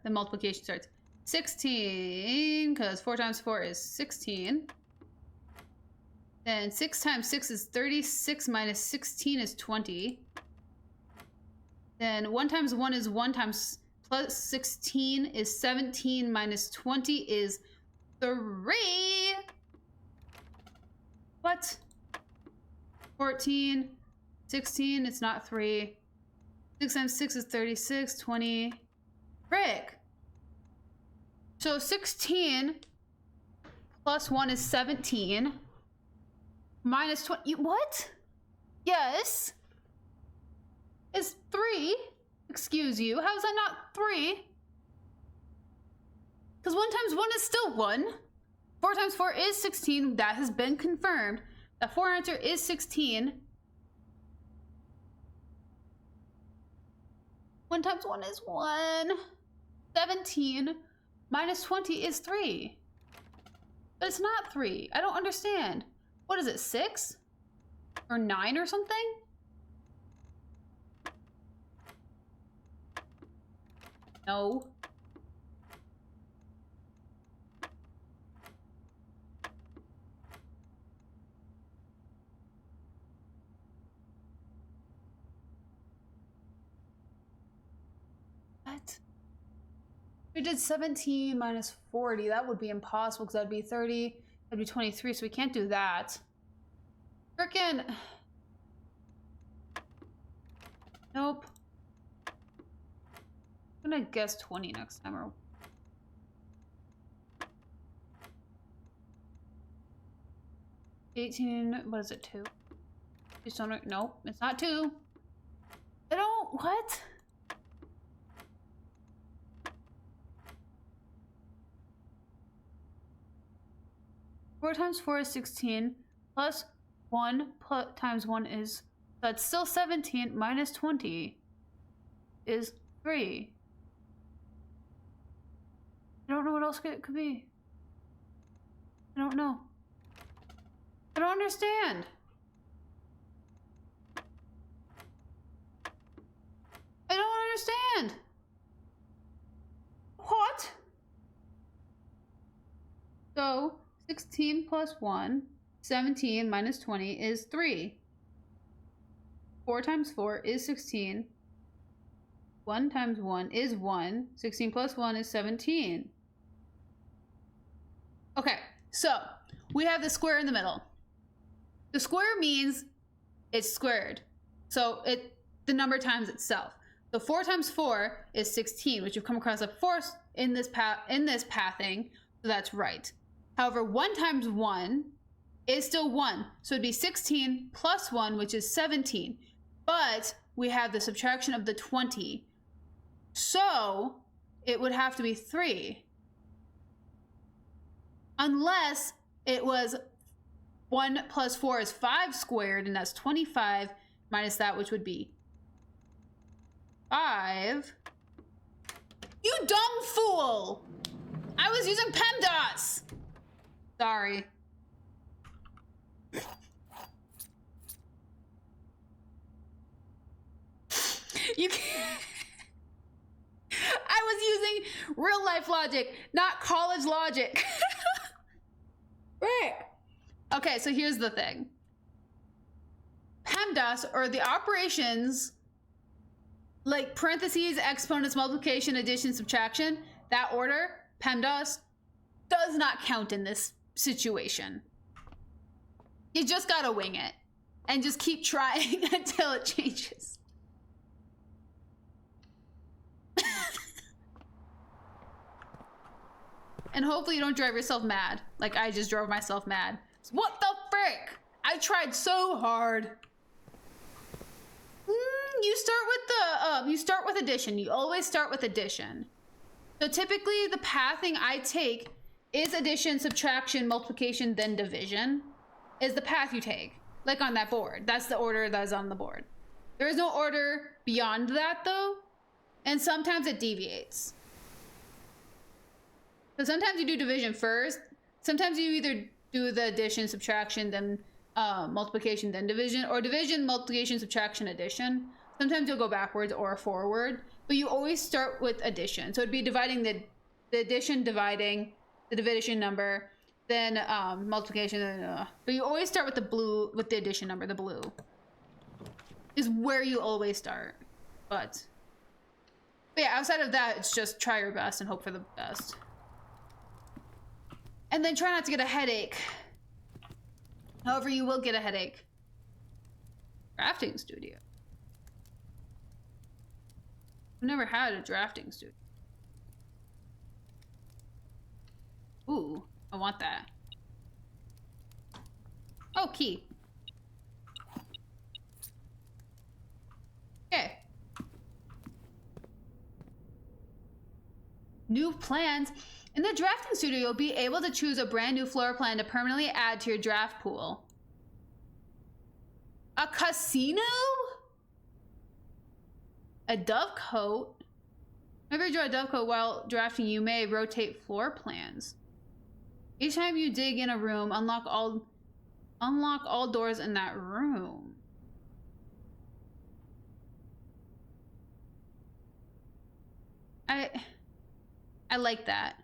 the multiplication starts. 16, because 4 times 4 is 16. Then 6 times 6 is 36 minus 16 is 20. Then 1 times 1 is 1 times plus 16 is 17 minus 20 is 3. What? 14, 16, it's not 3. 6 times 6 is 36, 20. Frick. So 16 plus 1 is 17. Minus 20. What? Yes. Is 3. Excuse you. How is that not 3? Because 1 times 1 is still 1. 4 times 4 is 16. That has been confirmed. That 4 answer is 16. 1 times 1 is 1. 17 minus 20 is 3. But it's not 3. I don't understand. What is it, 6? Or 9 or something? No. What? We did 17 minus 40. That would be impossible because that'd be 30. That'd be 23, so we can't do that. Frickin'. Nope. I'm gonna guess 20 next time. Or 18, what is it, 2? Just don't, nope, it's not 2. I don't, what? Four times 4 is 16, plus 1 times 1 is, that's still 17, minus 20 is 3. I don't know what else it could be. I don't know. I don't understand. I don't understand. What? So, 16 plus 1, 17 minus 20 is 3. 4 times 4 is 16. 1 times 1 is 1. 16 plus 1 is 17. Okay, so we have the square in the middle. The square means it's squared. So the number times itself. So 4 times 4 is 16, which you've come across before in this pathing, so that's right. However, 1 times 1 is still 1. So it'd be 16 plus 1, which is 17. But we have the subtraction of the 20. So it would have to be 3. Unless it was 1 plus 4 is 5 squared, and that's 25 minus that, which would be 5. You dumb fool! I was using PEMDAS! Sorry. You can't. I was using real life logic, not college logic. Right. Okay, so here's the thing. PEMDAS, or the operations, like parentheses, exponents, multiplication, addition, subtraction, that order, PEMDAS, does not count in this situation. You just gotta wing it and just keep trying until it changes. And hopefully you don't drive yourself mad like I just drove myself mad. What the frick? I tried so hard. You start with addition. You always start with addition. So typically the pathing I take is addition, subtraction, multiplication, then division is the path you take. Like on that board. That's the order that is on the board. There is no order beyond that though. And sometimes it deviates. So sometimes you do division first. Sometimes you either do the addition, subtraction, then multiplication, then division, or division, multiplication, subtraction, addition. Sometimes you'll go backwards or forward, but you always start with addition. So it'd be dividing the addition, dividing the division number, then multiplication, but you always start with the blue, with the addition number. The blue is where you always start. But yeah, outside of that, it's just try your best and hope for the best. And then try not to get a headache. However, you will get a headache. Crafting studio. I've never had a drafting studio. Ooh, I want that. Oh, key. Okay. New plans. In the drafting studio, you'll be able to choose a brand new floor plan to permanently add to your draft pool. A casino? A dovecote? Whenever you draw a dovecote while drafting, you may rotate floor plans. Each time you dig in a room, unlock all doors in that room. I like that.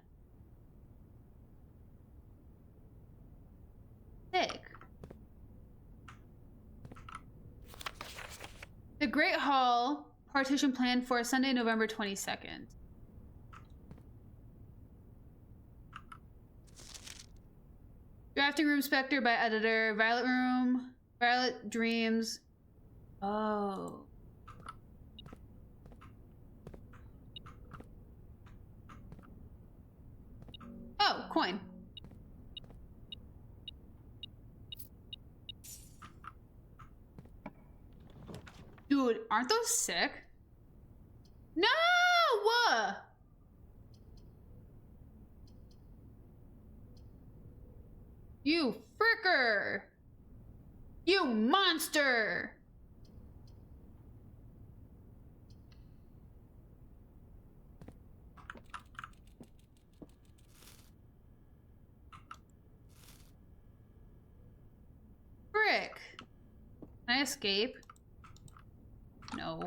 Sick. The Great Hall partition planned for Sunday, November 22nd. Drafting Room Spectre by editor. Violet Room. Violet Dreams. Oh. Oh, coin. Dude, aren't those sick? No! You fricker! You monster! Frick! Can I escape? No.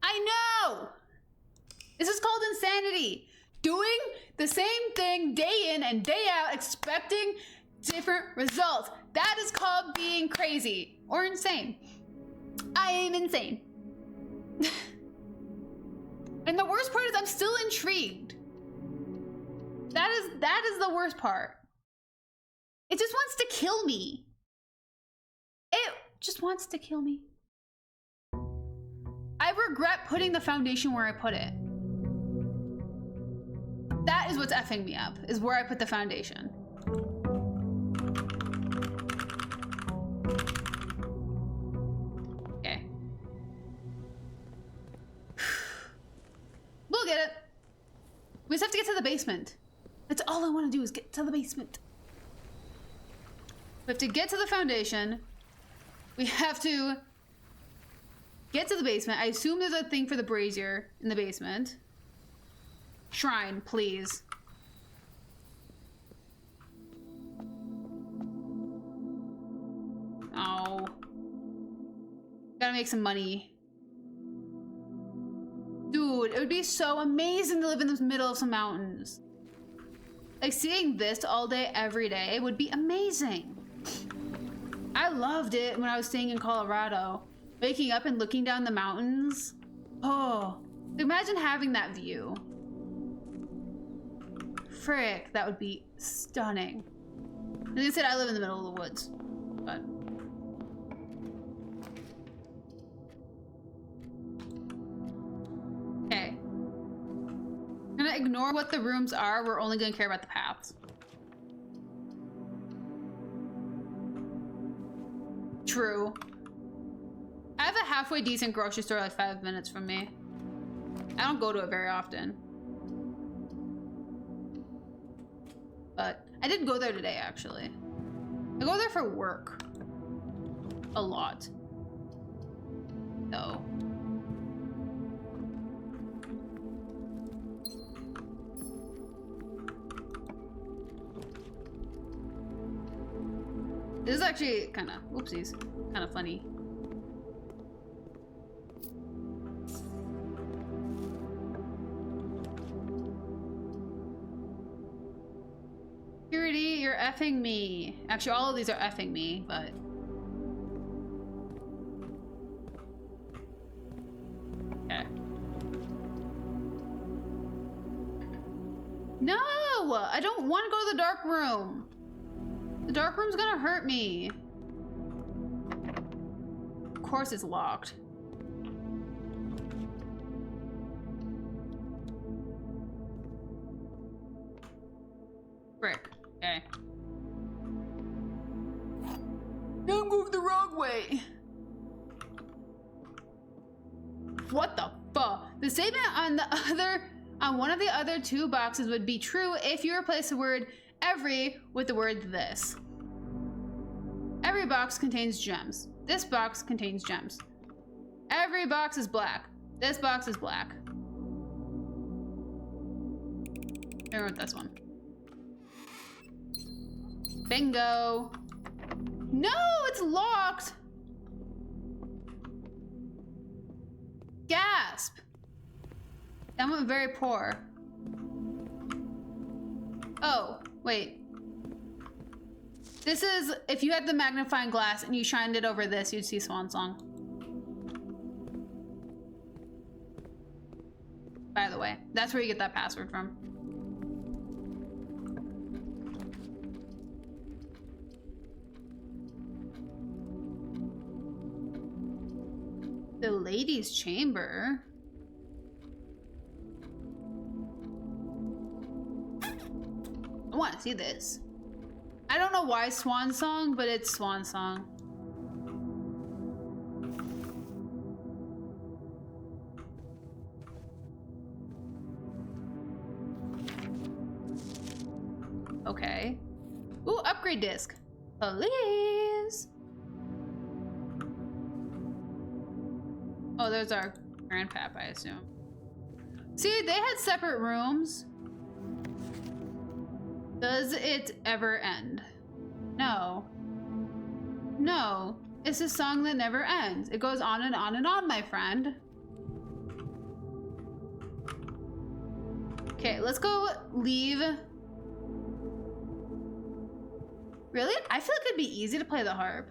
I know! This is called insanity. Doing the same thing day in and day out, expecting different results. That is called being crazy or insane. I am insane. And the worst part is I'm still intrigued. That is the worst part. It just wants to kill me. It just wants to kill me. I regret putting the foundation where I put it. That is what's effing me up, is where I put the foundation. Okay. We'll get it. We just have to get to the basement. That's all I want to do is get to the basement. We have to get to the foundation. We have to get to the basement. I assume there's a thing for the brazier in the basement. Shrine, please. Oh. Gotta make some money. Dude, it would be so amazing to live in the middle of some mountains. Like, seeing this all day, every day would be amazing. I loved it when I was staying in Colorado. Waking up and looking down the mountains. Oh, imagine having that view. Frick, that would be stunning. As I said, I live in the middle of the woods, but. Okay. I'm gonna ignore what the rooms are. We're only gonna care about the paths. True. I have a halfway decent grocery store like 5 minutes from me. I don't go to it very often. But I did go there today, actually. I go there for work. A lot. So. This is actually kind of, whoopsies, kind of funny. Security, you're effing me. Actually, all of these are effing me, but. Okay. No! I don't want to go to the dark room. The dark room's gonna hurt me. course it's locked. Frick. Okay. I'm going the wrong way. What the fuck? The statement on one of the other two boxes would be true if you replace the word every with the word this. Every box contains gems. This box contains gems. Every box is black. This box is black. I wrote this one. Bingo. No, it's locked. Gasp. That went very poor. Oh, wait. This is, if you had the magnifying glass and you shined it over this, you'd see Swan Song. By the way, that's where you get that password from. The ladies' chamber. I want to see this. I don't know why Swan Song, but it's Swan Song. Okay. Ooh, upgrade disc. Please. Oh, there's our grandpap, I assume. See, they had separate rooms. Does it ever end? No. No. It's a song that never ends. It goes on and on and on, my friend. Okay, let's go leave. Really? I feel like it'd be easy to play the harp.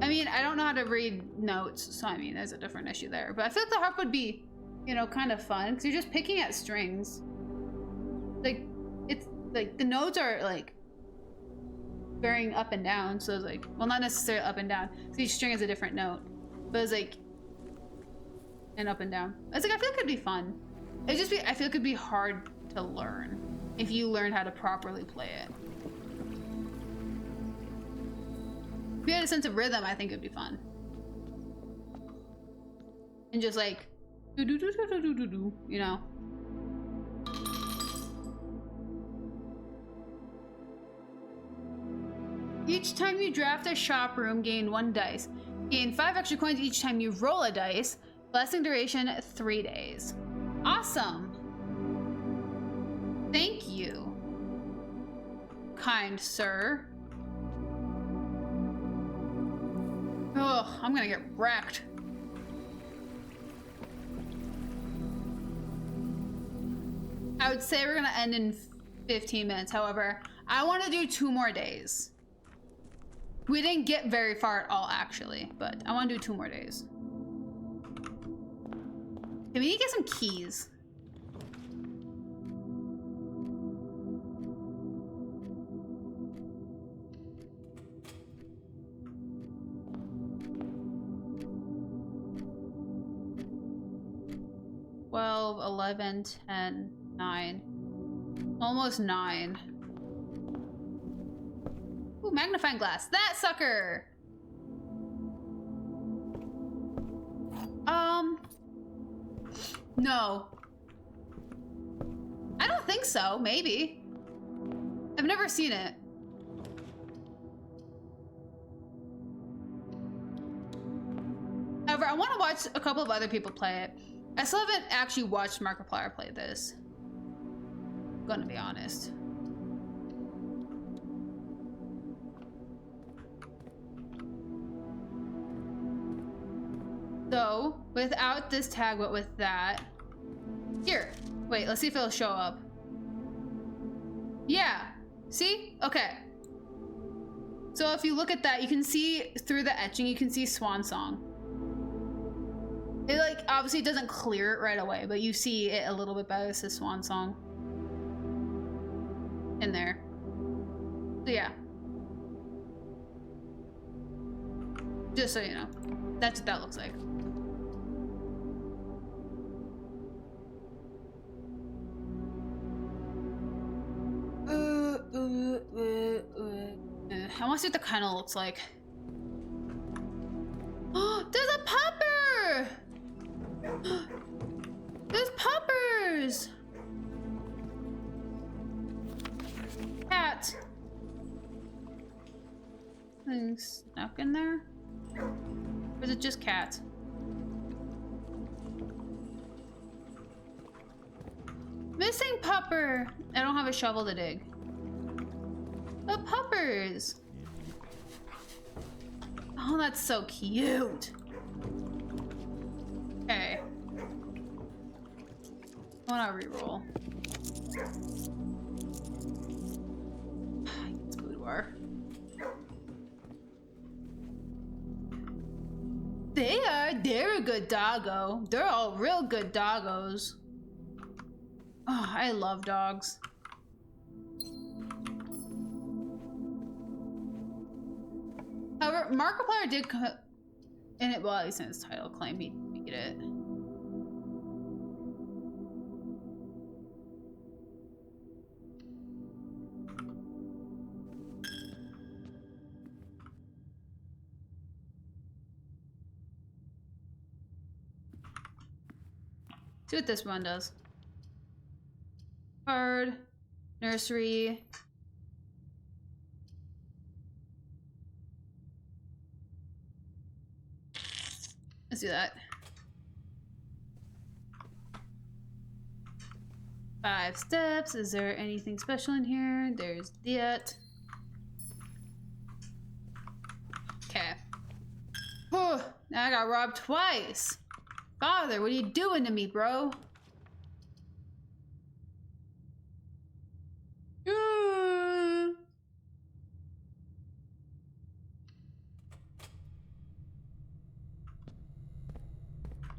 I mean, I don't know how to read notes, so I mean, there's a different issue there. But I feel like the harp would be, you know, kind of fun, because you're just picking at strings. Like, it's, like, the notes are, like, varying up and down, so it's like, well, not necessarily up and down, so each string has a different note. But it's like, and up and down. It's like, I feel like it'd be fun. It'd just be, I feel like it'd be hard to learn, if you learned how to properly play it. If you had a sense of rhythm, I think it'd be fun. And just like, do do do do do do do do, you know. Each time you draft a shop room, gain 1 dice. Gain 5 extra coins each time you roll a dice. Blessing duration 3 days. Awesome. Thank you, kind sir. Oh, I'm gonna get wrecked. I would say we're gonna end in 15 minutes. However, I want to do 2 more days. We didn't get very far at all, actually, but I want to do 2 more days. Okay, we need to get some keys. $12, $11, $10, $9. Almost 9. Ooh, magnifying glass. That sucker! No. I don't think so. Maybe. I've never seen it. However, I want to watch a couple of other people play it. I still haven't actually watched Markiplier play this. I'm gonna be honest. So, without this tag, but with that. Here. Wait, let's see if it'll show up. Yeah. See? Okay. So if you look at that, you can see through the etching, you can see Swan Song. It, like, obviously doesn't clear it right away, but you see it a little bit better. It says Swan Song in there. So yeah. Just so you know. That's what that looks like. I want to see what the kennel looks like. Oh, there's a pupper! There's puppers! Cat. Things stuck in there? Or is it just cat? Missing pupper! I don't have a shovel to dig. The puppers! Oh, that's so cute. Okay. I wanna reroll. It's boudoir. They're a good doggo. They're all real good doggos. Oh, I love dogs. However, Markiplier did come in it. Well, at least in his title claim, he beat it. See what this one does. Card, nursery. Let's do that. 5 steps. Is there anything special in here? There's that. Okay. Now I got robbed twice. Father, what are you doing to me, bro?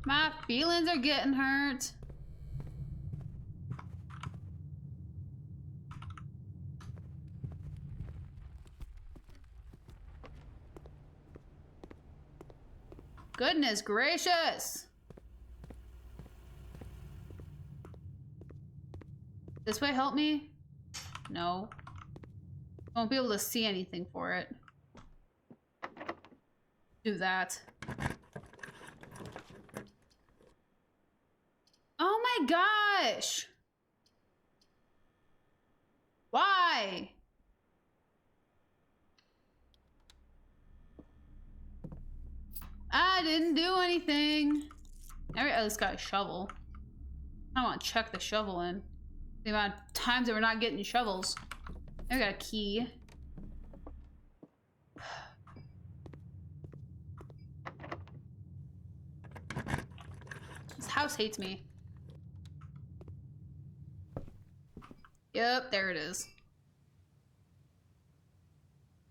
My feelings are getting hurt. Goodness gracious. This way help me? No. Won't be able to see anything for it. Do that. Oh my gosh! Why? I didn't do anything. I at least got a shovel. I want to check the shovel in. The amount of times that we're not getting shovels. I got a key. This house hates me. Yep, there it is.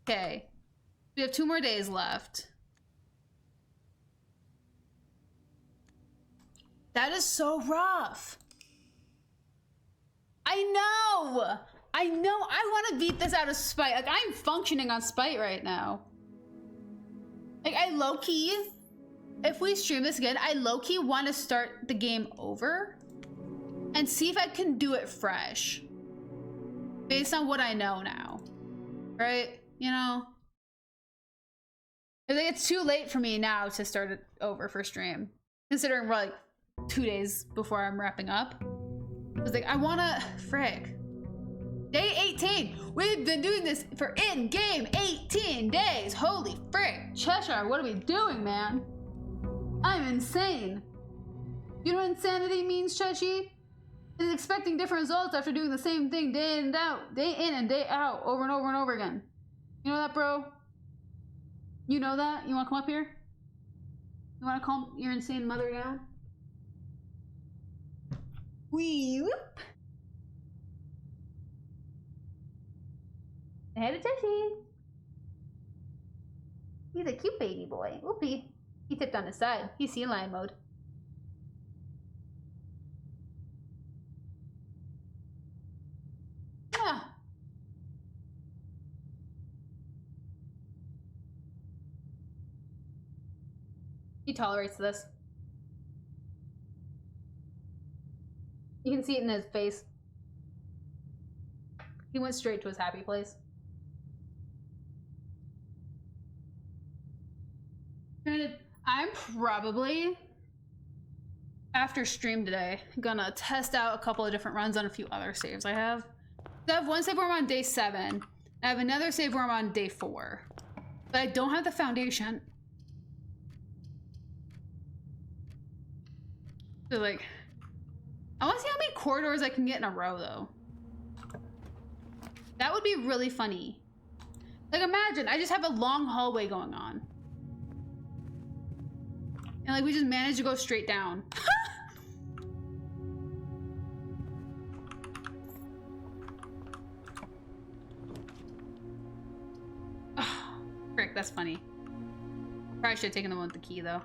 Okay. We have 2 more days left. That is so rough. I know. I want to beat this out of spite. Like, I'm functioning on spite right now. Like, I low-key, if we stream this again, I low-key want to start the game over and see if I can do it fresh. Based on what I know now. Right? You know? I think it's too late for me now to start it over for stream. Considering we're like 2 days before I'm wrapping up. I was like, I wanna, frick. Day 18. We've been doing this for in-game 18 days. Holy frick. Cheshire, what are we doing, man? I'm insane. You know what insanity means, Cheshire? It's expecting different results after doing the same thing day in and out, day in and day out, over and over and over again. You know that, bro? You know that? You wanna come up here? You wanna calm your insane mother down? Wee whoop. Ahead of Tushy. He's a cute baby boy. Whoopee. He tipped on his side. He's sea lion mode. Yeah. He tolerates this. You can see it in his face. He went straight to his happy place. Granted, I'm probably, after stream today, gonna test out a couple of different runs on a few other saves I have. I have one save where I'm on day 7. I have another save where I'm on day 4. But I don't have the foundation. So like, I want to see how many corridors I can get in a row though. That would be really funny. Like imagine, I just have a long hallway going on. And like we just managed to go straight down. Oh, frick, that's funny. Probably should have taken the one with the key though.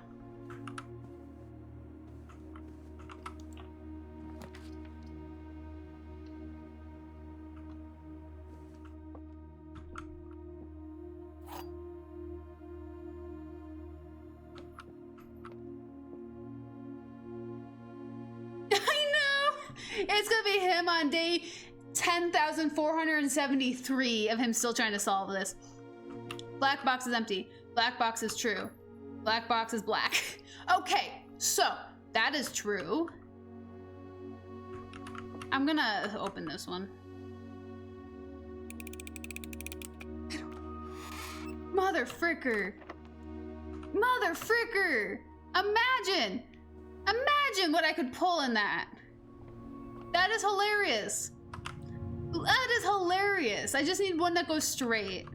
It's gonna be him on day 10,473 of him still trying to solve this. Black box is empty. Black box is true. Black box is black. Okay, so that is true. I'm gonna open this one. Mother fricker. Mother fricker. Imagine. Imagine what I could pull in that. That is hilarious. That is hilarious. I just need one that goes straight.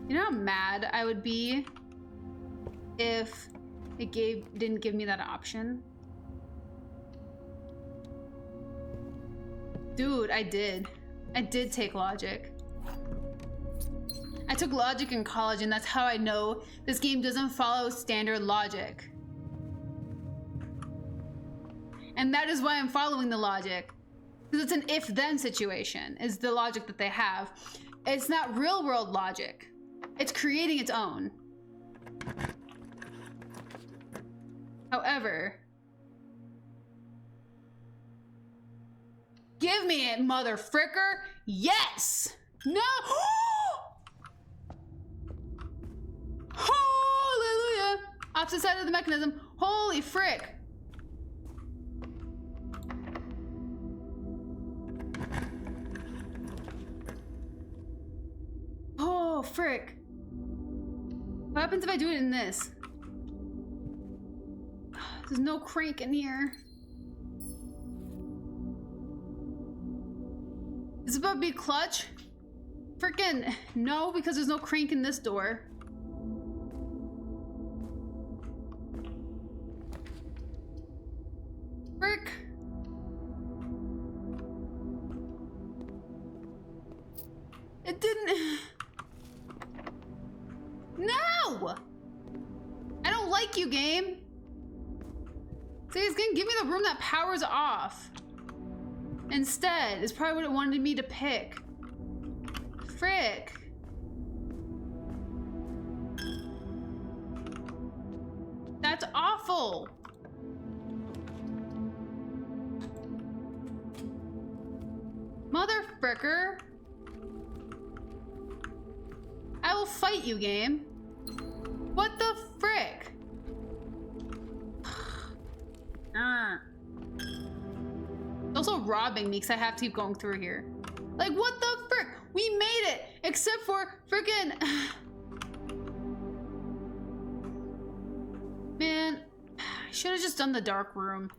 You know how mad I would be if it didn't give me that option? Dude, I did. I did take logic. I took logic in college, and that's how I know this game doesn't follow standard logic. And that is why I'm following the logic. Because it's an if-then situation, is the logic that they have. It's not real-world logic. It's creating its own. However, give me it, mother fricker! Yes! No! Hallelujah! Opposite side of the mechanism. Holy frick! Oh, frick. What happens if I do it in this? There's no crank in here. Is it about to be clutch? Frickin' no, because there's no crank in this door. Frick. It didn't. No! I don't like you, game. See, it's gonna give me the room that powers off. Instead, it's probably what it wanted me to pick. Frick. That's awful. Mother fricker. I will fight you, game. What the frick? It's also robbing me because I have to keep going through here. Like, what the frick? We made it! Except for frickin'... Man, I should have just done the dark room.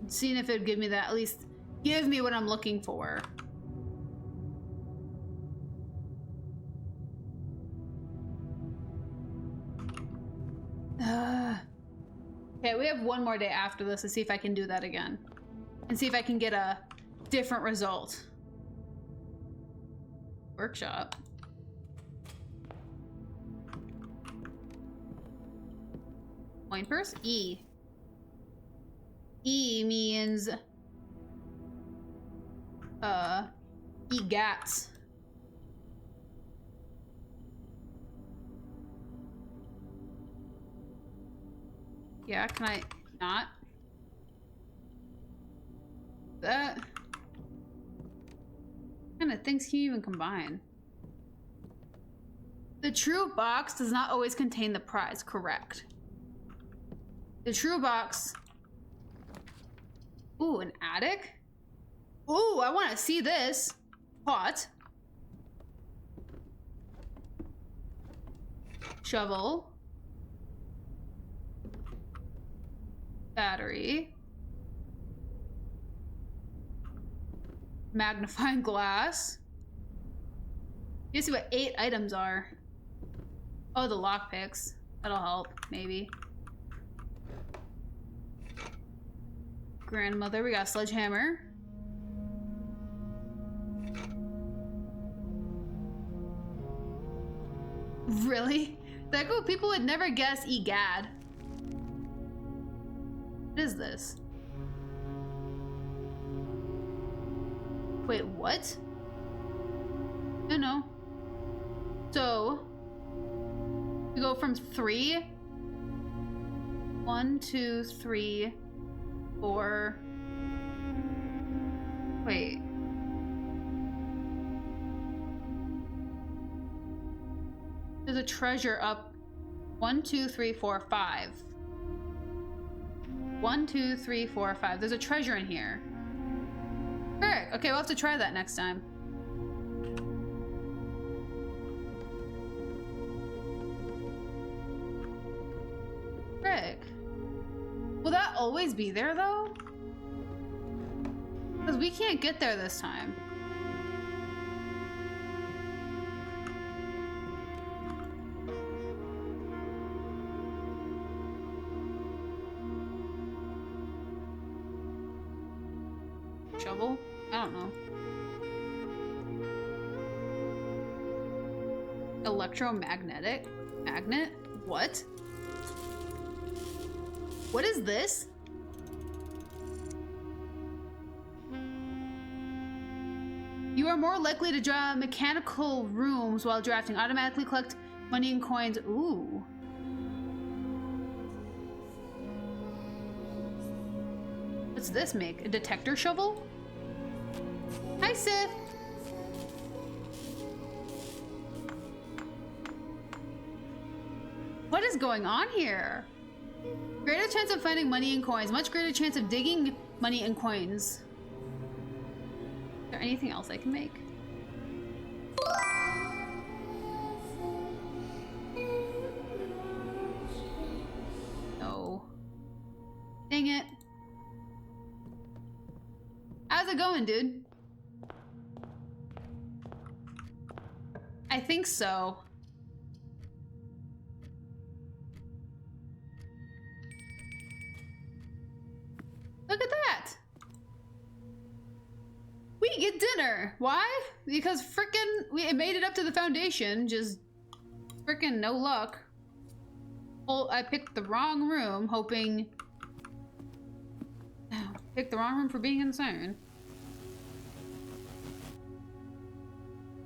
Seeing if it would give me that, at least give me what I'm looking for. Okay, we have one more day after this to see if I can do that again. And see if I can get a different result. Workshop. Coin purse? E. E means EGATs. Yeah, can I not? That? What kind of things can you even combine? The true box does not always contain the prize, correct. The true box. Ooh, an attic? Ooh, I want to see this. Pot. Shovel. Battery. Magnifying glass. You see what 8 items are. Oh, the lockpicks. That'll help, maybe. Grandmother, we got a sledgehammer. Really? That go people would never guess egad. What is this? Wait, what? No. So we go from 3. 1, 2, 3, 4. Wait. There's a treasure up 1, 2, 3, 4, 5. 1, 2, 3, 4, 5. There's a treasure in here. Frick. Okay, we'll have to try that next time. Frick. Will that always be there though? Because we can't get there this time. Shovel? I don't know. Electromagnetic? Magnet? What? What is this? You are more likely to draw mechanical rooms while drafting. Automatically collect money and coins. Ooh. What's this make? A detector shovel? Hi, Sith. What is going on here? Greater chance of finding money and coins. Much greater chance of digging money and coins. Is there anything else I can make? No. Dang it. How's it going, dude? I think so. Look at that! We get dinner! Why? Because frickin' we made it up to the foundation, just frickin' no luck. Well, I picked the wrong room, hoping... Picked the wrong room for being insane.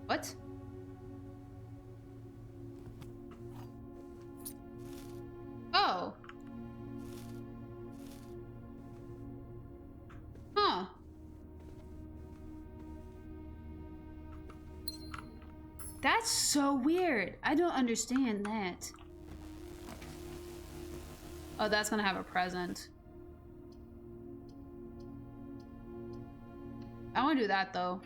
What? Oh. Huh. That's so weird. I don't understand that. Oh, that's gonna have a present. I wanna do that though.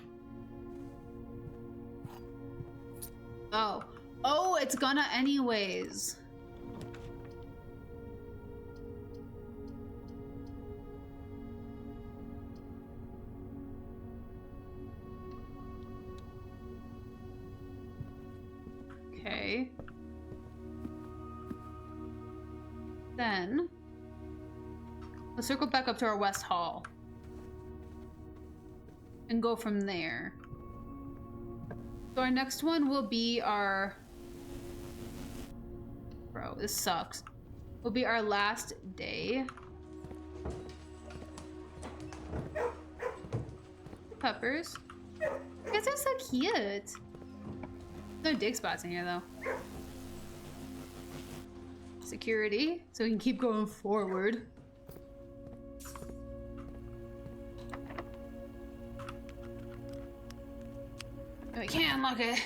Oh. Oh, it's gonna anyways. Okay. Then let's circle back up to our West Hall and go from there. So our next one will be our... Bro, this sucks. Will be our last day. peppers. You guys are so cute. No dig spots in here though. Security, so we can keep going forward. We can't unlock it.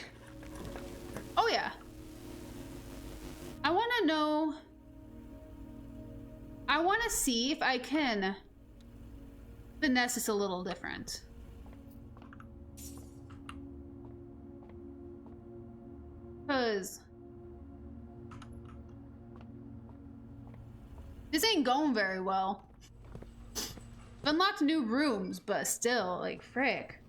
Oh yeah. I want to know. I want to see if I can finesse this a little different. Because this ain't going very well. I've unlocked new rooms, but still, like, frick.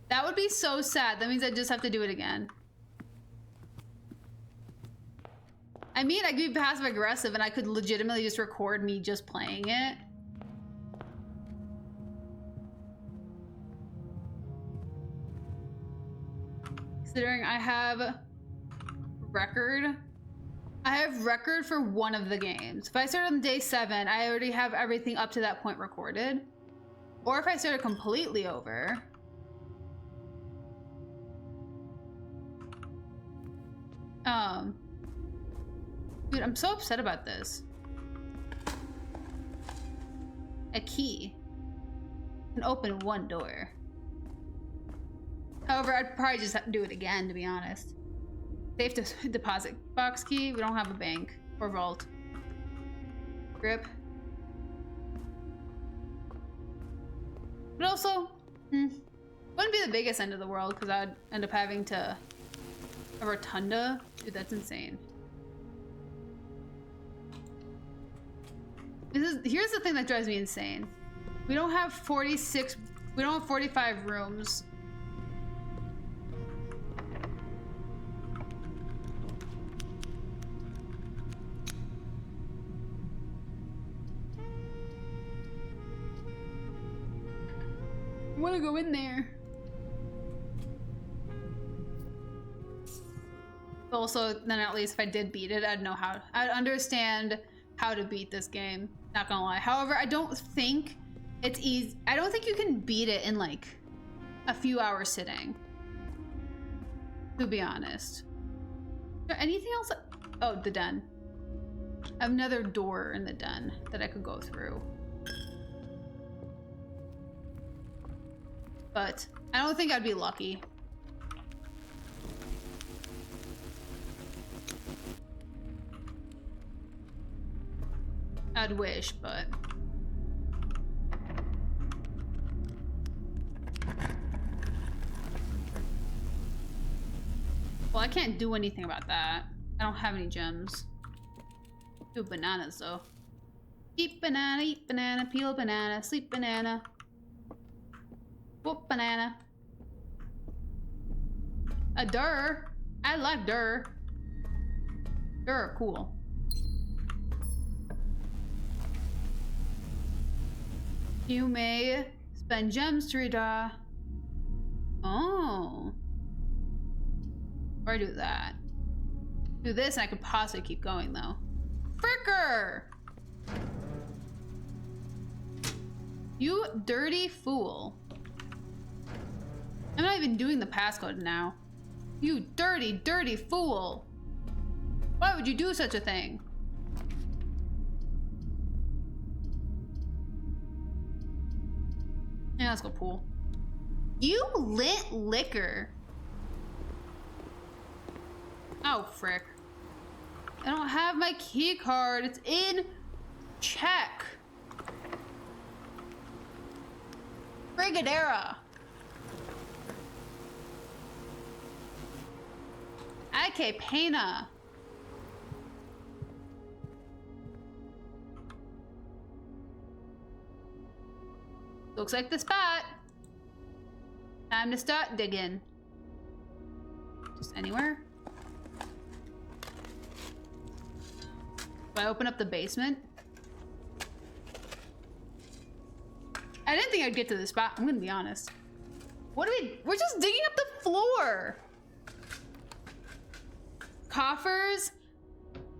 That would be so sad. That means I just have to do it again. I mean, I could be passive aggressive and I could legitimately just record me just playing it. Considering I have record. I have record for one of the games. If I start on day 7, I already have everything up to that point recorded. Or if I started completely over. Dude, I'm so upset about this. A key can open one door. However, I'd probably just have to do it again, to be honest. Safe deposit box key. We don't have a bank or vault. Grip. But also, wouldn't be the biggest end of the world because I'd end up having to a rotunda. Dude, that's insane. Here's the thing that drives me insane. We don't have 46. We don't have 45 rooms. I want to go in there. Also, then at least if I did beat it, I'd know how. I'd understand how to beat this game. Not gonna lie. However, I don't think it's easy. I don't think you can beat it in like a few hours sitting. To be honest. Is there anything else? Oh, the den. I have another door in the den that I could go through. But I don't think I'd be lucky. I'd wish, but... Well, I can't do anything about that. I don't have any gems. Do bananas, though. Eat banana, peel banana, sleep banana. Whoop banana. A dur. I like dur. Dur are cool. You may spend gems to redraw. Oh. Or do that. Do this and I could possibly keep going though. Fricker! You dirty fool. I'm not even doing the passcode now. You dirty, dirty fool. Why would you do such a thing? Yeah, let's go pool. You lit liquor. Oh, frick. I don't have my key card. It's in check. Brigadera. Okay, Pena. Looks like the spot. Time to start digging. Just anywhere. Do I open up the basement? I didn't think I'd get to this spot. I'm gonna be honest. What are we're just digging up the floor. Coffers?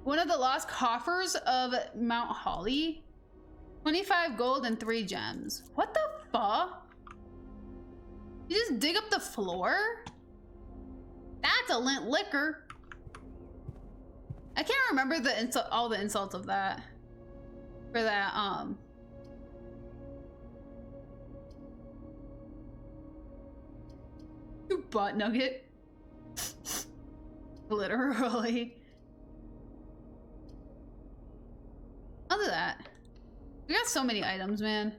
One of the lost coffers of Mount Holly. 25 gold and 3 gems. What the fuck? You just dig up the floor? That's a lint liquor. I can't remember the all the insults of that. For that, butt nugget. Literally. Other than that, we got so many items, man.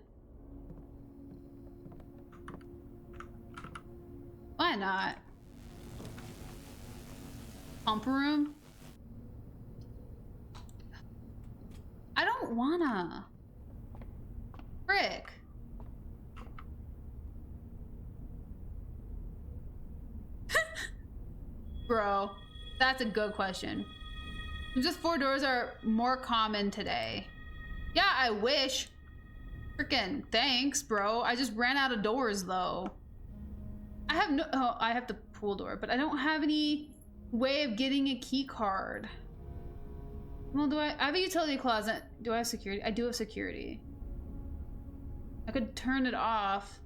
Why not? Pump room? I don't wanna. Frick. Bro, that's a good question. Just 4 doors are more common today. Yeah, I wish. Frickin' thanks, bro. I just ran out of doors, though. I have no... Oh, I have the pool door, but I don't have any way of getting a key card. Well, do I have a utility closet? Do I have security? I do have security. I could turn it off.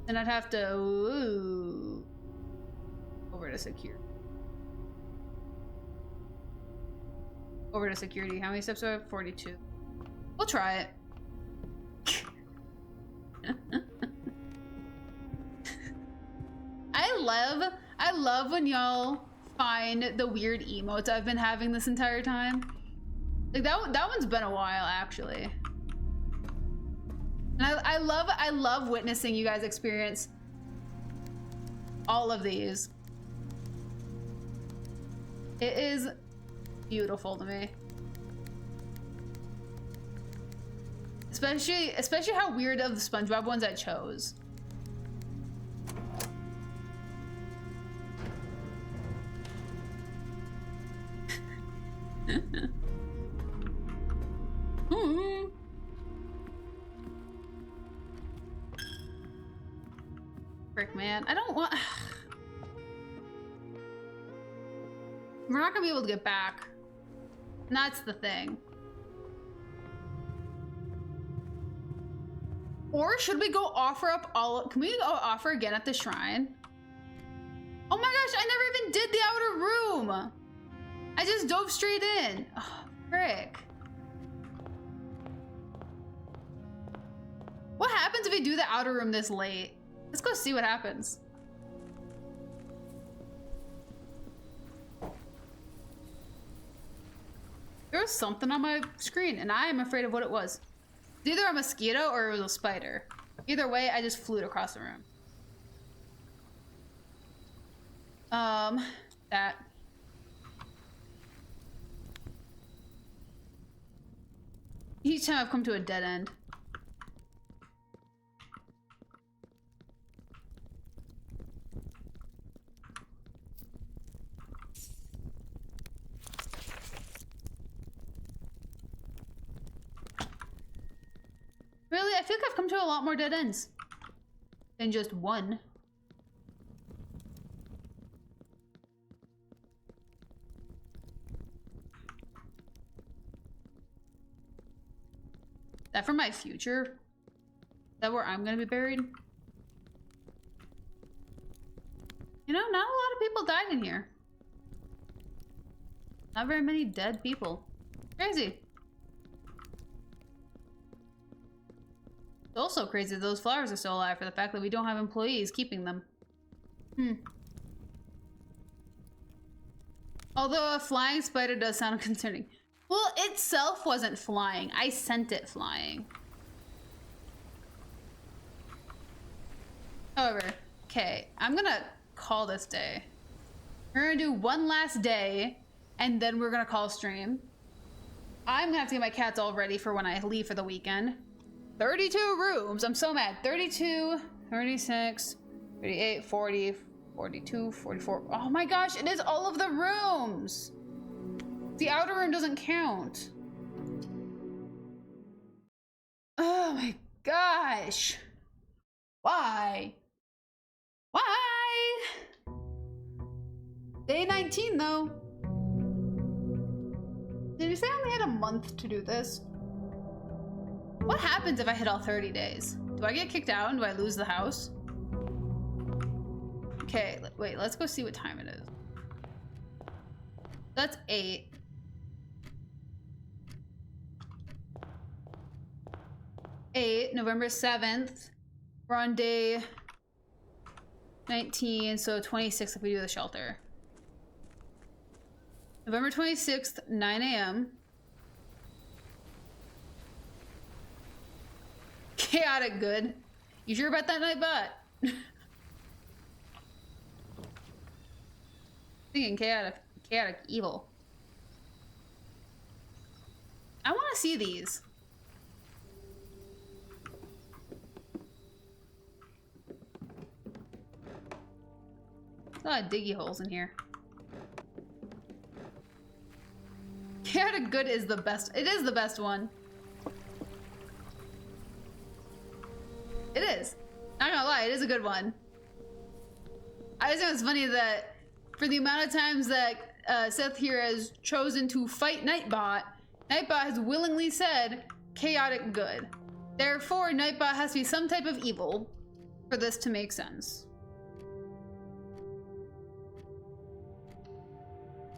Then I'd have to... Ooh, over to security. Over to security. How many steps do I have? 42. We'll try it. I love when y'all find the weird emotes I've been having this entire time. Like that one's been a while, actually. And I love witnessing you guys experience all of these. It is beautiful to me. Especially how weird of the SpongeBob ones I chose. Frick, man. I don't want... We're not gonna be able to get back. And that's the thing. Or should we go offer up all... Can we go offer again at the shrine? Oh my gosh, I never even did the outer room! I just dove straight in. Oh, frick. What happens if we do the outer room this late? Let's go see what happens. There was something on my screen, and I am afraid of what it was. It's either a mosquito or it was a spider. Either way, I just flew across the room. That. Each time I've come to a dead end. Really, I feel like I've come to a lot more dead ends than just one. Is that for my future? Is that where I'm gonna be buried? You know, not a lot of people died in here. Not very many dead people. Crazy. It's also crazy that those flowers are still alive for the fact that we don't have employees keeping them. Although a flying spider does sound concerning. Well, itself wasn't flying. I sent it flying. However, okay, I'm gonna call this day. We're gonna do one last day, and then we're gonna call stream. I'm gonna have to get my cats all ready for when I leave for the weekend. 32 rooms. I'm so mad. 32, 36, 38, 40, 42, 44. Oh my gosh, it is all of the rooms. The outer room doesn't count. Oh my gosh. Why? Why? Day 19 though. a month to do this? What happens if I hit all 30 days? Do I get kicked out and do I lose the house? Okay, wait, let's go see what time it is. That's 8. November 7th. We're on day 19, so 26 if we do the shelter. November 26th, 9 a.m. Chaotic good. You sure about that, Nightbot? Thinking chaotic evil. I want to see these. There's a lot of diggy holes in here. Chaotic good is the best. It is the best one. It is. Not gonna lie, it is a good one. I just think it's funny that for the amount of times that Seth here has chosen to fight Nightbot, Nightbot has willingly said chaotic good. Therefore, Nightbot has to be some type of evil for this to make sense.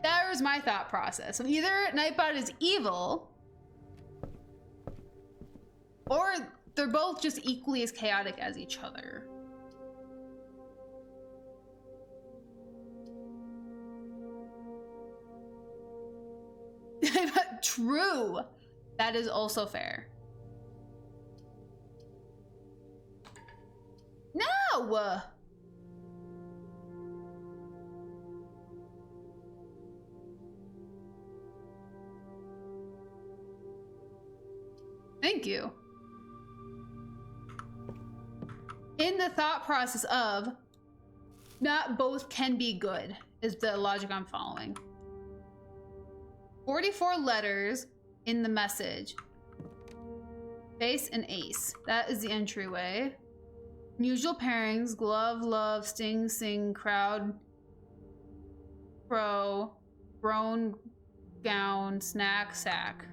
That was my thought process. So either Nightbot is evil, or they're both just equally as chaotic as each other. True. That is also fair. No! Thank you. In the thought process of not both can be good is the logic I'm following. 44 letters in the message. Face and ace. That is the entryway. Unusual pairings. Glove, love, sting, sing, crowd, crow, grown, gown, snack, sack.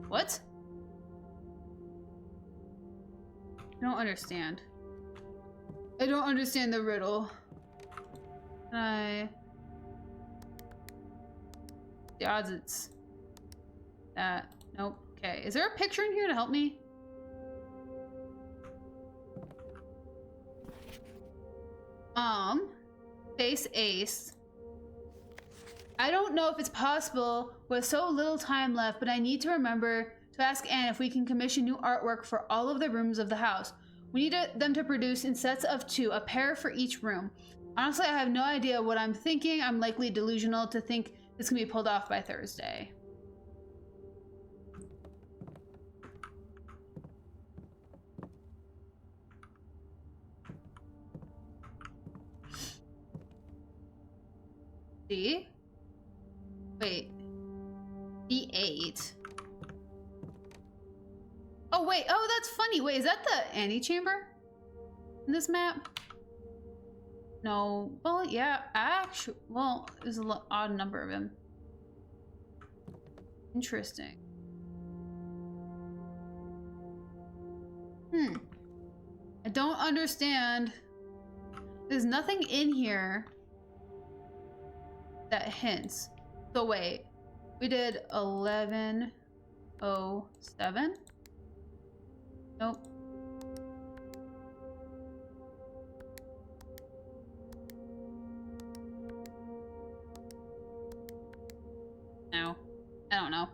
What? I don't understand. I don't understand the riddle. The odds it's that. Nope. Okay. Is there a picture in here to help me? Face ace. I don't know if it's possible with so little time left, but I need to remember to ask Anne if we can commission new artwork for all of the rooms of the house. We need them to produce in sets of 2, a pair for each room. Honestly, I have no idea what I'm thinking. I'm likely delusional to think this can be pulled off by Thursday. D? Wait. D8. Oh, wait. Oh, that's funny. Wait, is that the antechamber in this map? No. Well, yeah. Actually, well, there's an odd number of them. Interesting. I don't understand. There's nothing in here that hints. So wait. We did 1107? Nope. No. I don't know.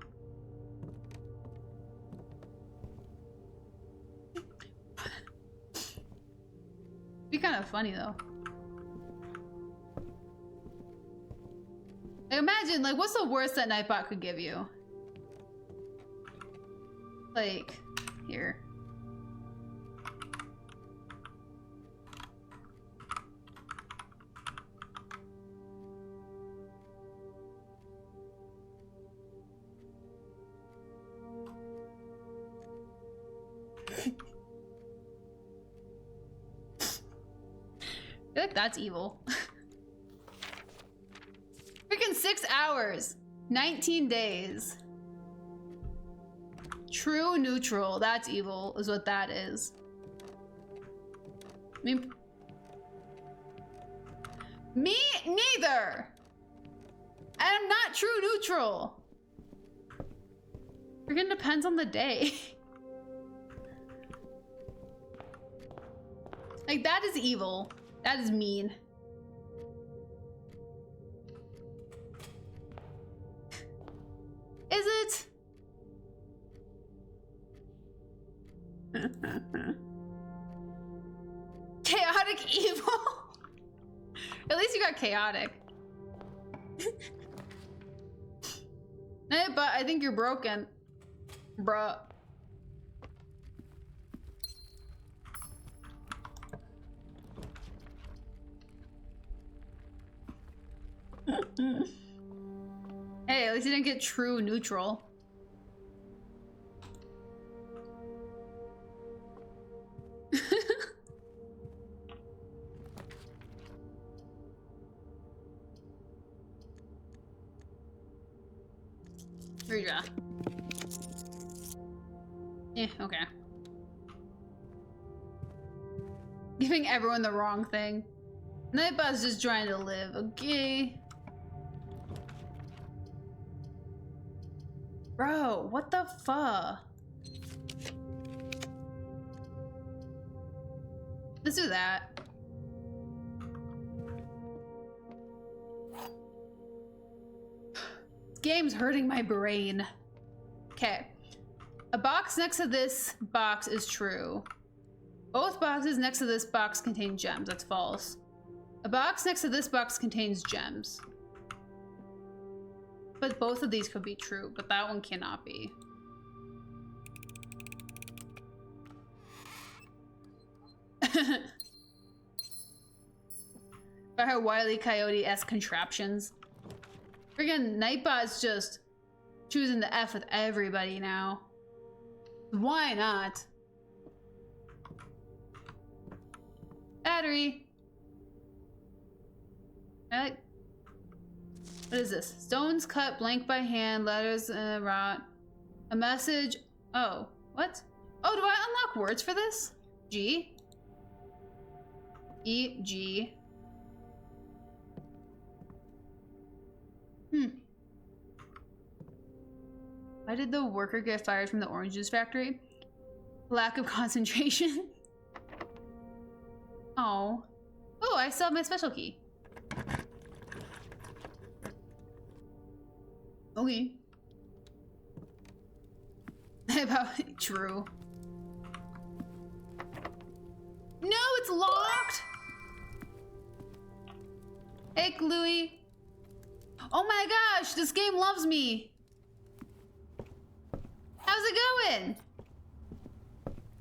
Be kind of funny though. Like, imagine, like, what's the worst that Nightbot could give you? Like, here. I feel like that's evil. Freaking 6 hours. 19 days. True neutral. That's evil, is what that is. Me neither. I'm not true neutral. Freaking depends on the day. Like, that is evil. That is mean. Is it? Chaotic evil? At least you got chaotic. But I think you're broken. Bruh. Hey, at least you didn't get true neutral. Redraw. Yeah, okay. Giving everyone the wrong thing. Nightbot's just trying to live, okay? Bro, what the fuck? Let's do that. This game's hurting my brain. Okay. A box next to this box is true. Both boxes next to this box contain gems. That's false. A box next to this box contains gems. But both of these could be true, but that one cannot be. By her Wile E. Coyote-esque contraptions. Friggin' Nightbot's just choosing the F with everybody now. Why not? Battery. What is this? Stones cut blank by hand, letters rot. A message. Oh, what? Oh, do I unlock words for this? G? E, G. Why did the worker get fired from the orange juice factory? Lack of concentration. Oh. Oh, I still have my special key. Okay. About true. No, it's locked. Hey, Louie. Oh my gosh, this game loves me. How's it going?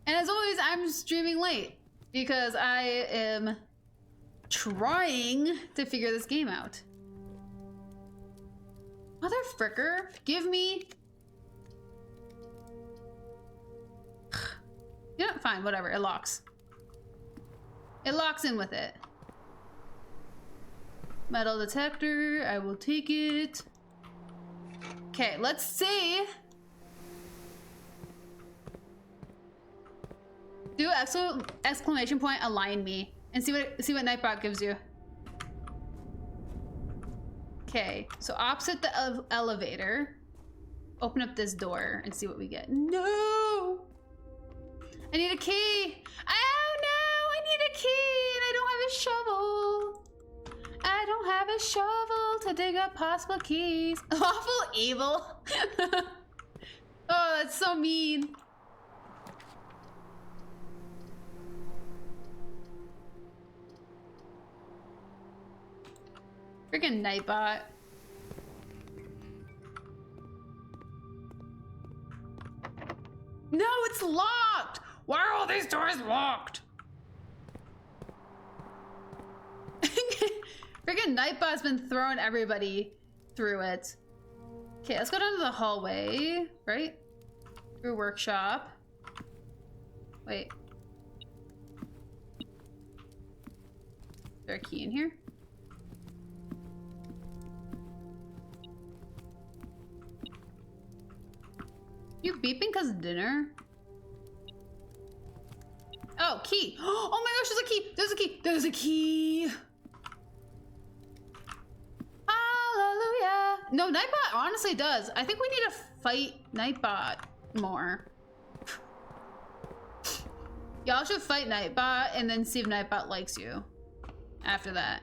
And as always, I'm streaming late because I am trying to figure this game out. Mother fricker, give me. Yeah, fine, whatever. It locks. It locks in with it. Metal detector, I will take it. Okay, let's see. Do exclamation point align me and see what Nightbot gives you. Okay, so opposite the elevator, open up this door and see what we get. No! I need a key! Oh no! I need a key and I don't have a shovel! I don't have a shovel to dig up possible keys. Awful evil! Oh, that's so mean. Freaking Nightbot. No, it's locked! Why are all these doors locked? Freaking Nightbot's been throwing everybody through it. Okay, let's go down to the hallway, right? Through workshop. Wait. Is there a key in here? You beeping because has dinner. Oh, key. Oh my gosh, there's a key. There's a key. There's a key. Hallelujah. No, Nightbot honestly does. I think we need to fight Nightbot more. Y'all should fight Nightbot and then see if Nightbot likes you after that.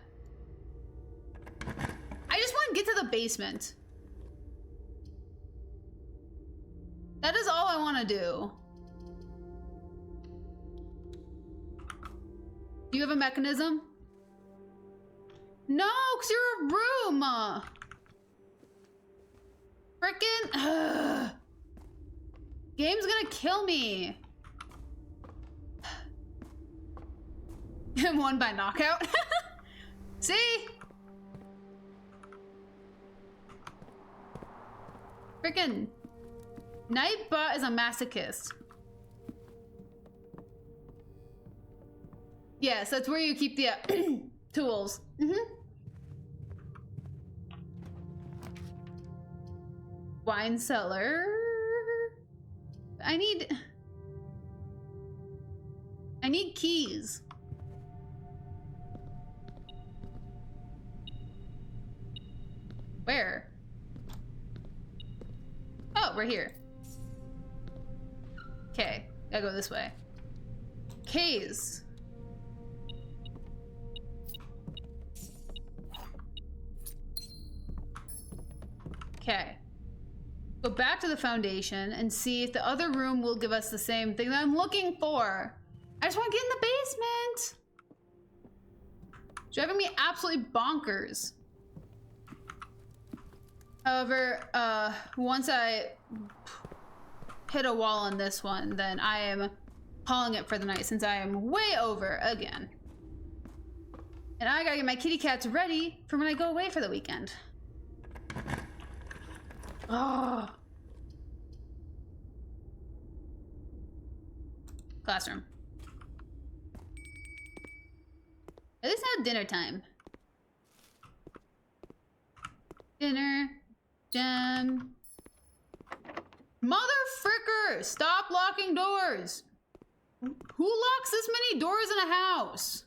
I just want to get to the basement. That is all I want to do. Do you have a mechanism? No, because you're a room. Frickin'. Game's gonna kill me. And won by knockout. See? Frickin'. Nightbot is a masochist. Yes, that's where you keep the tools. Wine cellar. I need keys. Where? Oh, we're here. Okay, gotta go this way. Keys. Okay. Go back to the foundation and see if the other room will give us the same thing that I'm looking for. I just want to get in the basement. It's driving me absolutely bonkers. However, once I hit a wall on this one, then I am calling it for the night since I am way over again. And I gotta get my kitty cats ready for when I go away for the weekend. Oh. Classroom. At least now dinner time. Dinner. Jam. Mother fricker! Stop locking doors! Who locks this many doors in a house?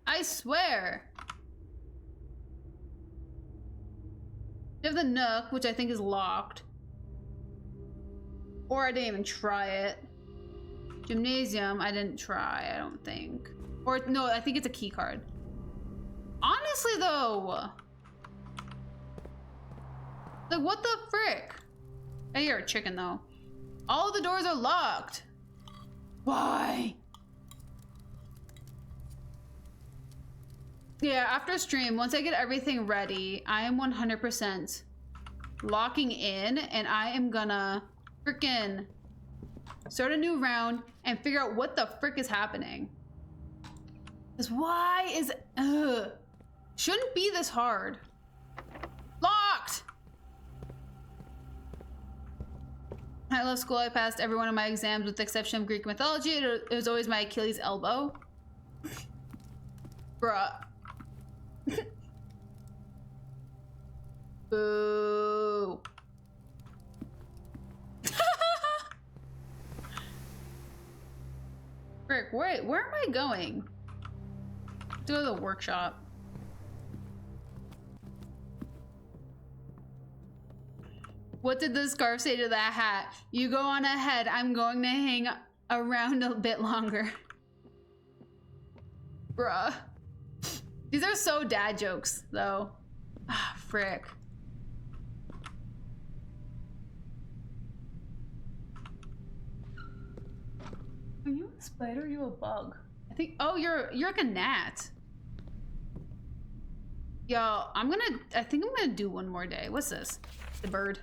I swear. You have the nook, which I think is locked. Or I didn't even try it. Gymnasium, I didn't try, I don't think. Or no, I think it's a key card. Honestly though, like what the frick? I hear a chicken though. All the doors are locked. Why? Yeah, after stream, once I get everything ready, I am 100% locking in and I am gonna frickin' start a new round and figure out what the frick is happening. Because why is, shouldn't be this hard. Locked! I love school. I passed every one of my exams with the exception of Greek mythology. It was always my Achilles elbow. Bruh. Boo. Frick, where am I going? Go to the workshop. What did the scarf say to that hat? You go on ahead. I'm going to hang around a bit longer. Bruh. These are so dad jokes, though. Ah, frick. Are you a spider or are you a bug? I think, oh, you're like a gnat. Yo, I think I'm gonna do one more day. What's this? The bird.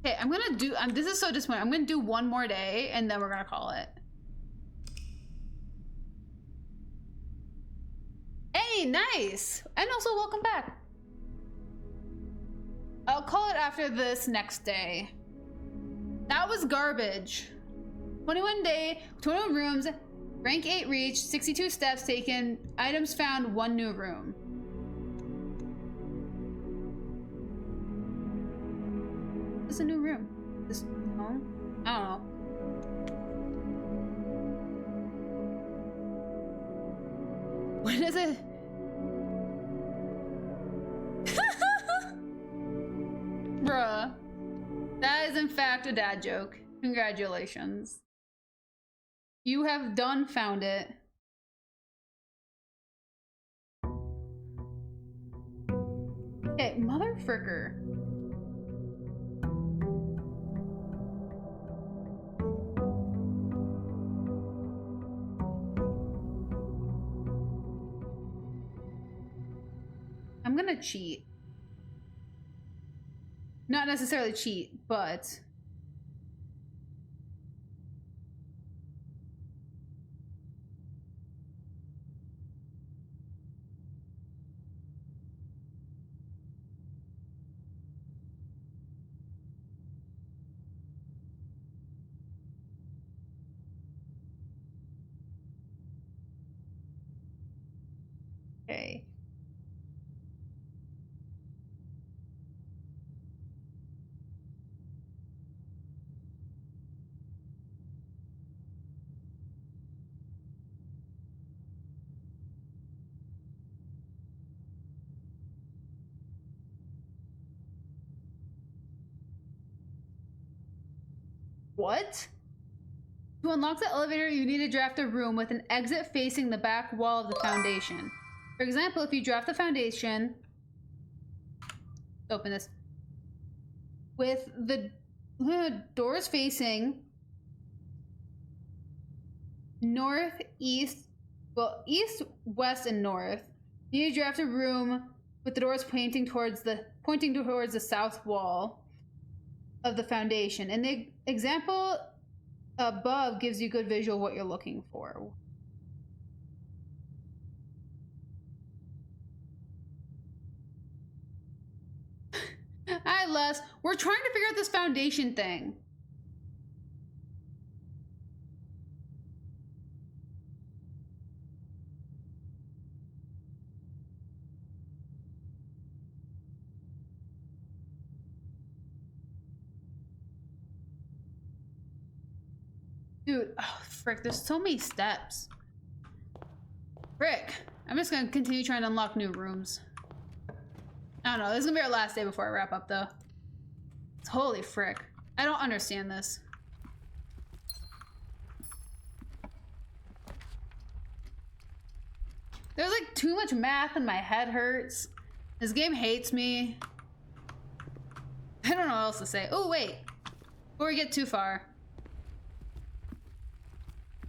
Okay, I'm gonna do, this is so disappointing. I'm gonna do one more day and then we're gonna call it. Hey, nice! And also welcome back. I'll call it after this next day. That was garbage. 21 day, 21 rooms, rank 8 reached, 62 steps taken, items found, 1 new room. I don't know. What is it? Bruh. That is in fact a dad joke. Congratulations. You have done found it. Hey, mother fricker. I'm gonna cheat. Not necessarily cheat, but okay. What? To unlock the elevator, you need to draft a room with an exit facing the back wall of the foundation. For example, if you draft the foundation, open this, with the doors facing north, east, well, east, west, and north, you need to draft a room with the doors pointing towards the south wall of the foundation. And the example above gives you good visual of what you're looking for. Hi, Les. We're trying to figure out this foundation thing. Dude, oh, frick, there's so many steps. Frick. I'm just gonna continue trying to unlock new rooms. I don't know, this is gonna be our last day before I wrap up, though. Holy frick. I don't understand this. There's like too much math and my head hurts. This game hates me. I don't know what else to say. Oh, wait. Before we get too far.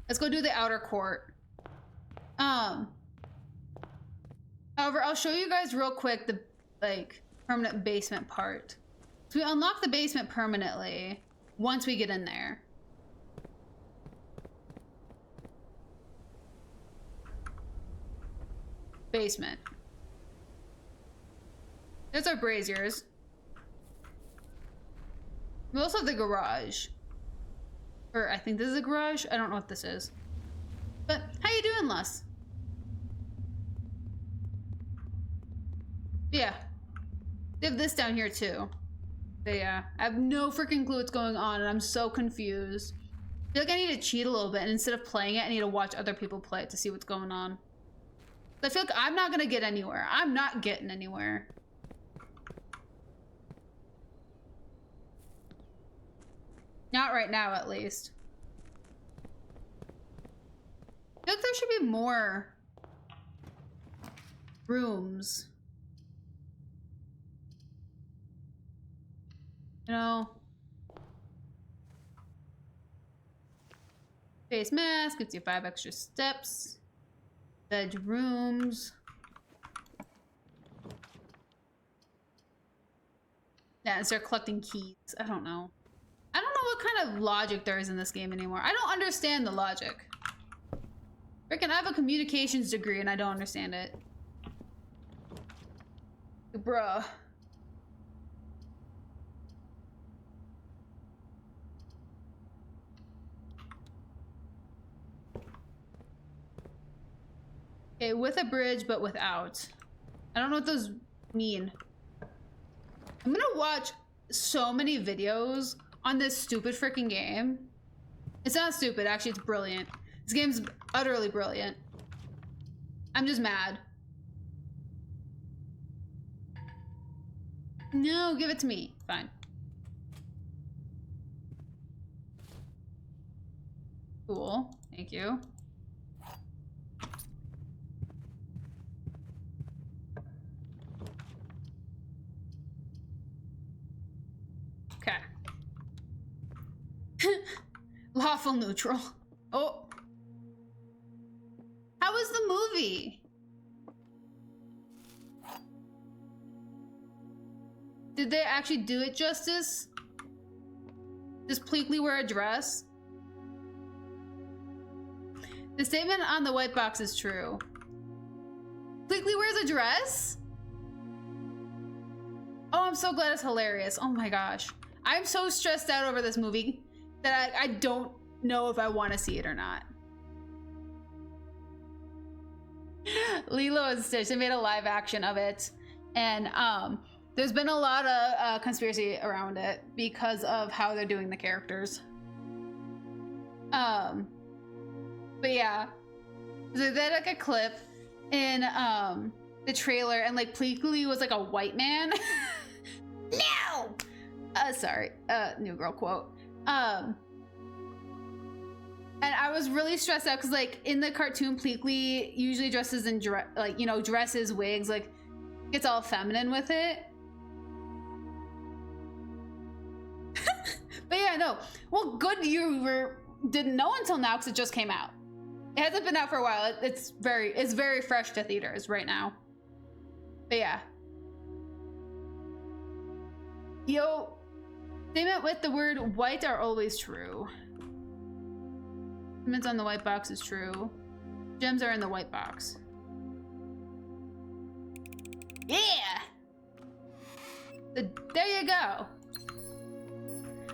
Let's go do the outer court. However, I'll show you guys real quick the permanent basement part. So we unlock the basement permanently once we get in there. Basement. There's our braziers. We also have the garage. Or I think this is a garage. I don't know what this is. But how you doing, Les? Yeah. They have this down here too. But yeah, I have no freaking clue what's going on and I'm so confused. I feel like I need to cheat a little bit and instead of playing it, I need to watch other people play it to see what's going on. I feel like I'm not gonna get anywhere. I'm not getting anywhere. Not right now, at least. I feel like there should be more rooms. You know? Face mask gives you 5 extra steps. Bedrooms. Yeah, and start collecting keys. I don't know. I don't know what kind of logic there is in this game anymore. I don't understand the logic. Frickin' I have a communications degree and I don't understand it. Bruh. Okay, with a bridge, but without. I don't know what those mean. I'm gonna watch so many videos on this stupid freaking game. It's not stupid, actually, it's brilliant. This game's utterly brilliant. I'm just mad. No, give it to me. Fine. Cool. Thank you. Okay. Lawful neutral. Oh. How was the movie? Did they actually do it justice? Does Pleakley wear a dress? The statement on the white box is true. Pleakley wears a dress? Oh, I'm so glad it's hilarious. Oh my gosh. I'm so stressed out over this movie that I don't know if I want to see it or not. Lilo and Stitch, they made a live action of it. And there's been a lot of conspiracy around it because of how they're doing the characters. But yeah, so they had like a clip in the trailer, and like Pleakley was like a white man. No! Sorry, New Girl quote. And I was really stressed out because like in the cartoon, Pleakley usually dresses in like, you know, dresses, wigs, like gets all feminine with it. But yeah, no. Well, good you didn't know until now because it just came out. It hasn't been out for a while. It's very fresh to theaters right now. But yeah. Yo, statement with the word white are always true. Statements on the white box is true. Gems are in the white box. Yeah! So there you go.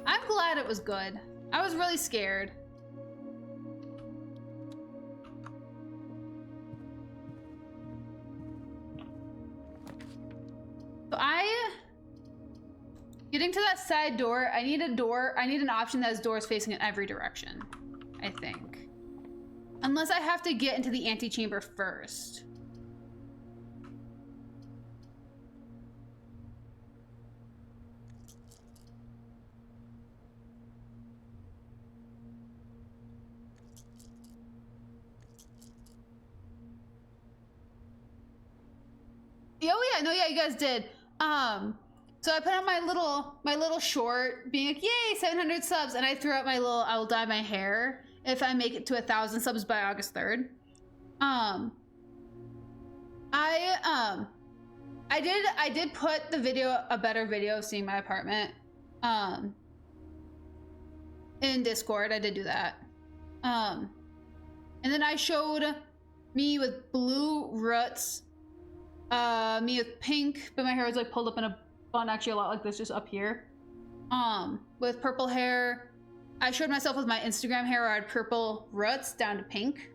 I'm glad it was good. I was really scared. So getting to that side door, I need an option that has doors facing in every direction, I think. Unless I have to get into the antechamber first. Oh yeah, no, yeah, you guys did. So I put out my little short being like, yay, 700 subs, and I threw out my little, I will dye my hair if I make it to 1,000 subs by August 3rd. I did put the video, a better video of seeing my apartment, in Discord. I did do that. And then I showed me with blue roots, me with pink, but my hair was like pulled up in a bun, actually a lot like this, just up here. With purple hair. I showed myself with my Instagram hair where I had purple roots down to pink.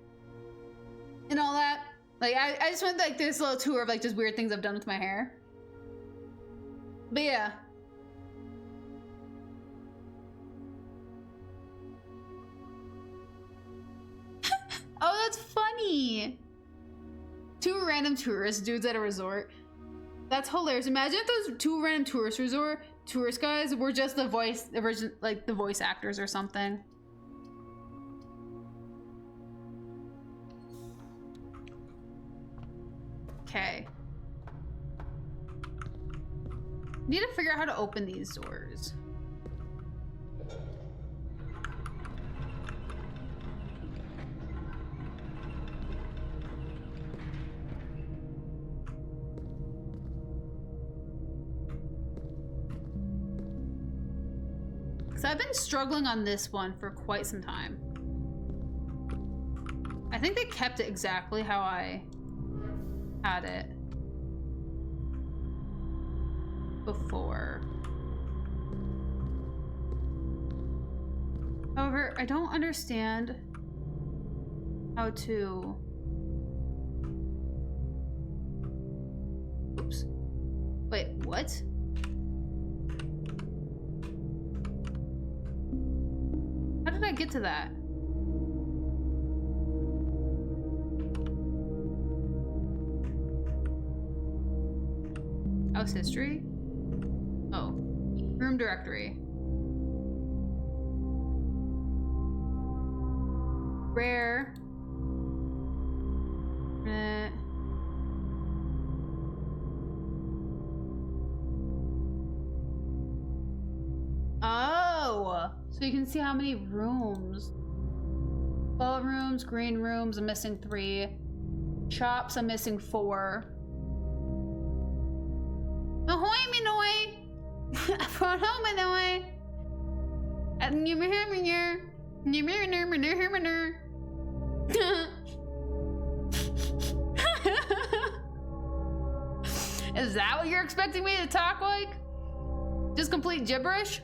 And all that. Like, I just went like this little tour of like just weird things I've done with my hair. But yeah. Oh, that's funny. 2 random tourist dudes at a resort. That's hilarious. Imagine if those 2 random tourist guys were just the voice actors or something. Okay. Need to figure out how to open these doors. So I've been struggling on this one for quite some time. I think they kept it exactly how I had it before. However, I don't understand how to... Oops. Wait, what? get to that? House history? Oh. Room directory. Rare. Oh! So you can see how many rooms. 12 rooms, green rooms, I'm missing 3. Shops, I'm missing 4. Ahoy, Minoy! Ahoy, Minoy! Is that what you're expecting me to talk like? Just complete gibberish?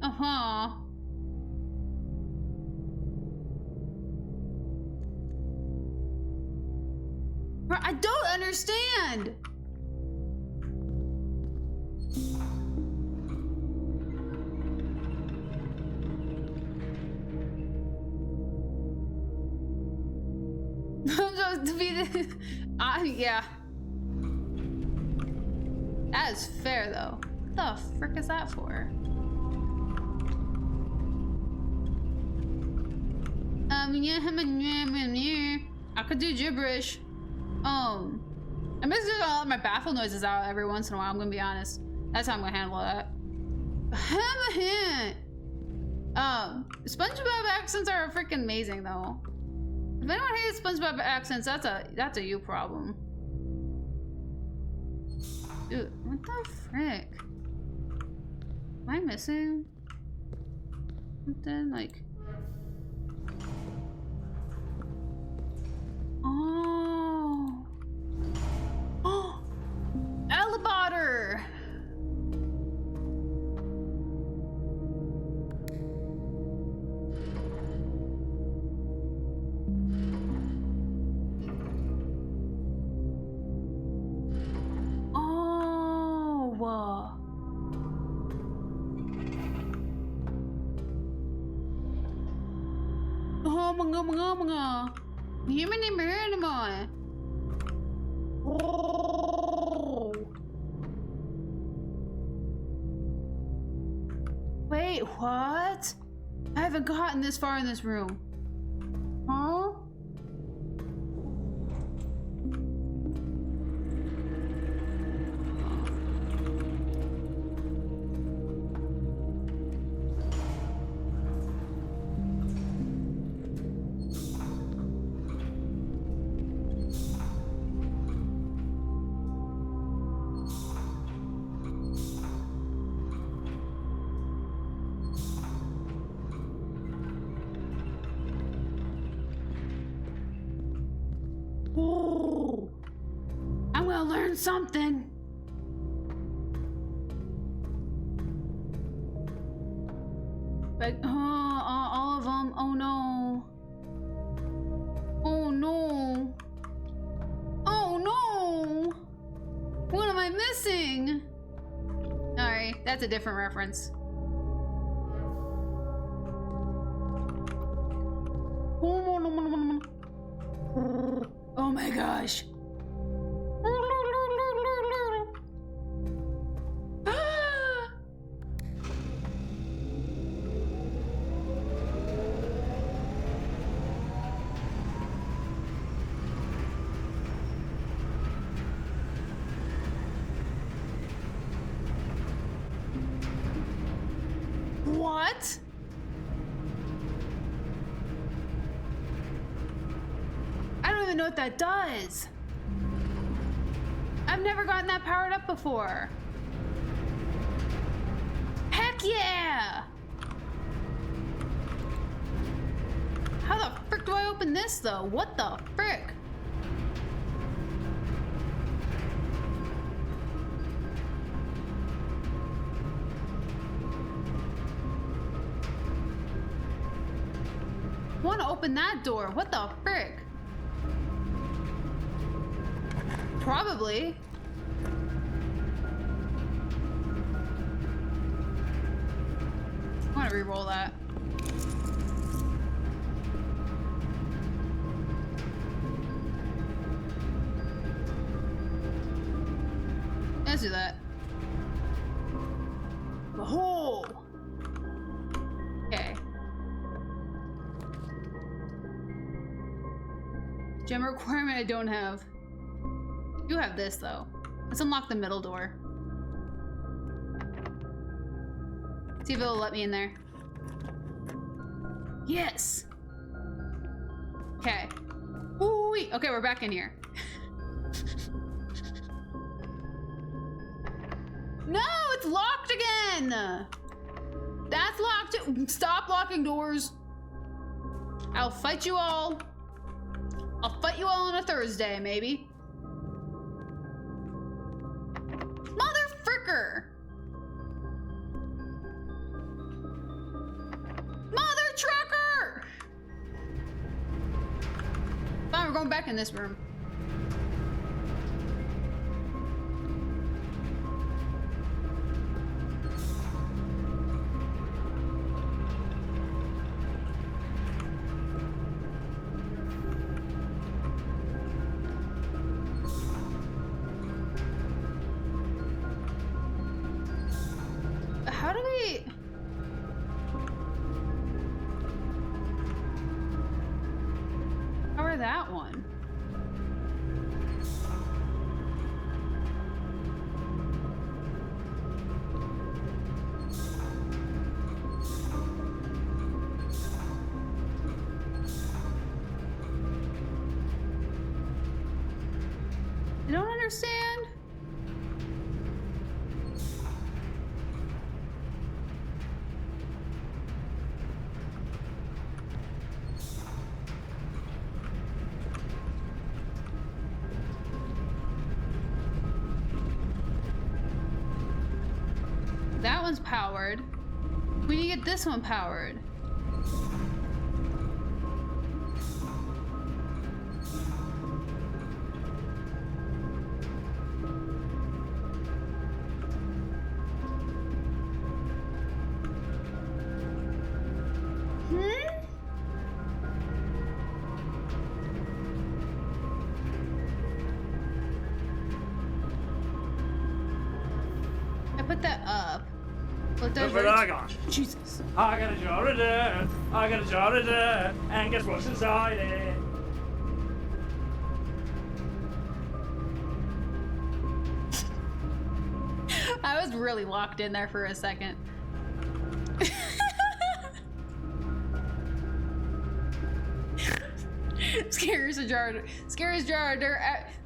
Uh-huh. I don't understand. I'm just defeated. Yeah. That is fair though. What the frick is that for? I could do gibberish. I'm basically gonna let my baffle noises out every once in a while, I'm gonna be honest. That's how I'm gonna handle that. SpongeBob accents are freaking amazing though. If anyone hates SpongeBob accents, that's a you problem. Dude, what the frick? Am I missing something like? Oh. Oh. Elevator. Wait, what? I haven't gotten this far in this room. Huh? Ooh, I'm gonna learn something. But all of them. Oh no. Oh no. Oh no. What am I missing? Sorry, that's a different reference. Oh my gosh. What? I don't even know what that does. I've never gotten that powered up before. Heck yeah! How the frick do I open this though? What the frick? I want to open that door. What the frick? Probably. I want to re-roll that. Let's do that. Oh! Okay. Gem requirement I don't have. I do have this though. Let's unlock the middle door. See if it'll let me in there. Yes! Okay. Ooh, okay, we're back in here. No, it's locked again! That's locked. Stop locking doors. I'll fight you all. I'll fight you all on a Thursday, maybe. Mother fricker! Mother trucker! Fine, we're going back in this room. How do we... power that one? I don't understand. That one's powered. We need to get this one powered. I put that up. Look, Look what I got. Jesus. I got a jar of dirt. I got a jar of dirt. And guess what's inside it? I was really locked in there for a second. Scariest jar of dirt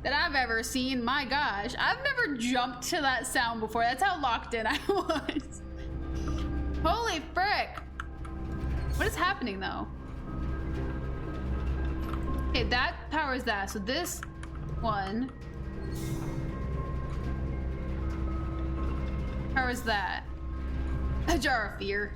that I've ever seen. My gosh, I've never jumped to that sound before. That's how locked in I was. Holy frick! What is happening though? Okay, that powers that. So this one powers that. A jar of fear.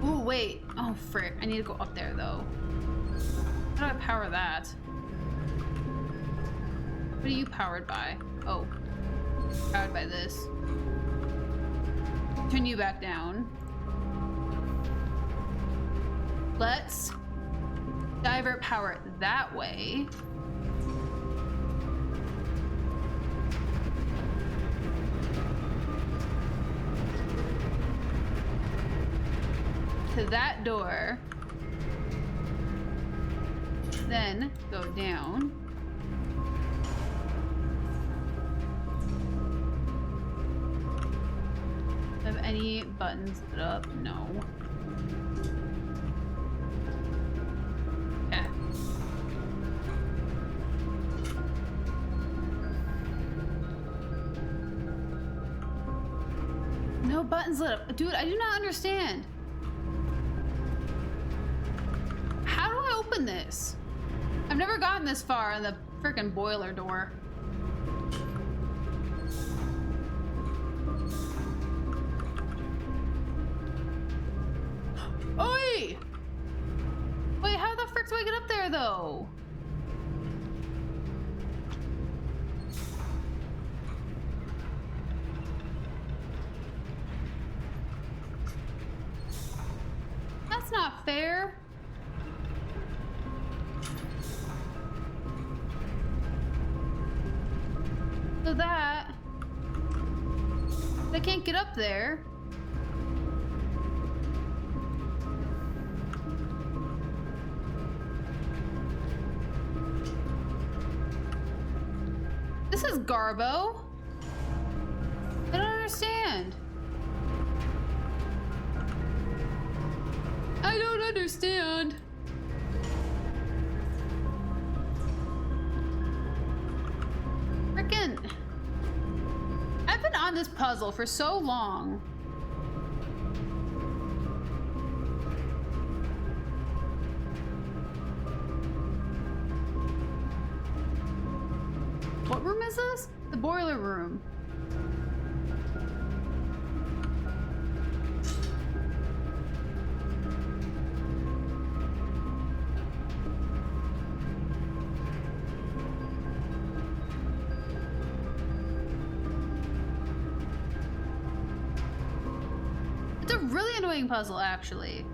Oh wait. Oh frick. I need to go up there though. How do I power that? What are you powered by? Oh. Powered by this. Turn you back down. Let's divert power it that way. To that door. Then go down. Have any buttons lit up? No. Okay. No buttons lit up. Dude, I do not understand. How do I open this? I've never gotten this far in the freaking boiler door. Oi! Wait, how the frick do I get up there, though? That's not fair. So that... I can't get up there. This is Garbo. I don't understand. I don't understand. Frickin'. I've been on this puzzle for so long. What room is this? The boiler room. It's a really annoying puzzle, actually.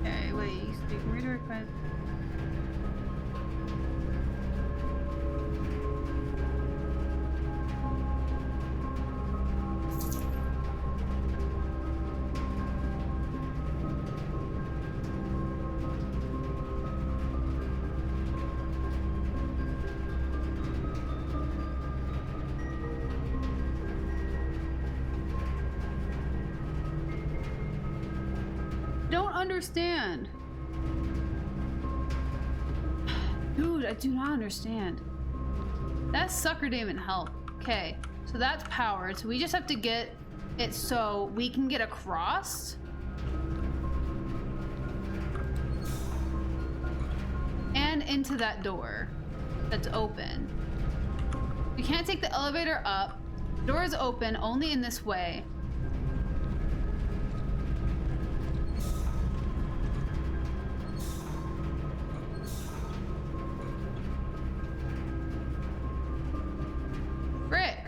Okay, wait, you can redirect my... Don't understand. Dude, I do not understand. That sucker didn't even help. Okay, so that's powered. So we just have to get it so we can get across. And into that door that's open. We can't take the elevator up. The door is open only in this way. Frick.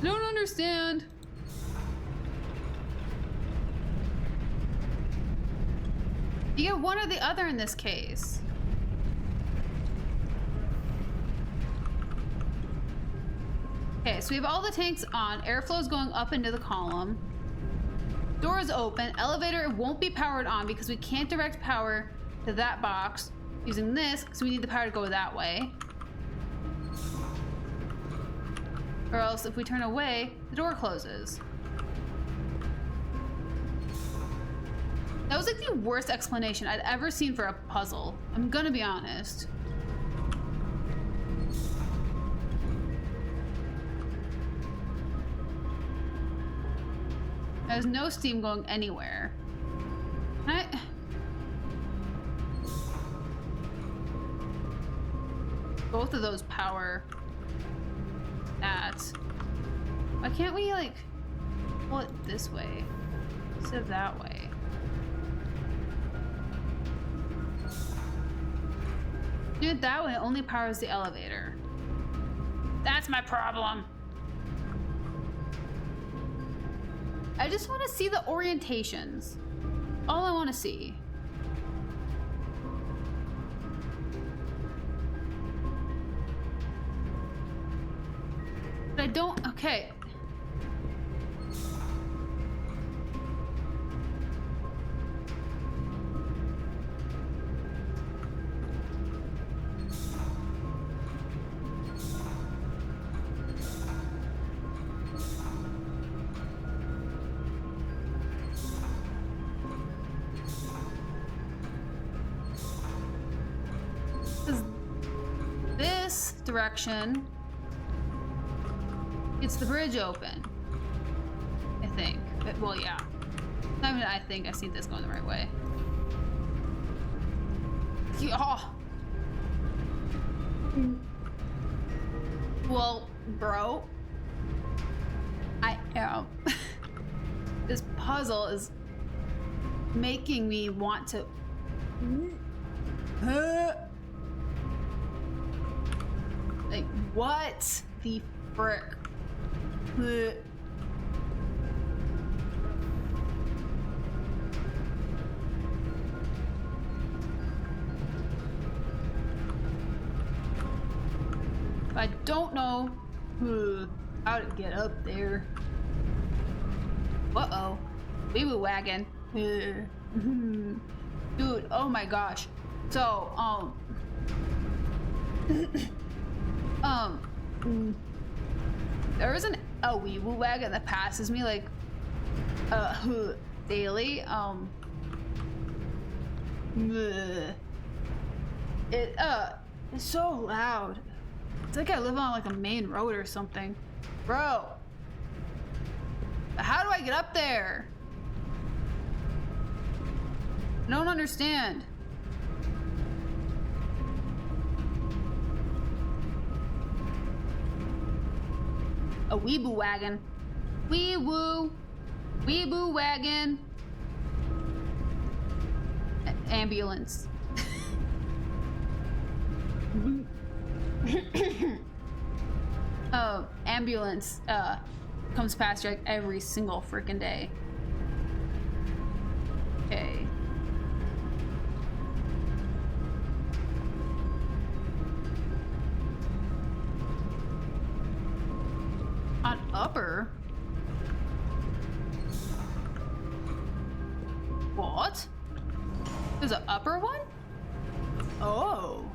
Don't understand. You get one or the other in this case. Okay, so we have all the tanks on. Airflow is going up into the column. Door is open. Elevator won't be powered on because we can't direct power to that box using this because we need the power to go that way. Or else if we turn away, the door closes. That was like the worst explanation I'd ever seen for a puzzle. I'm gonna be honest. There's no steam going anywhere. Both of those power that. Why can't we like pull it this way instead of that way? Do it that way, it only powers the elevator. That's my problem. I just want to see the orientations. All I want to see. But I don't. Okay. direction gets the bridge open. I think. Well, yeah. I mean, I think I see this going the right way. Yeah. Well, bro, I am. This puzzle is making me want to. Like, what the frick? I don't know how to get up there. Uh-oh. Wee-woo wagon. Dude, oh my gosh. So, there isn't a wee-woo wagon that passes me like, daily. It's so loud. It's like I live on like a main road or something. Bro, how do I get up there? I don't understand. A weeboo wagon. Wee-woo. Weeboo wagon. Ambulance. Oh, ambulance comes past like every single freaking day. Okay. On upper? What? There's an upper one? Oh.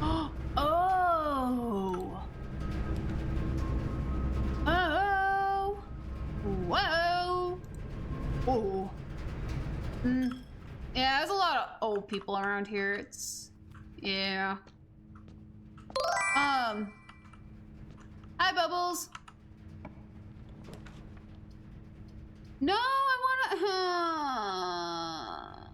Oh. Oh. Whoa. Oh. Yeah, there's a lot of old people around here. It's, yeah. Hi, Bubbles. No, I wanna.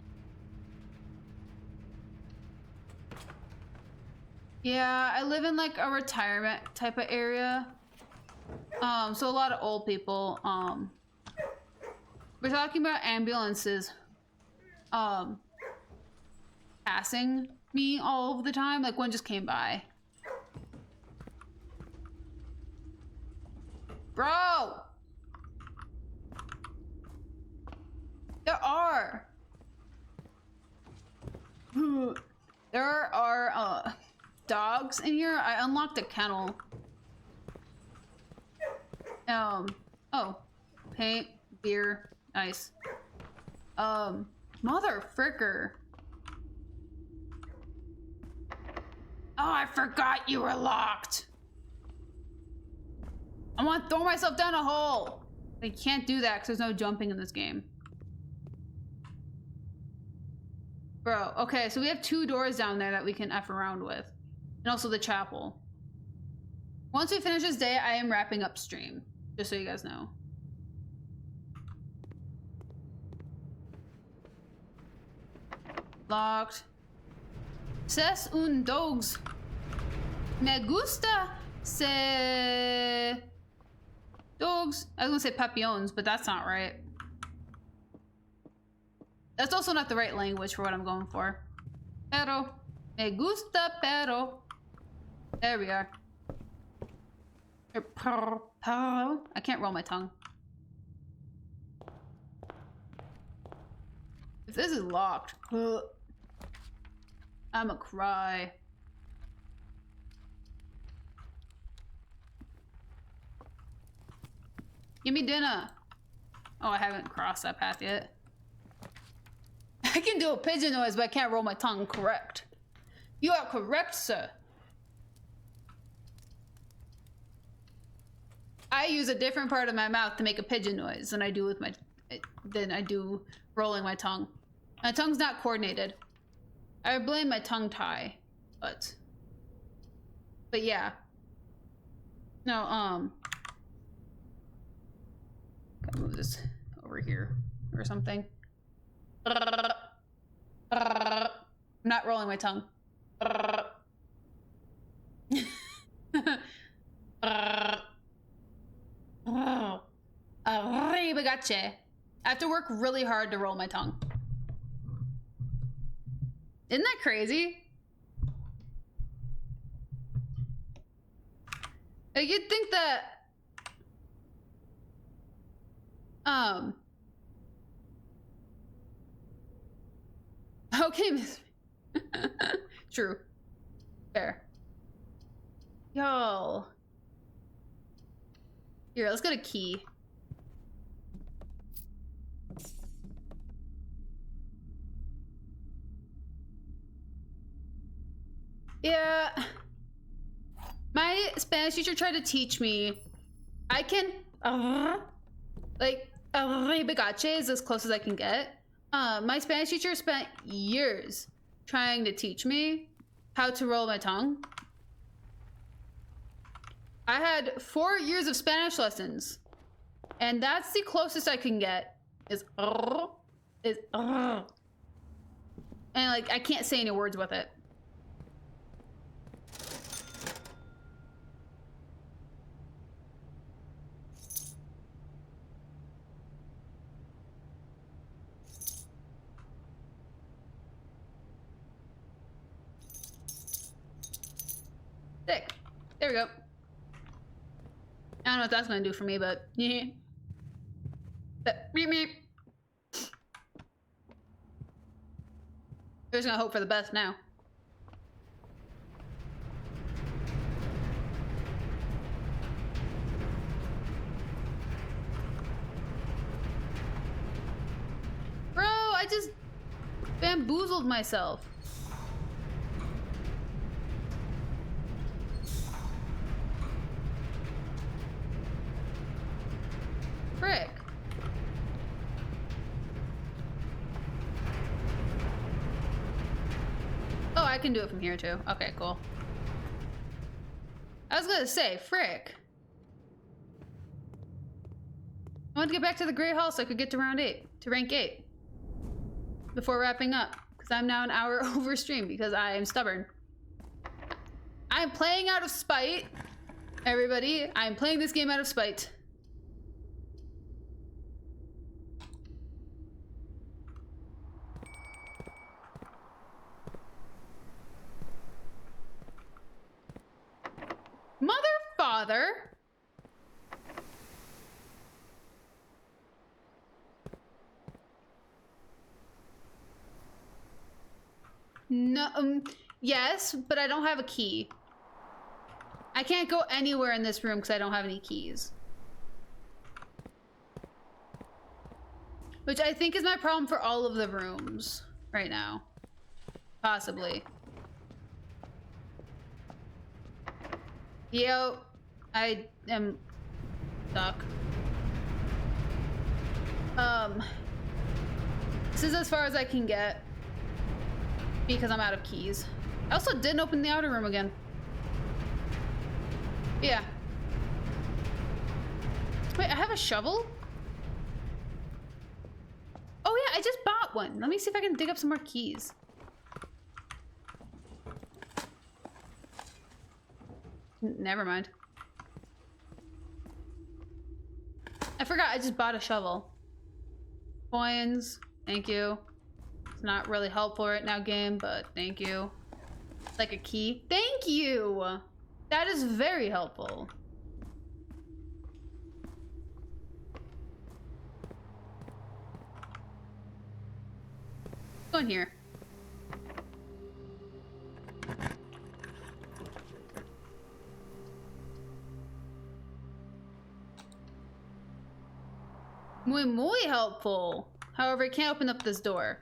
Yeah, I live in like a retirement type of area. So a lot of old people. We're talking about ambulances. Passing me all of the time. Like one just came by. Bro! There are dogs in here. I unlocked a kennel. Oh, paint, beer, nice. Mother fricker. Oh, I forgot you were locked. I want to throw myself down a hole. I can't do that because there's no jumping in this game. Bro, okay, so we have 2 doors down there that we can F around with. And also the chapel. Once we finish this day, I am wrapping up stream. Just so you guys know. Locked. Ses un dogs. Me gusta se... Dogs. I was gonna say papillons, but that's not right. That's also not the right language for what I'm going for. Pero. Me gusta pero. There we are. I can't roll my tongue. If this is locked, I'ma cry. Give me dinner. Oh, I haven't crossed that path yet. I can do a pigeon noise, but I can't roll my tongue. Correct. You are correct, sir. I use a different part of my mouth to make a pigeon noise than I do with rolling my tongue. My tongue's not coordinated. I blame my tongue tie. But yeah. No, gotta move this over here or something. I'm not rolling my tongue. Arrivederci. I have to work really hard to roll my tongue. Isn't that crazy? Like, you'd think that okay, Miss. True. Fair. Yo. Here, let's get a key. Yeah. My Spanish teacher tried to teach me. I can like arrivederci is as close as I can get. My Spanish teacher spent years trying to teach me how to roll my tongue. I had 4 years of Spanish lessons, and that's the closest I can get. And like I can't say any words with it. Sick. There we go. I don't know what that's gonna do for me, but yeah. But meep meep. We're just gonna hope for the best now. Bro, I just bamboozled myself. Frick. Oh, I can do it from here too. Okay, cool. I was gonna say, frick. I want to get back to the Great Hall so I could get to rank 8. Before wrapping up. Because I'm now an hour over stream because I am stubborn. I'm playing out of spite. Everybody, I'm playing this game out of spite. Mother, father. No, yes, but I don't have a key. I can't go anywhere in this room because I don't have any keys. Which I think is my problem for all of the rooms right now. Possibly. Yo, I am stuck. This is as far as I can get because I'm out of keys. I also didn't open the outer room again. Yeah. Wait, I have a shovel? Oh yeah, I just bought one. Let me see if I can dig up some more keys. Never mind. I forgot I just bought a shovel. Coins, thank you. It's not really helpful right now, game, but thank you. Like a key. Thank you! That is very helpful. Go in here. Muy helpful. However, I can't open up this door.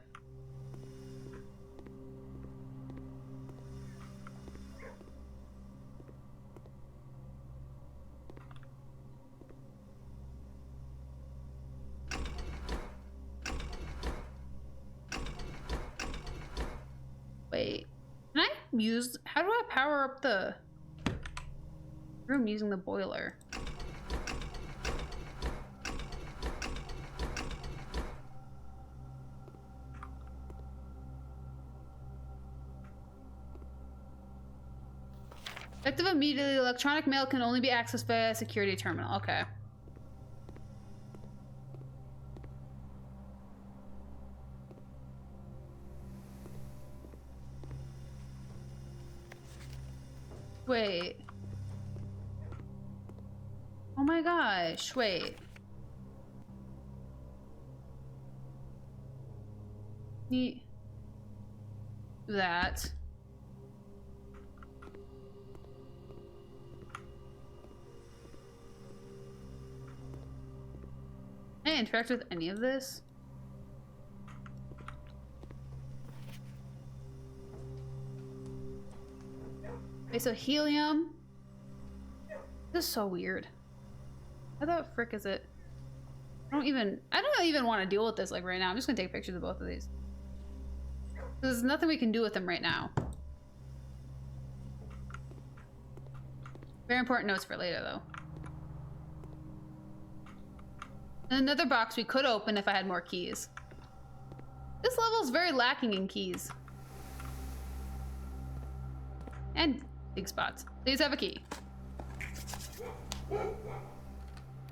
Wait, can I? how do I power up the room using the boiler? Effective immediately, electronic mail can only be accessed via a security terminal. Okay. Wait. Oh my gosh, wait. Neat. That. Can I interact with any of this? Okay, so helium. This is so weird. How the frick is it? I don't even want to deal with this like right now. I'm just gonna take pictures of both of these. There's nothing we can do with them right now. Very important notes for later though. And another box we could open if I had more keys. This level is very lacking in keys. And big spots. Please have a key.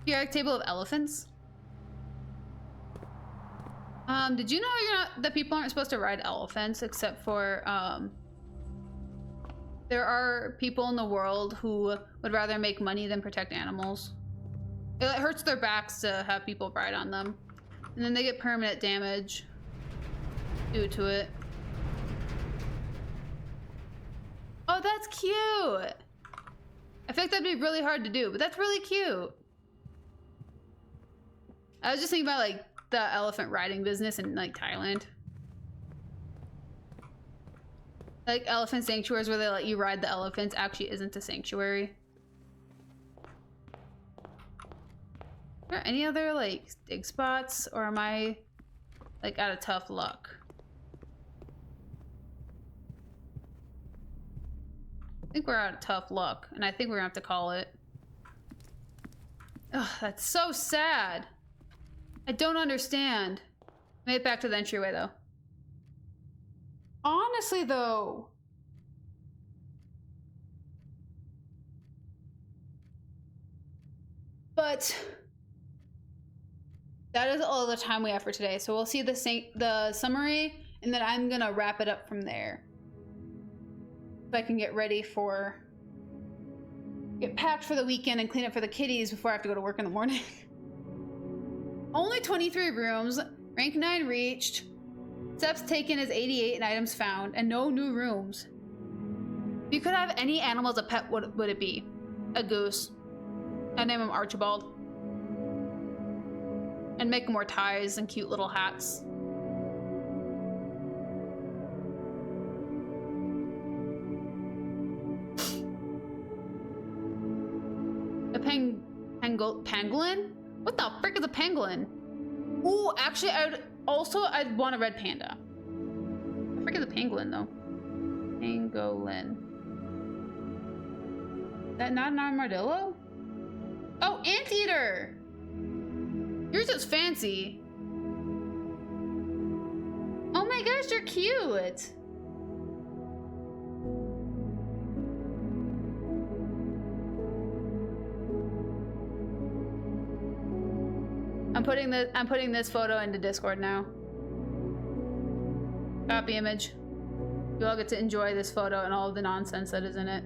Periodic table of elephants. Did you know that people aren't supposed to ride elephants except for, there are people in the world who would rather make money than protect animals. It hurts their backs to have people ride on them. And then they get permanent damage due to it. Oh, that's cute! I think that'd be really hard to do, but that's really cute. I was just thinking about like the elephant riding business in like Thailand. Like elephant sanctuaries where they let you ride the elephants actually isn't a sanctuary. Are there any other like dig spots, or am I like out of tough luck? I think we're out of tough luck, and I think we're gonna have to call it. Ugh, that's so sad. I don't understand. Made it back to the entryway though. Honestly though, but that is all the time we have for today. So we'll see the summary, and then I'm gonna wrap it up from there. So I can get ready for, get packed for the weekend and clean up for the kitties before I have to go to work in the morning. Only 23 rooms, rank 9 reached, steps taken is 88 and items found, and no new rooms. If you could have any animal as a pet, what would it be? A goose. I'd name him Archibald. And make more ties and cute little hats. A pangolin? What the frick is a pangolin? Ooh, actually, I'd want a red panda. I forget the pangolin though. Pangolin. That not an armadillo? Oh, anteater! Yours is fancy. Oh my gosh, you're cute! I'm putting this photo into Discord now. Copy image. You all get to enjoy this photo and all of the nonsense that is in it.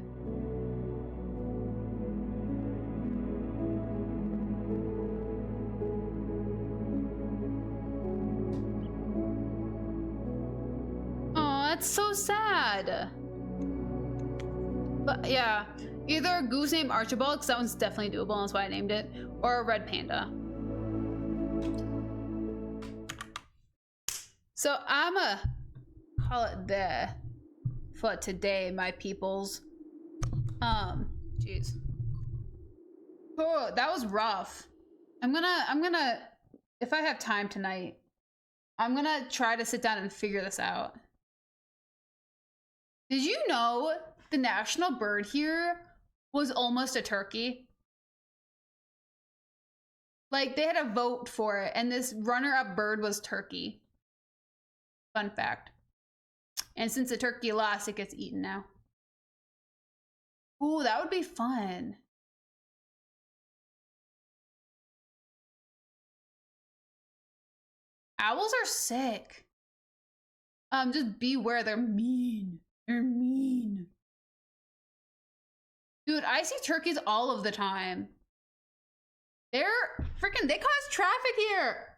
Oh, that's so sad. But yeah, either a goose named Archibald, because that one's definitely doable, and that's why I named it, or a red panda. So I'ma call it there for today, my peoples. Jeez. Oh, that was rough. I'm gonna, if I have time tonight, I'm gonna try to sit down and figure this out. Did you know the national bird here was almost a turkey? Like, they had a vote for it, and this runner-up bird was turkey. Fun fact. And since the turkey lost, it gets eaten now. Ooh, that would be fun. Owls are sick. Just beware, they're mean. They're mean. Dude, I see turkeys all of the time. They cause traffic here.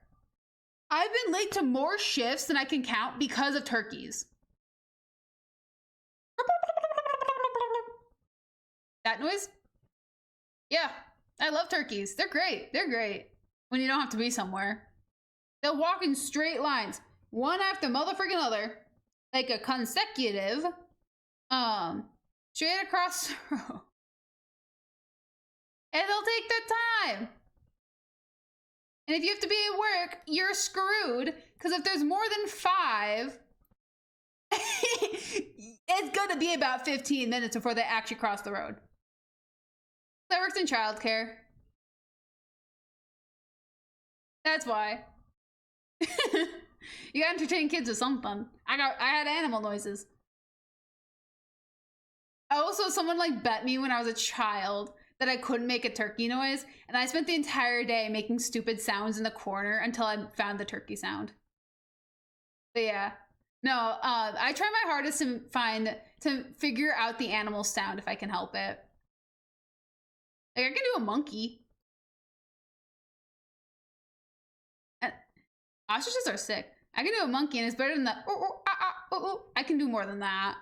I've been late to more shifts than I can count because of turkeys. That noise? Yeah, I love turkeys. They're great. They're great when you don't have to be somewhere. They'll walk in straight lines, one after motherfucking other, like a consecutive, straight across the road. And they'll take their time. And if you have to be at work, you're screwed. Because if there's more than 5, it's gonna be about 15 minutes before they actually cross the road. That works in childcare. That's why. You gotta entertain kids with something. I had animal noises. Also, someone like bet me when I was a child that I couldn't make a turkey noise, and I spent the entire day making stupid sounds in the corner until I found the turkey sound. But yeah, no, I try my hardest to figure out the animal sound if I can help it. Like, I can do a monkey. And ostriches are sick. I can do a monkey, and it's better than the I can do more than that.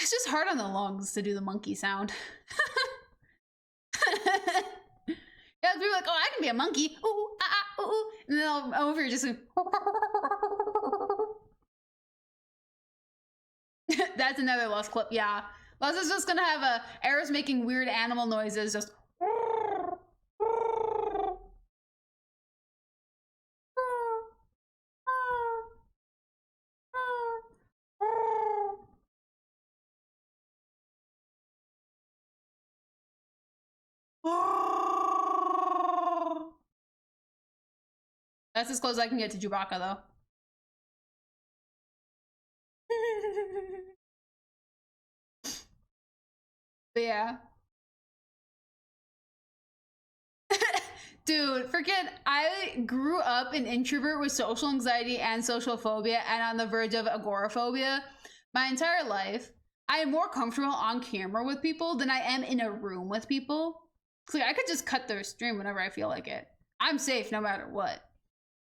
It's just hard on the lungs to do the monkey sound. Yeah, people are like, oh, I can be a monkey. Ooh, ooh, ooh. And then I'm over here just like, that's another Lost clip. Yeah, Lost is just gonna have Eriss making weird animal noises, just. That's as close as I can get to Chewbacca, though. But yeah. Dude, forget, I grew up an introvert with social anxiety and social phobia and on the verge of agoraphobia my entire life. I am more comfortable on camera with people than I am in a room with people. So I could just cut their stream whenever I feel like it. I'm safe no matter what.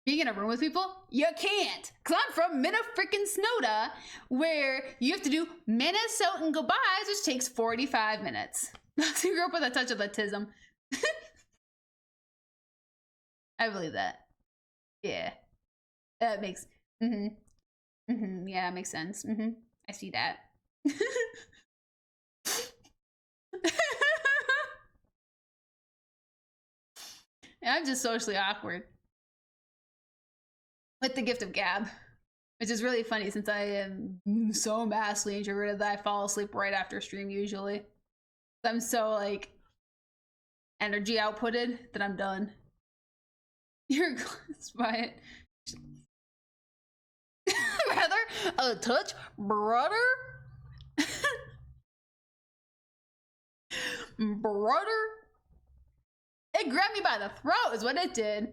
Being in a room with people, you can't. Cause I'm from Minnesota, where you have to do Minnesotan goodbyes, which takes 45 minutes. So you grew up with a touch of autism. I believe that. Yeah. That makes, yeah, it makes sense. I see that. And I'm just socially awkward. With the gift of gab. Which is really funny since I am so massively introverted that I fall asleep right after stream usually. I'm so like energy outputted that I'm done. You're close by it. Rather a touch, brother. Brother. It grabbed me by the throat is what it did.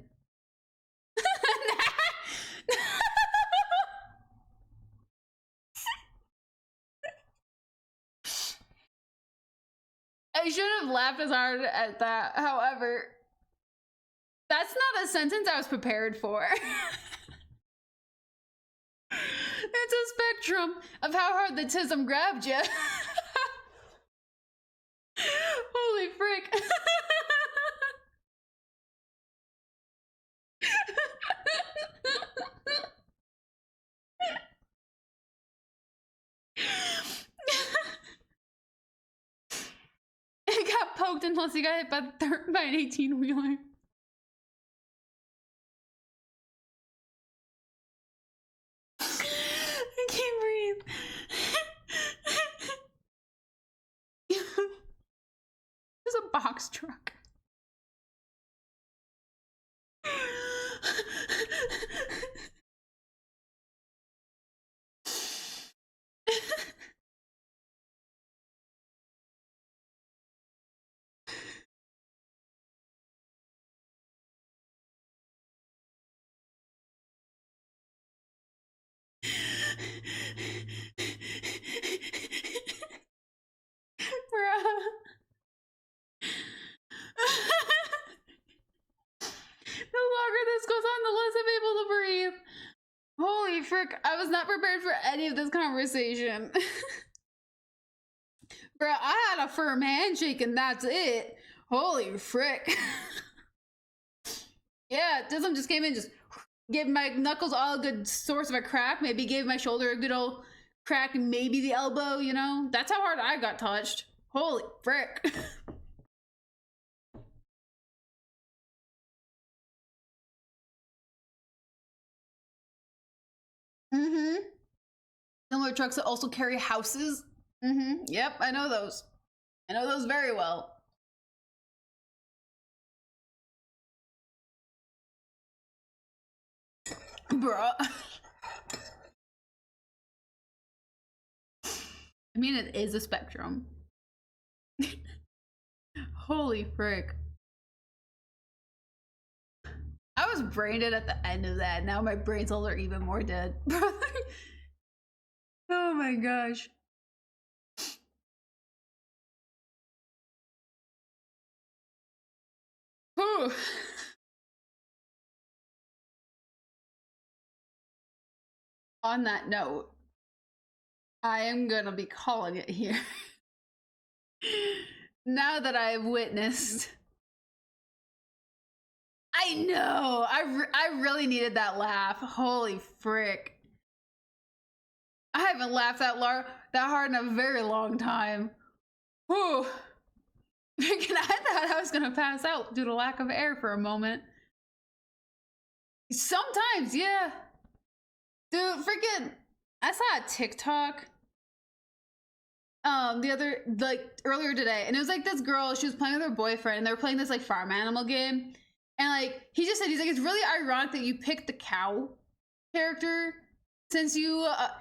I shouldn't have laughed as hard at that. However, that's not a sentence I was prepared for. It's a spectrum of how hard the tism grabbed you. Holy frick. It got poked unless he got hit by an 18-wheeler. box truck. Bruh. The longer this goes on, the less I'm able to breathe. Holy frick, I was not prepared for any of this conversation. Bruh, I had a firm handshake and that's it. Holy frick. Yeah, Dism just came in, just gave my knuckles all a good source of a crack, maybe gave my shoulder a good old crack, maybe the elbow, you know? That's how hard I got touched. Holy frick. Mm-hmm. Similar trucks that also carry houses. Mm-hmm. Yep, I know those. I know those very well. Bruh. I mean, it is a spectrum. Holy frick. I was brain dead at the end of that. Now my brain cells are even more dead. Oh my gosh. Whew. On that note, I am gonna be calling it here. Now that I have witnessed. I know, I really needed that laugh. Holy frick. I haven't laughed that hard in a very long time. Whew. Freaking, I thought I was gonna pass out due to lack of air for a moment. Sometimes, yeah. Dude, freaking, I saw a TikTok earlier today, and it was like this girl, she was playing with her boyfriend, and they were playing this like farm animal game, and like he just said, he's like, it's really ironic that you picked the cow character since you and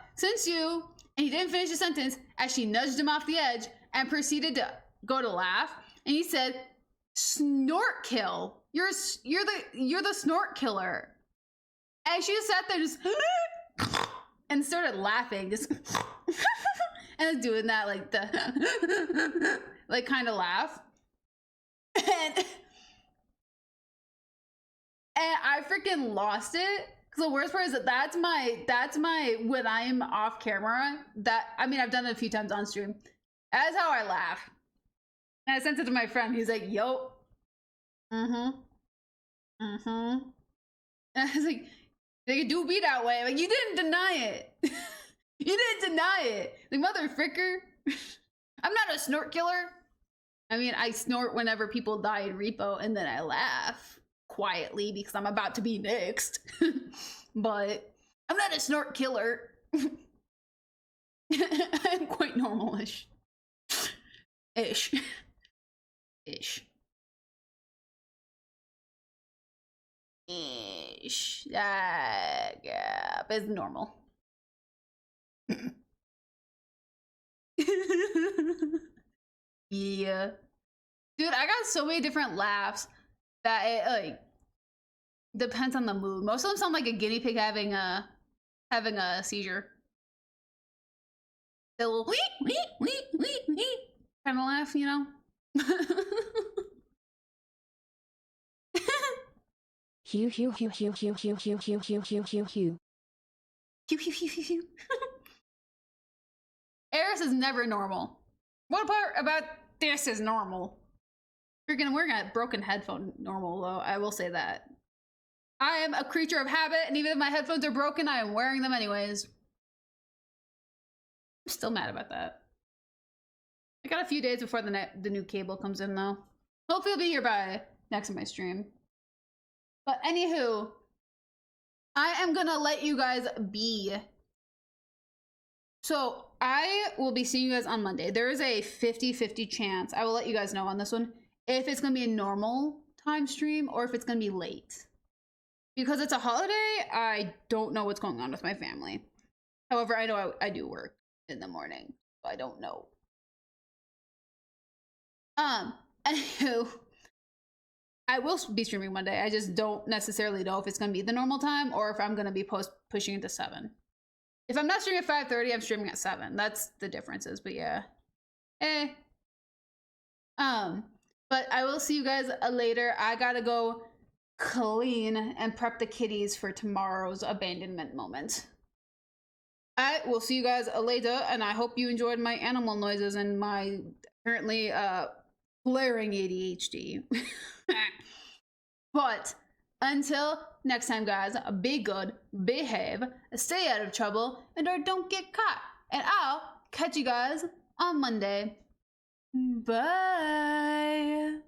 he didn't finish the sentence as she nudged him off the edge and proceeded to go to laugh, and he said, snort kill, you're the snort killer. And she just sat there just and started laughing, just and doing that like the like kind of laugh. And I freaking lost it. Cause the worst part is that that's my when I'm off camera, that I mean I've done it a few times on stream. That's how I laugh. And I sent it to my friend. He's like, yo. Mm-hmm. Mm-hmm. And I was like, they do be that way. Like, you didn't deny it. You didn't deny it. Like, mother fricker. I'm not a snort killer. I mean, I snort whenever people die in repo, and then I laugh quietly because I'm about to be next. But I'm not a snort killer. I'm quite normal-ish. Ish. Yeah, but it's normal. Yeah. Dude, I got so many different laughs that it like depends on the mood. Most of them sound like a guinea pig having a seizure. The little wee kind of laugh, you know? Hew, hew, hew, hew, hew, hew, hew, hew, hew, hew, hew, hew. Pew, pew, pew, pew, pew. Eriss is never normal. What part about this is normal? Freaking wearing a broken headphone normal, though. I will say that. I am a creature of habit, and even if my headphones are broken, I am wearing them anyways. I'm still mad about that. I got a few days before the new cable comes in, though. Hopefully it'll be here by next of my stream. But anywho, I am gonna let you guys be. So I will be seeing you guys on Monday. There is a 50-50 chance. I will let you guys know on this one. if it's gonna be a normal time stream or if it's gonna be late. Because it's a holiday, I don't know what's going on with my family. However, I know I do work in the morning, so I don't know. Anywho, I will be streaming Monday. I just don't necessarily know if it's gonna be the normal time or if I'm gonna be pushing it to 7. If I'm not streaming at 5:30, I'm streaming at 7. That's the differences, but yeah. But I will see you guys later. I gotta go clean and prep the kitties for tomorrow's abandonment moment. I will see you guys later, and I hope you enjoyed my animal noises and my currently blaring ADHD. But until next time, guys, be good, behave, stay out of trouble, and or don't get caught. And I'll catch you guys on Monday. Bye.